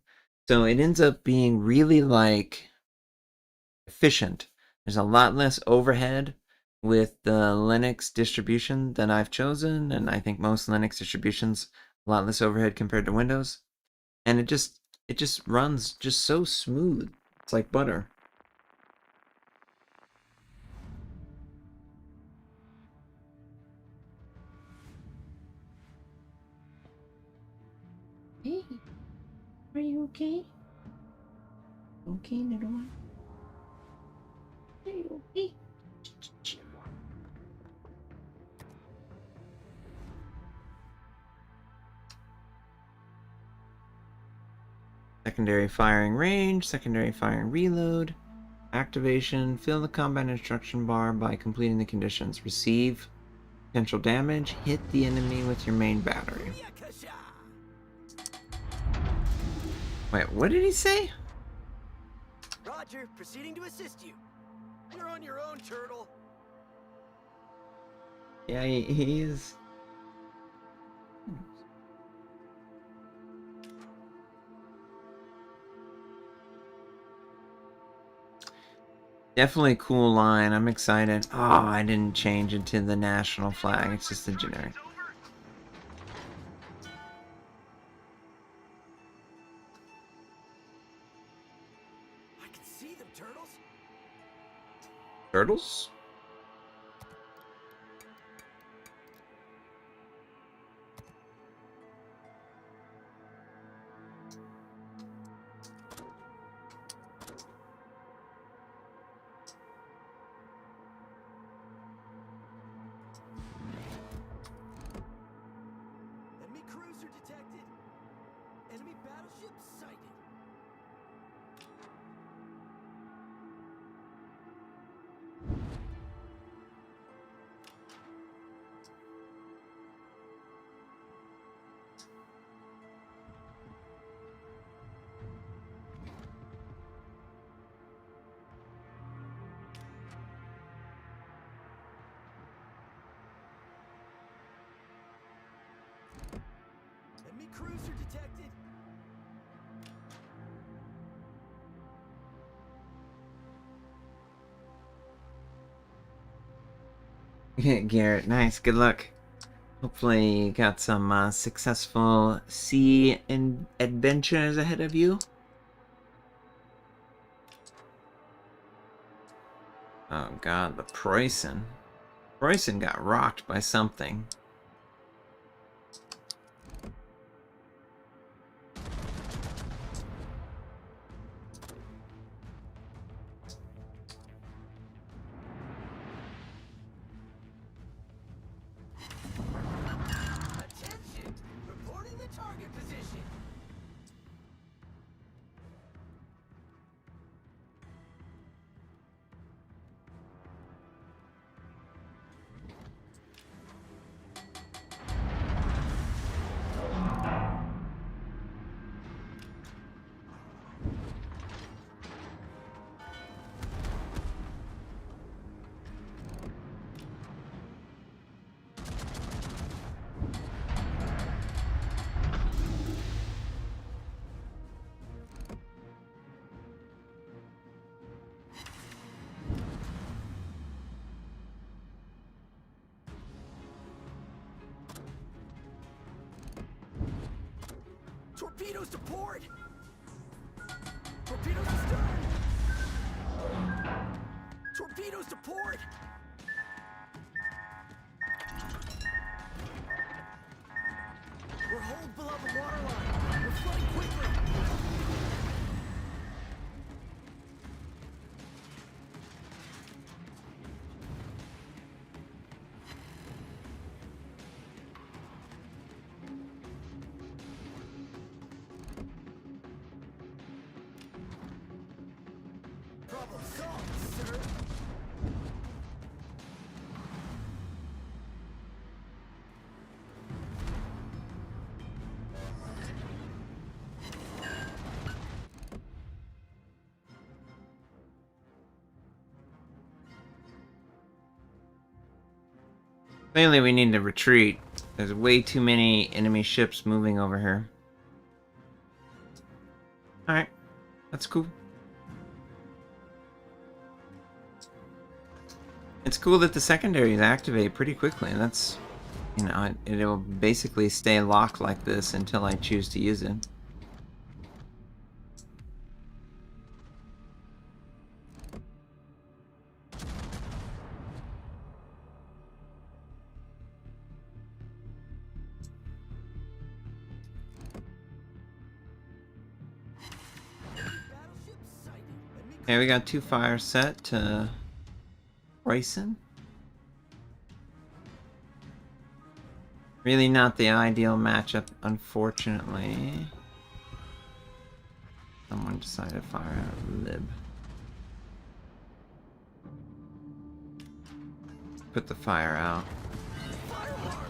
So it ends up being really like efficient. There's a lot less overhead with the Linux distribution that I've chosen, and I think most Linux distributions a lot less overhead compared to Windows. And it just runs just so smooth. It's like butter. Hey, are you okay? Okay, little one. Are you okay? Secondary firing range, secondary firing reload, activation, fill the combat instruction bar by completing the conditions. Receive potential damage, hit the enemy with your main battery. Wait, what did he say? Roger, proceeding to assist you. You're on your own, turtle. Yeah, he is. Definitely a cool line. I'm excited. Oh, I didn't change it to the national flag. It's just the generic. I can see them, turtles. Turtles? Enemy cruiser detected. Enemy battleship sighted. Enemy cruiser detected. Garrett, nice. Good luck. Hopefully you got some successful sea and adventures ahead of you. Oh god, the Preußen. Preußen got rocked by something. Attention! Reporting the target position. Torpedoes to port! Torpedoes astern! Torpedoes to port! We're holed below the waterline. We're flooding quickly. Problem solved, sir. Clearly we need to retreat. There's way too many enemy ships moving over here. Alright, that's cool. It's cool that the secondaries activate pretty quickly. That's, you know, it'll basically stay locked like this until I choose to use it. Battleship sighted. Enemy Okay, we got 2 fires set to Preußen. Really not the ideal matchup, unfortunately. Someone decided to fire out Lib. Put the fire out. fire alarm.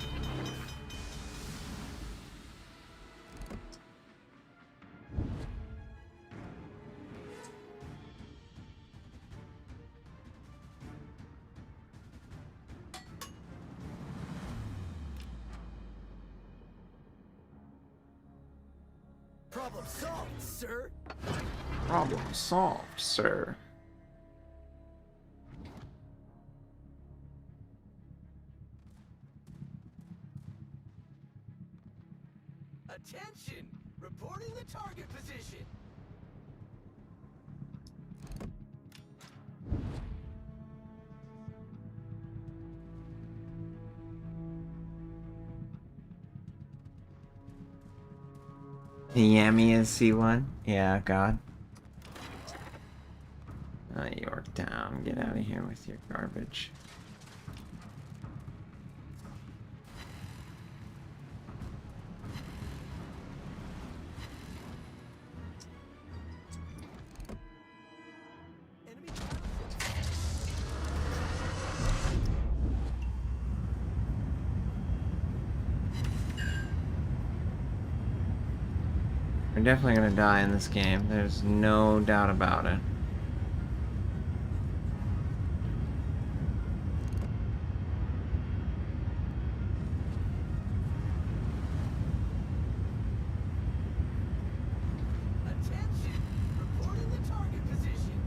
Problem solved, sir. Problem solved, sir. Attention! Reporting the target position. Yami is C1? Yeah, God. Yorktown, get out of here with your garbage. Enemy battleship. We're definitely gonna die in this game. There's no doubt about it. Attention! Reporting the target position.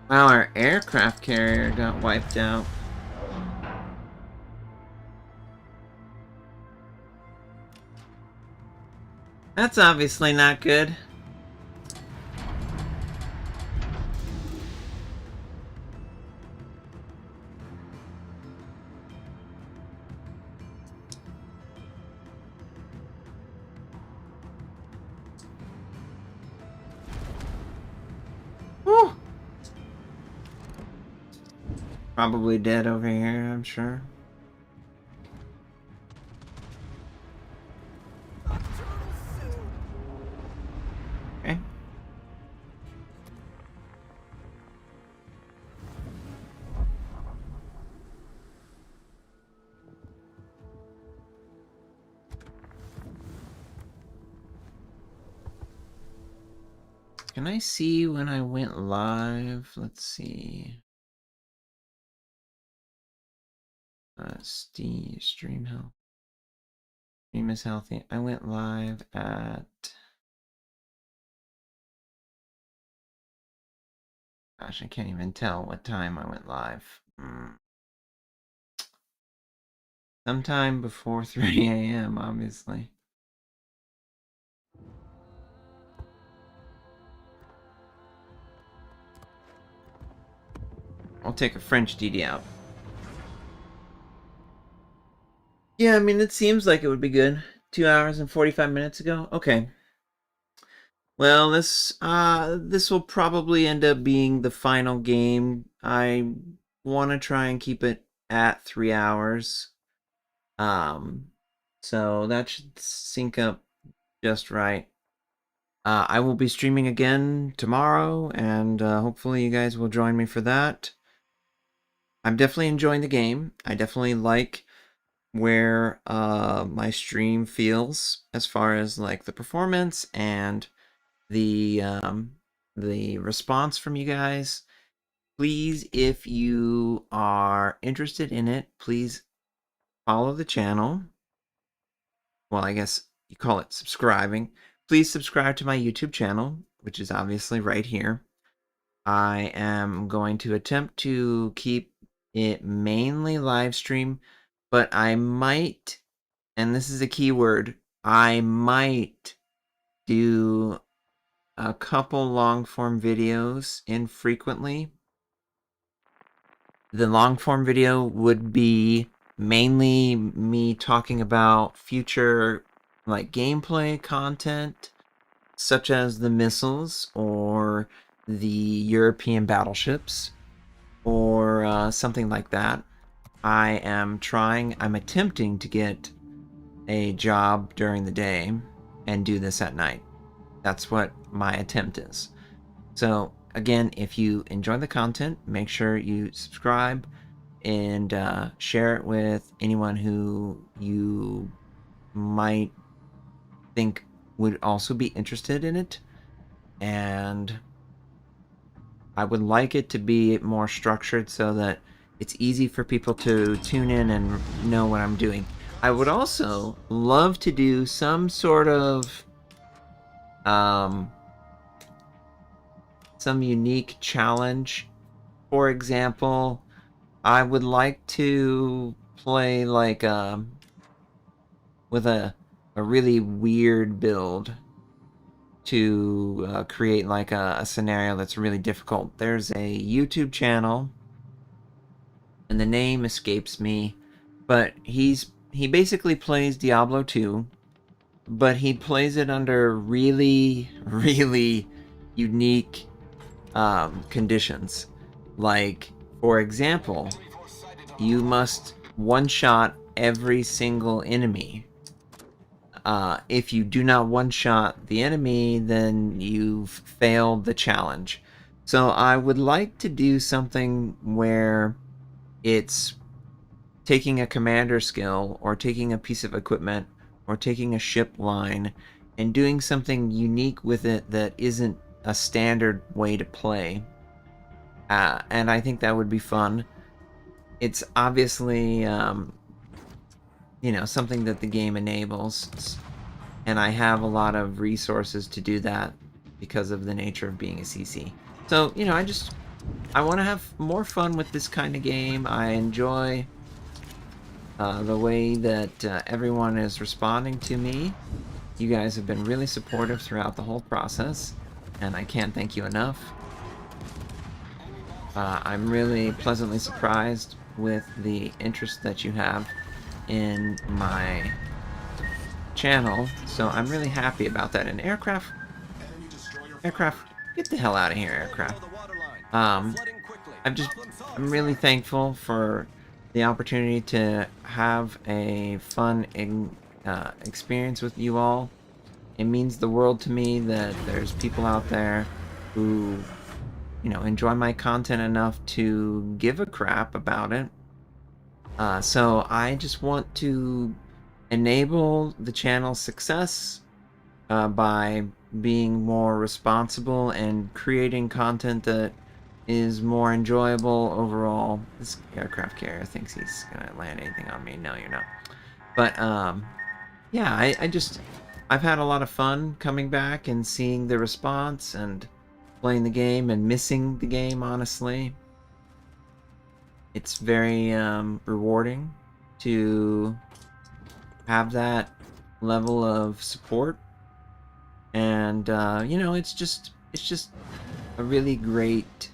Wow, our aircraft carrier got wiped out. That's obviously not good. Whew. Probably dead over here, I'm sure. Nocturnal suit. Okay. Can I see when I went live? Let's see. Stream health. Stream is healthy. I went live at... Gosh, I can't even tell what time I went live. Sometime before 3 a.m., obviously. I'll take a French DD out. Yeah, I mean, it seems like it would be good. 2 hours and 45 minutes ago? Okay. Well, this will probably end up being the final game. I want to try and keep it at 3 hours. So that should sync up just right. I will be streaming again tomorrow, and hopefully you guys will join me for that. I'm definitely enjoying the game. I definitely like where my stream feels as far as like the performance and the response from you guys. Please, if you are interested in it, please follow the channel. Well, I guess you call it subscribing. Please subscribe to my YouTube channel, which is obviously right here. I am going to attempt to keep it mainly live stream, but I might, and this is a key word, I might do a couple long form videos infrequently. The long form video would be mainly me talking about future like gameplay content, such as the missiles or the European battleships or something like that. I'm attempting to get a job during the day and do this at night. That's what my attempt is. So again, if you enjoy the content, make sure you subscribe. and share it with anyone who you might think would also be interested in it. And I would like it to be more structured so that it's easy for people to tune in and know what I'm doing. I would also love to do some sort of some unique challenge. For example, I would like to play like with a really weird build to create like a scenario that's really difficult. There's a YouTube channel, and the name escapes me, but he basically plays Diablo 2, but he plays it under really, really unique conditions. Like, for example, you must one-shot every single enemy. If you do not one-shot the enemy, then you've failed the challenge. So I would like to do something where it's taking a commander skill, or taking a piece of equipment, or taking a ship line, and doing something unique with it that isn't a standard way to play. And I think that would be fun. It's obviously, you know, something that the game enables, and I have a lot of resources to do that because of the nature of being a CC. So, you know, I want to have more fun with this kind of game. I enjoy the way that everyone is responding to me. You guys have been really supportive throughout the whole process, and I can't thank you enough. I'm really pleasantly surprised with the interest that you have in my channel, so I'm really happy about that. And aircraft, get the hell out of here, aircraft. I'm really thankful for the opportunity to have a fun experience with you all. It means the world to me that there's people out there who, you know, enjoy my content enough to give a crap about it. So I just want to enable the channel's success by being more responsible and creating content that is more enjoyable overall. This aircraft carrier thinks he's gonna land anything on me. No, you're not. But yeah, I've had a lot of fun coming back and seeing the response and playing the game and missing the game, honestly. It's very rewarding to have that level of support, and you know, it's just a really great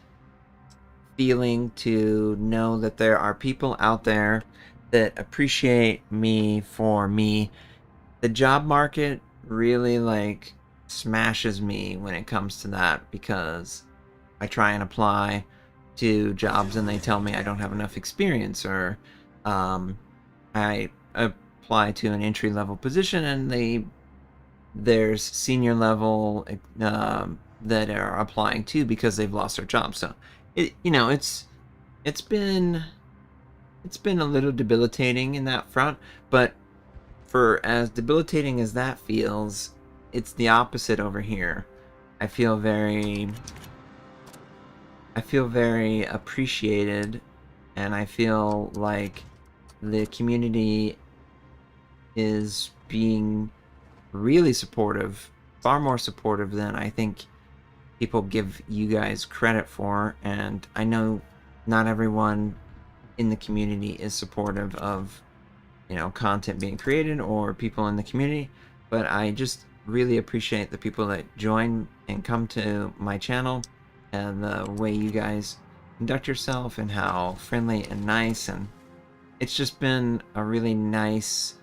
feeling to know that there are people out there that appreciate me for me. The job market really like smashes me when it comes to that, because I try and apply to jobs and they tell me I don't have enough experience, or I apply to an entry-level position and there's senior level that are applying too because they've lost their job. So you know, it's been a little debilitating in that front, but for as debilitating as that feels, it's the opposite over here. I feel very appreciated, and I feel like the community is being really supportive, far more supportive than I think people give you guys credit for. And I know not everyone in the community is supportive of, you know, content being created or people in the community, but I just really appreciate the people that join and come to my channel, and the way you guys conduct yourself and how friendly and nice, and it's just been a really nice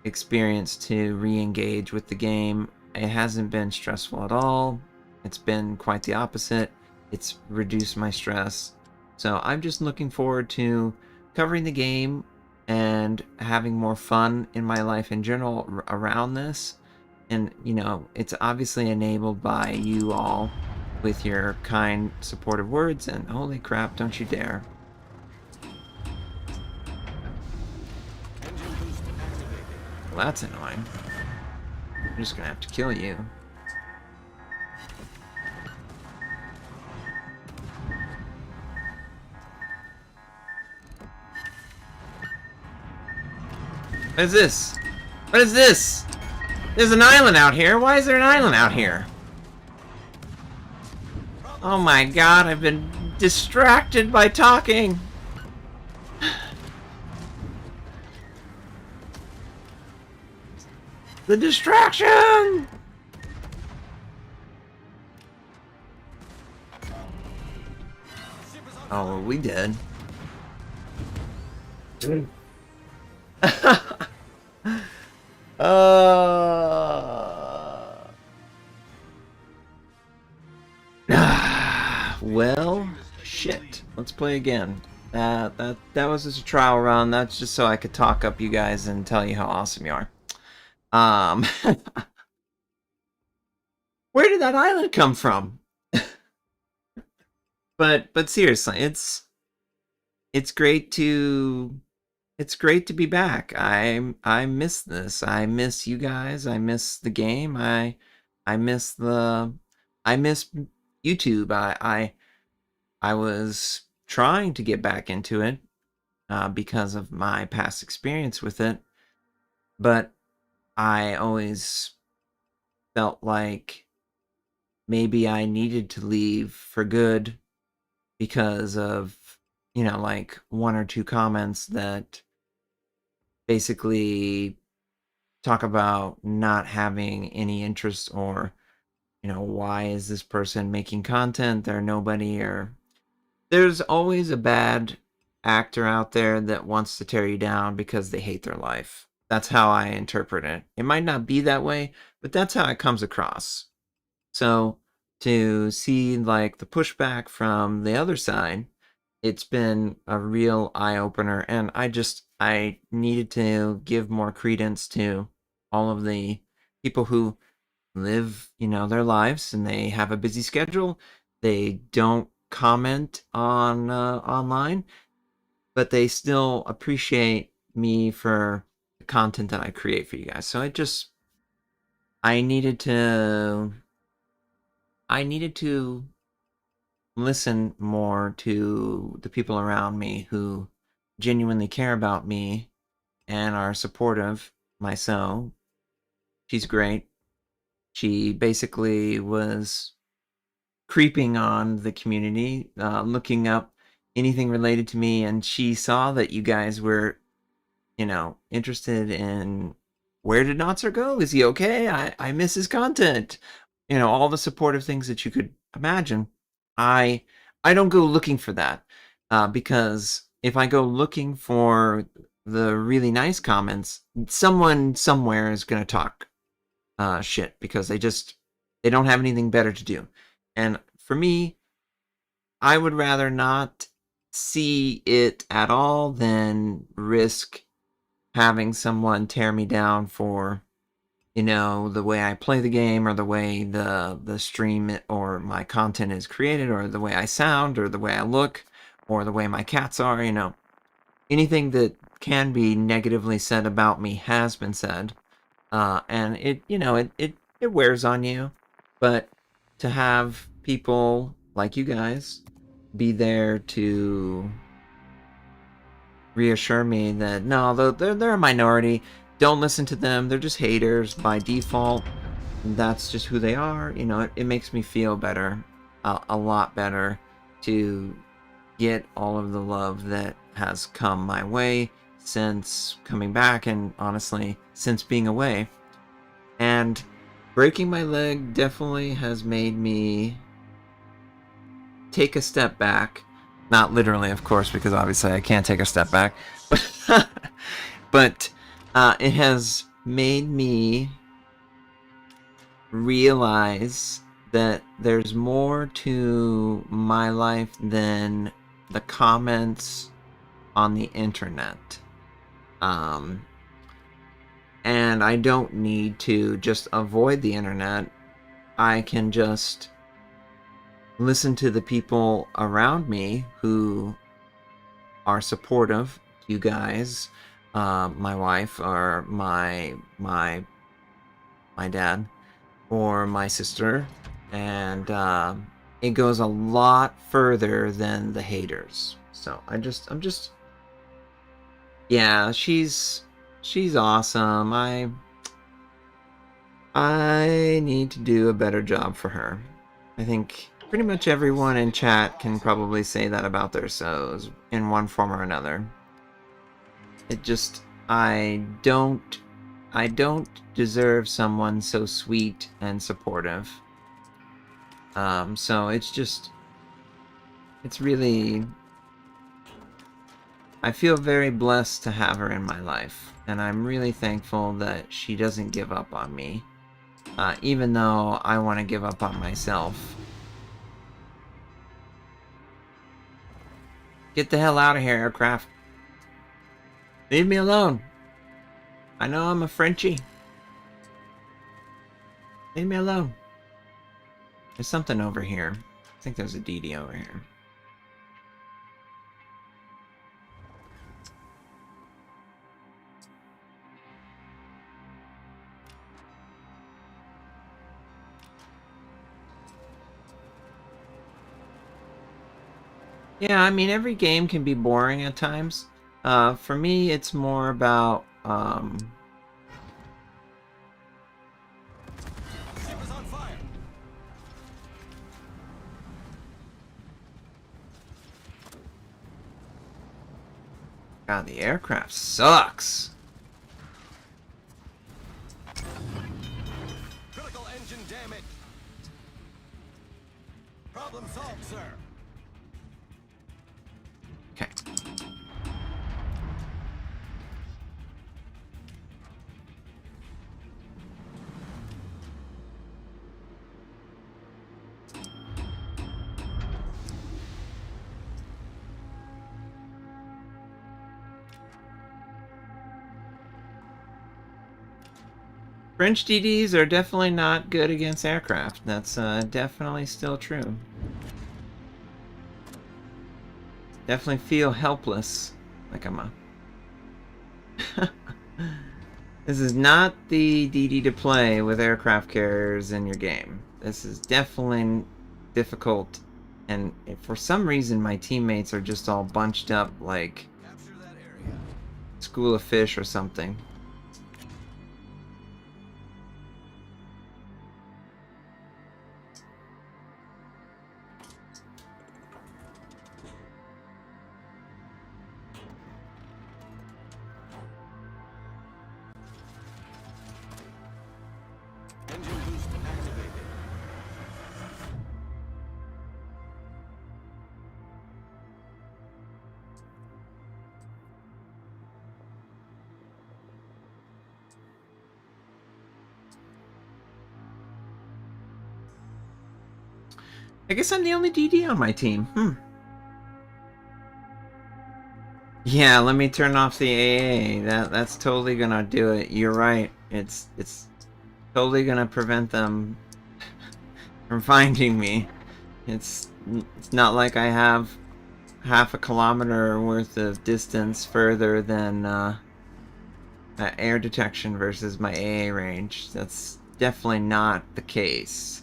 experience to re-engage with the game. It hasn't been stressful at all. It's been quite the opposite. It's reduced my stress. So I'm just looking forward to covering the game and having more fun in my life in general around this. And, you know, it's obviously enabled by you all with your kind, supportive words. And holy crap, don't you dare. Well, that's annoying. I'm just gonna have to kill you. What is this? What is this? There's an island out here. Why is there an island out here? Oh my god, I've been distracted by talking. The distraction! Oh, well, we did. Well, shit. Let's play again. That was just a trial run. That's just so I could talk up you guys and tell you how awesome you are. Where did that island come from? But seriously, it's great to be back. I miss this. I miss you guys. I miss the game. I miss YouTube. I was trying to get back into it because of my past experience with it, but I always felt like maybe I needed to leave for good because of, you know, like one or two comments that basically talk about not having any interest, or, you know, why is this person making content? They're nobody. Or there's always a bad actor out there that wants to tear you down because they hate their life. That's how I interpret it. It might not be that way, but that's how it comes across. So to see like the pushback from the other side, it's been a real eye-opener, and I needed to give more credence to all of the people who live, you know, their lives, and they have a busy schedule. They don't comment on online, but they still appreciate me for the content that I create for you guys. So I needed to listen more to the people around me who genuinely care about me and are supportive. Myself, she's great. She basically was creeping on the community, looking up anything related to me, and she saw that you guys were, you know, interested in where did Notser go? Is he okay? I miss his content. You know, all the supportive things that you could imagine. I don't go looking for that because if I go looking for the really nice comments, someone somewhere is going to talk shit because they don't have anything better to do. And for me, I would rather not see it at all than risk having someone tear me down for, you know, the way I play the game, or the way the stream or my content is created, or the way I sound, or the way I look, or the way my cats are. You know, anything that can be negatively said about me has been said, and it, you know, it wears on you. But to have people like you guys be there to reassure me that no, they're a minority. Don't listen to them. They're just haters by default. That's just who they are. You know, it makes me feel better, a lot better, to get all of the love that has come my way since coming back, and honestly, since being away. And breaking my leg definitely has made me take a step back. Not literally, of course, because obviously I can't take a step back. But it has made me realize that there's more to my life than the comments on the internet. And I don't need to just avoid the internet. I can just listen to the people around me who are supportive, you guys, my wife or my dad or my sister, and it goes a lot further than the haters. So I'm just yeah, she's awesome. I need to do a better job for her. I think pretty much everyone in chat can probably say that about their shows in one form or another. It just I don't deserve someone so sweet and supportive. So it's really, I feel very blessed to have her in my life, and I'm really thankful that she doesn't give up on me, even though I want to give up on myself. Get the hell out of here, aircraft. Leave me alone. I know I'm a Frenchie. Leave me alone. There's something over here. I think there's a DD over here. Yeah, I mean, every game can be boring at times. For me, it's more about, Ship is on fire. God, the aircraft sucks. Critical engine damage. Problem solved, sir. Okay. French DDs are definitely not good against aircraft. That's definitely still true. Definitely feel helpless. Like I'm a... This is not the DD to play with aircraft carriers in your game. This is definitely difficult. And for some reason, my teammates are just all bunched up like Capture that area. school of fish or something. Engine boost activated. I guess I'm the only DD on my team. Yeah, let me turn off the AA. That's totally gonna do it. You're right. It's totally gonna prevent them from finding me. It's not like I have half a kilometer worth of distance further than air detection versus my AA range. That's definitely not the case.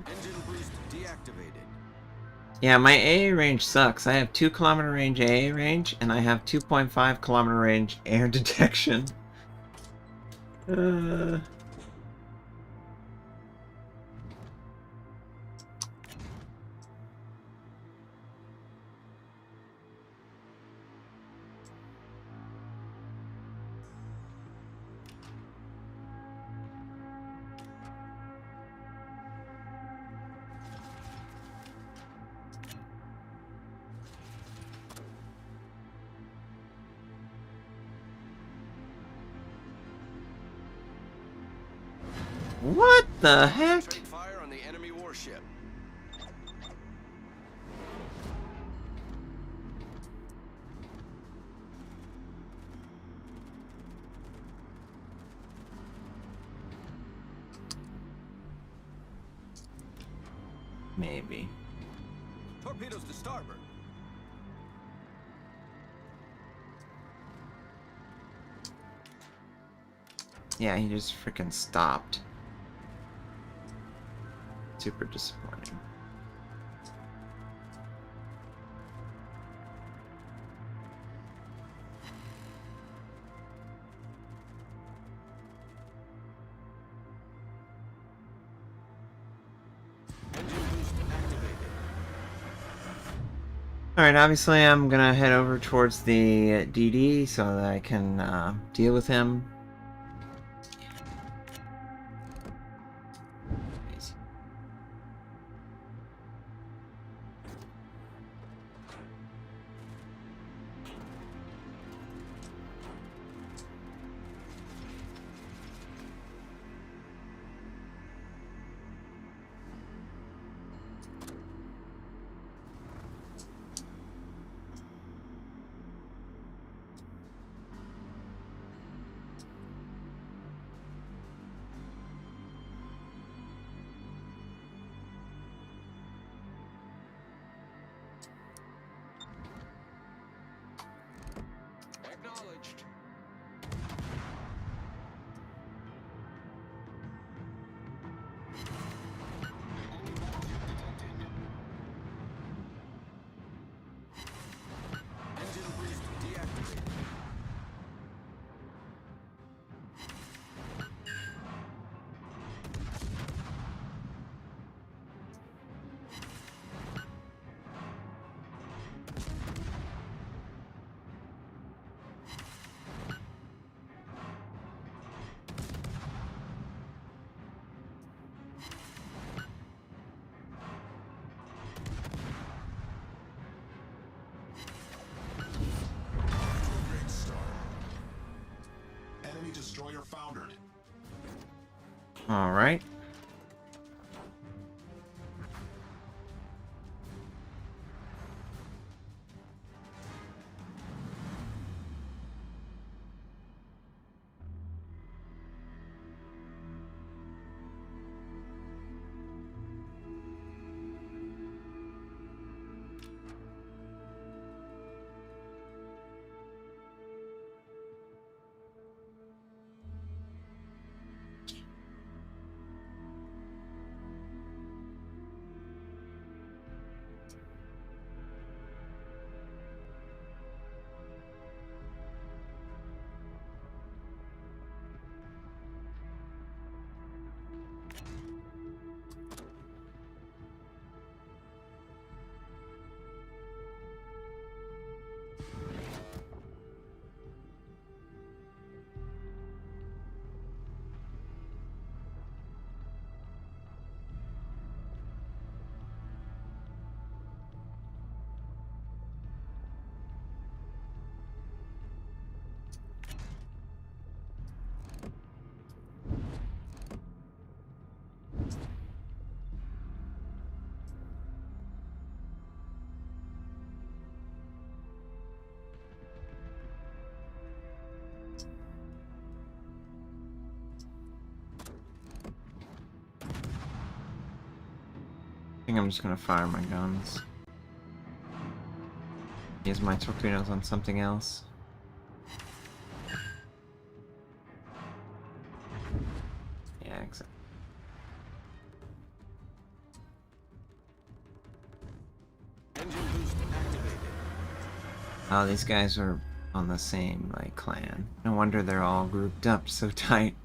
Engine boost deactivated. Yeah, my AA range sucks. I have 2 kilometer range AA range, and I have 2.5 kilometer range air detection. What the heck? Return fire on the enemy warship. Maybe. Torpedoes to starboard. Yeah, he just freaking stopped. Super disappointing. Engine boost activated. Alright, obviously I'm gonna head over towards the DD so that I can deal with him. Acknowledged. Engine boost deactivated. Retrograde start. Enemy destroyer foundered. Alright. I think I'm just gonna fire my guns. Use my torpedoes on something else. Yeah, exactly. Engine boost activated. Oh, these guys are on the same, like, clan. No wonder they're all grouped up so tight.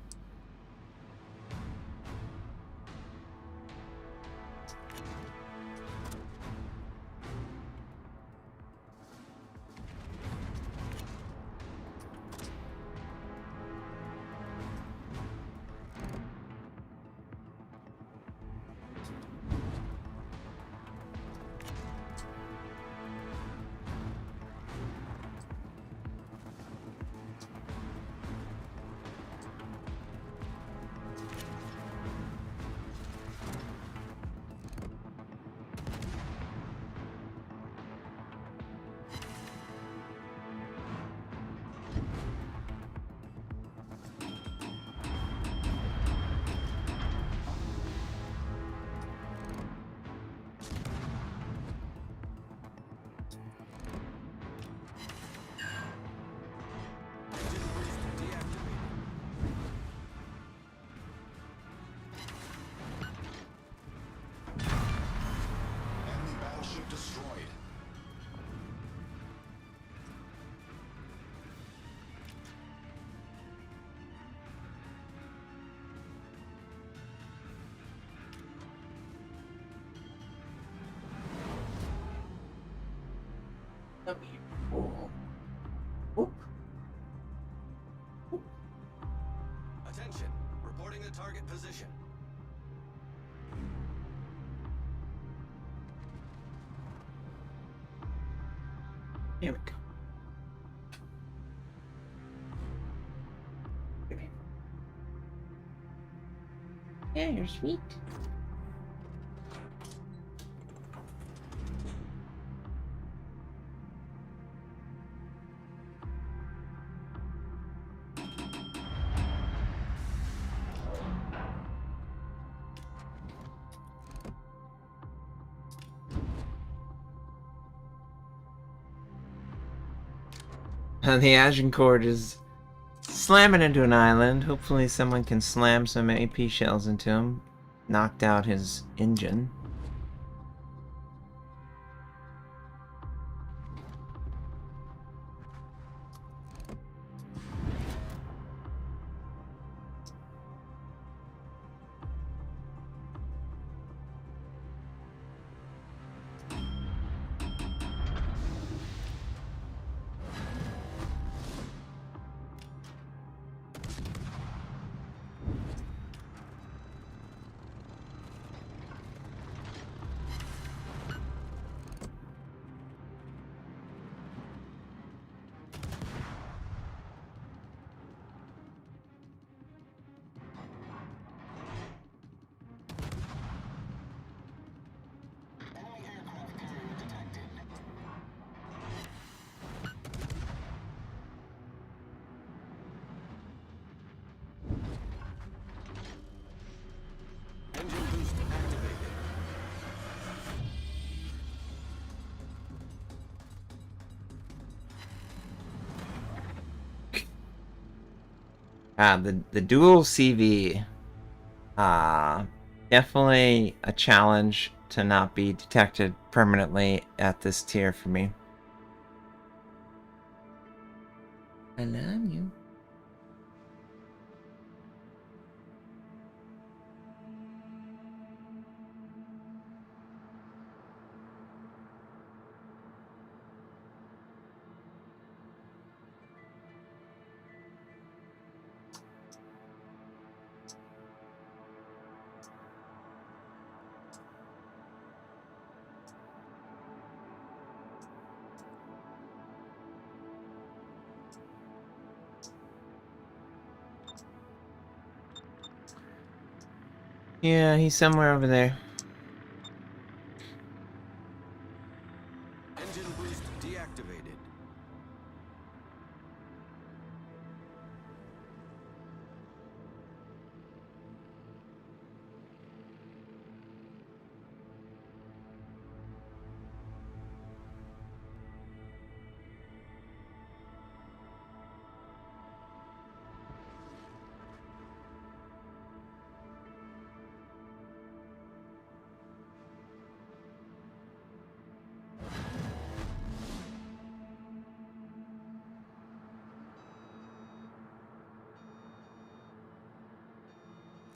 Come here. Oh. Whoop. Attention. Reporting the target position. Here we go. Come here. Yeah, you're sweet. The Agincourt is slamming into an island. Hopefully someone can slam some AP shells into him. Knocked out his engine. Engine boost activated. The dual CV. Definitely a challenge to not be detected permanently at this tier for me. I love you. Yeah, he's somewhere over there. Engine boost deactivated.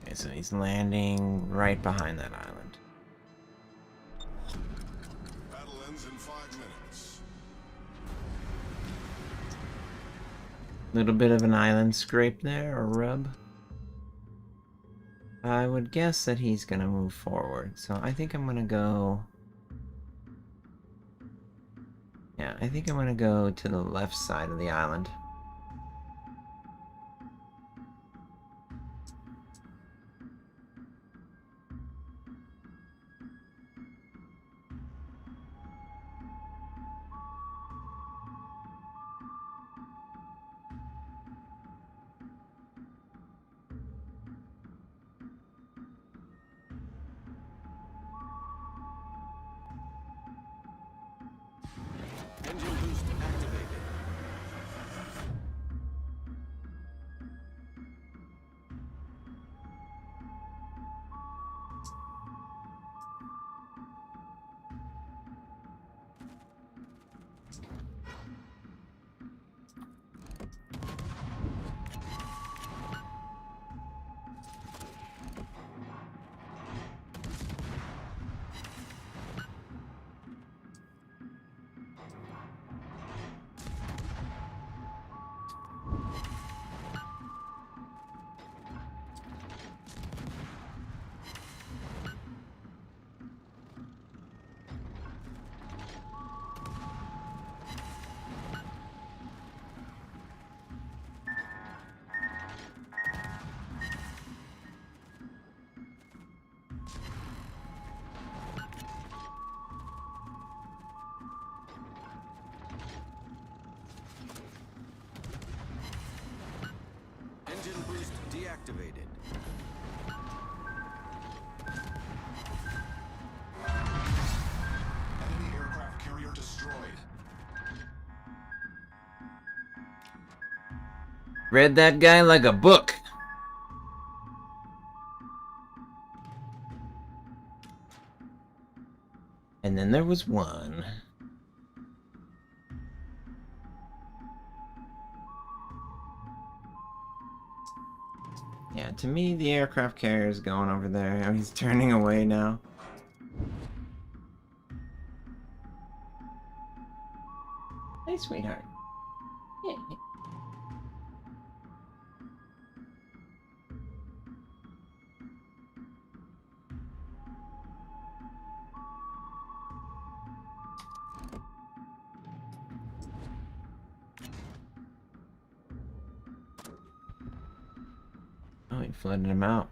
Okay, so he's landing right behind that island. Battle ends in 5 minutes. Little bit of an island scrape there, or rub. I would guess that he's gonna move forward, so I think I'm gonna go... Yeah, I think I'm gonna go to the left side of the island. Engine boost activated. activated. Enemy aircraft carrier destroyed. Read that guy like a book. And then there was one. Yeah, to me, the aircraft carrier is going over there. Oh, he's turning away now. Hey, sweetheart. Yeah. Oh, he flooded him out.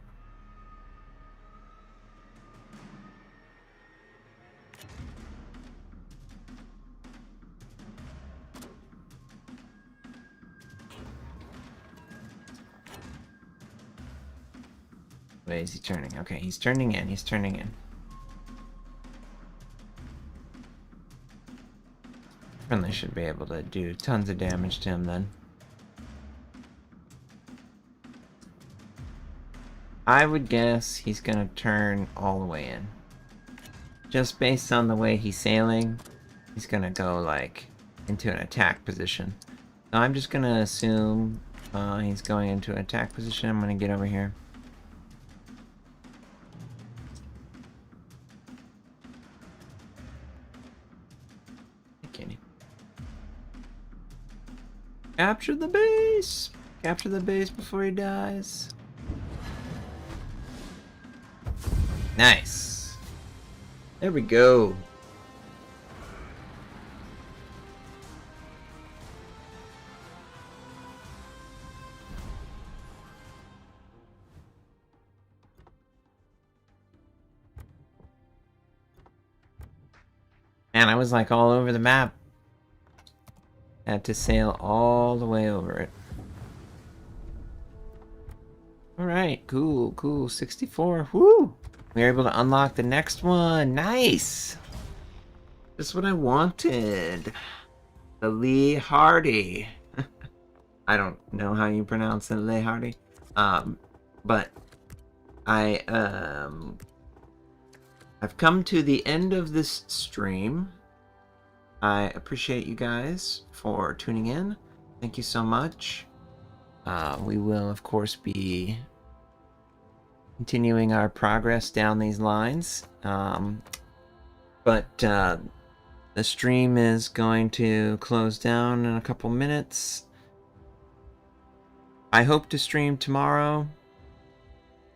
Wait, is he turning? Okay, he's turning in. He's turning in. Friendly should be able to do tons of damage to him then. I would guess he's gonna turn all the way in. Just based on the way he's sailing, he's gonna go like into an attack position. So I'm just gonna assume he's going into an attack position. I'm gonna get over here. Hey, Kenny. Capture the base! Capture the base before he dies. Nice. There we go. Man, I was like all over the map. Had to sail all the way over it. Alright, cool, cool. 64. Woo! We were able to unlock the next one. Nice! That's what I wanted. The Lee Hardy. I don't know how you pronounce it, Lee Hardy. But I've come to the end of this stream. I appreciate you guys for tuning in. Thank you so much. We will, of course, be continuing our progress down these lines. But the stream is going to close down in a couple minutes. I hope to stream tomorrow.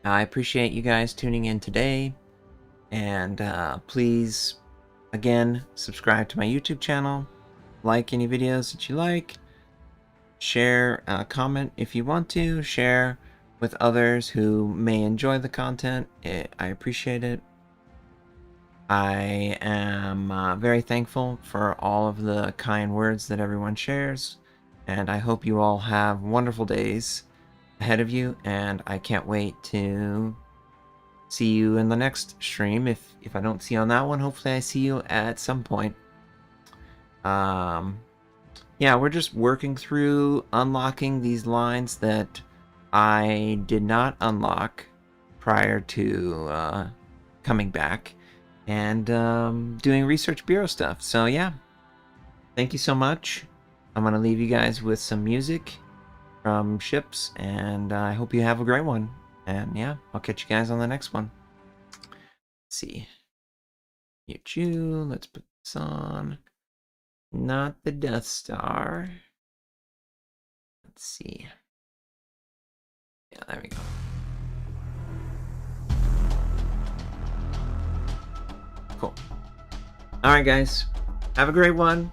I appreciate you guys tuning in today. And please, again, subscribe to my YouTube channel. Like any videos that you like. Share, comment if you want to. Share with others who may enjoy the content. I appreciate it. I am very thankful for all of the kind words that everyone shares. And I hope you all have wonderful days ahead of you. And I can't wait to see you in the next stream. If I don't see you on that one, hopefully I see you at some point. Yeah, we're just working through unlocking these lines that I did not unlock prior to coming back, and doing Research Bureau stuff. So yeah, thank you so much. I'm going to leave you guys with some music from ships, and I hope you have a great one. And yeah, I'll catch you guys on the next one. Let's see. Let's put this on. Not the Death Star. Let's see. Yeah, there we go. Cool. Alright, guys. Have a great one.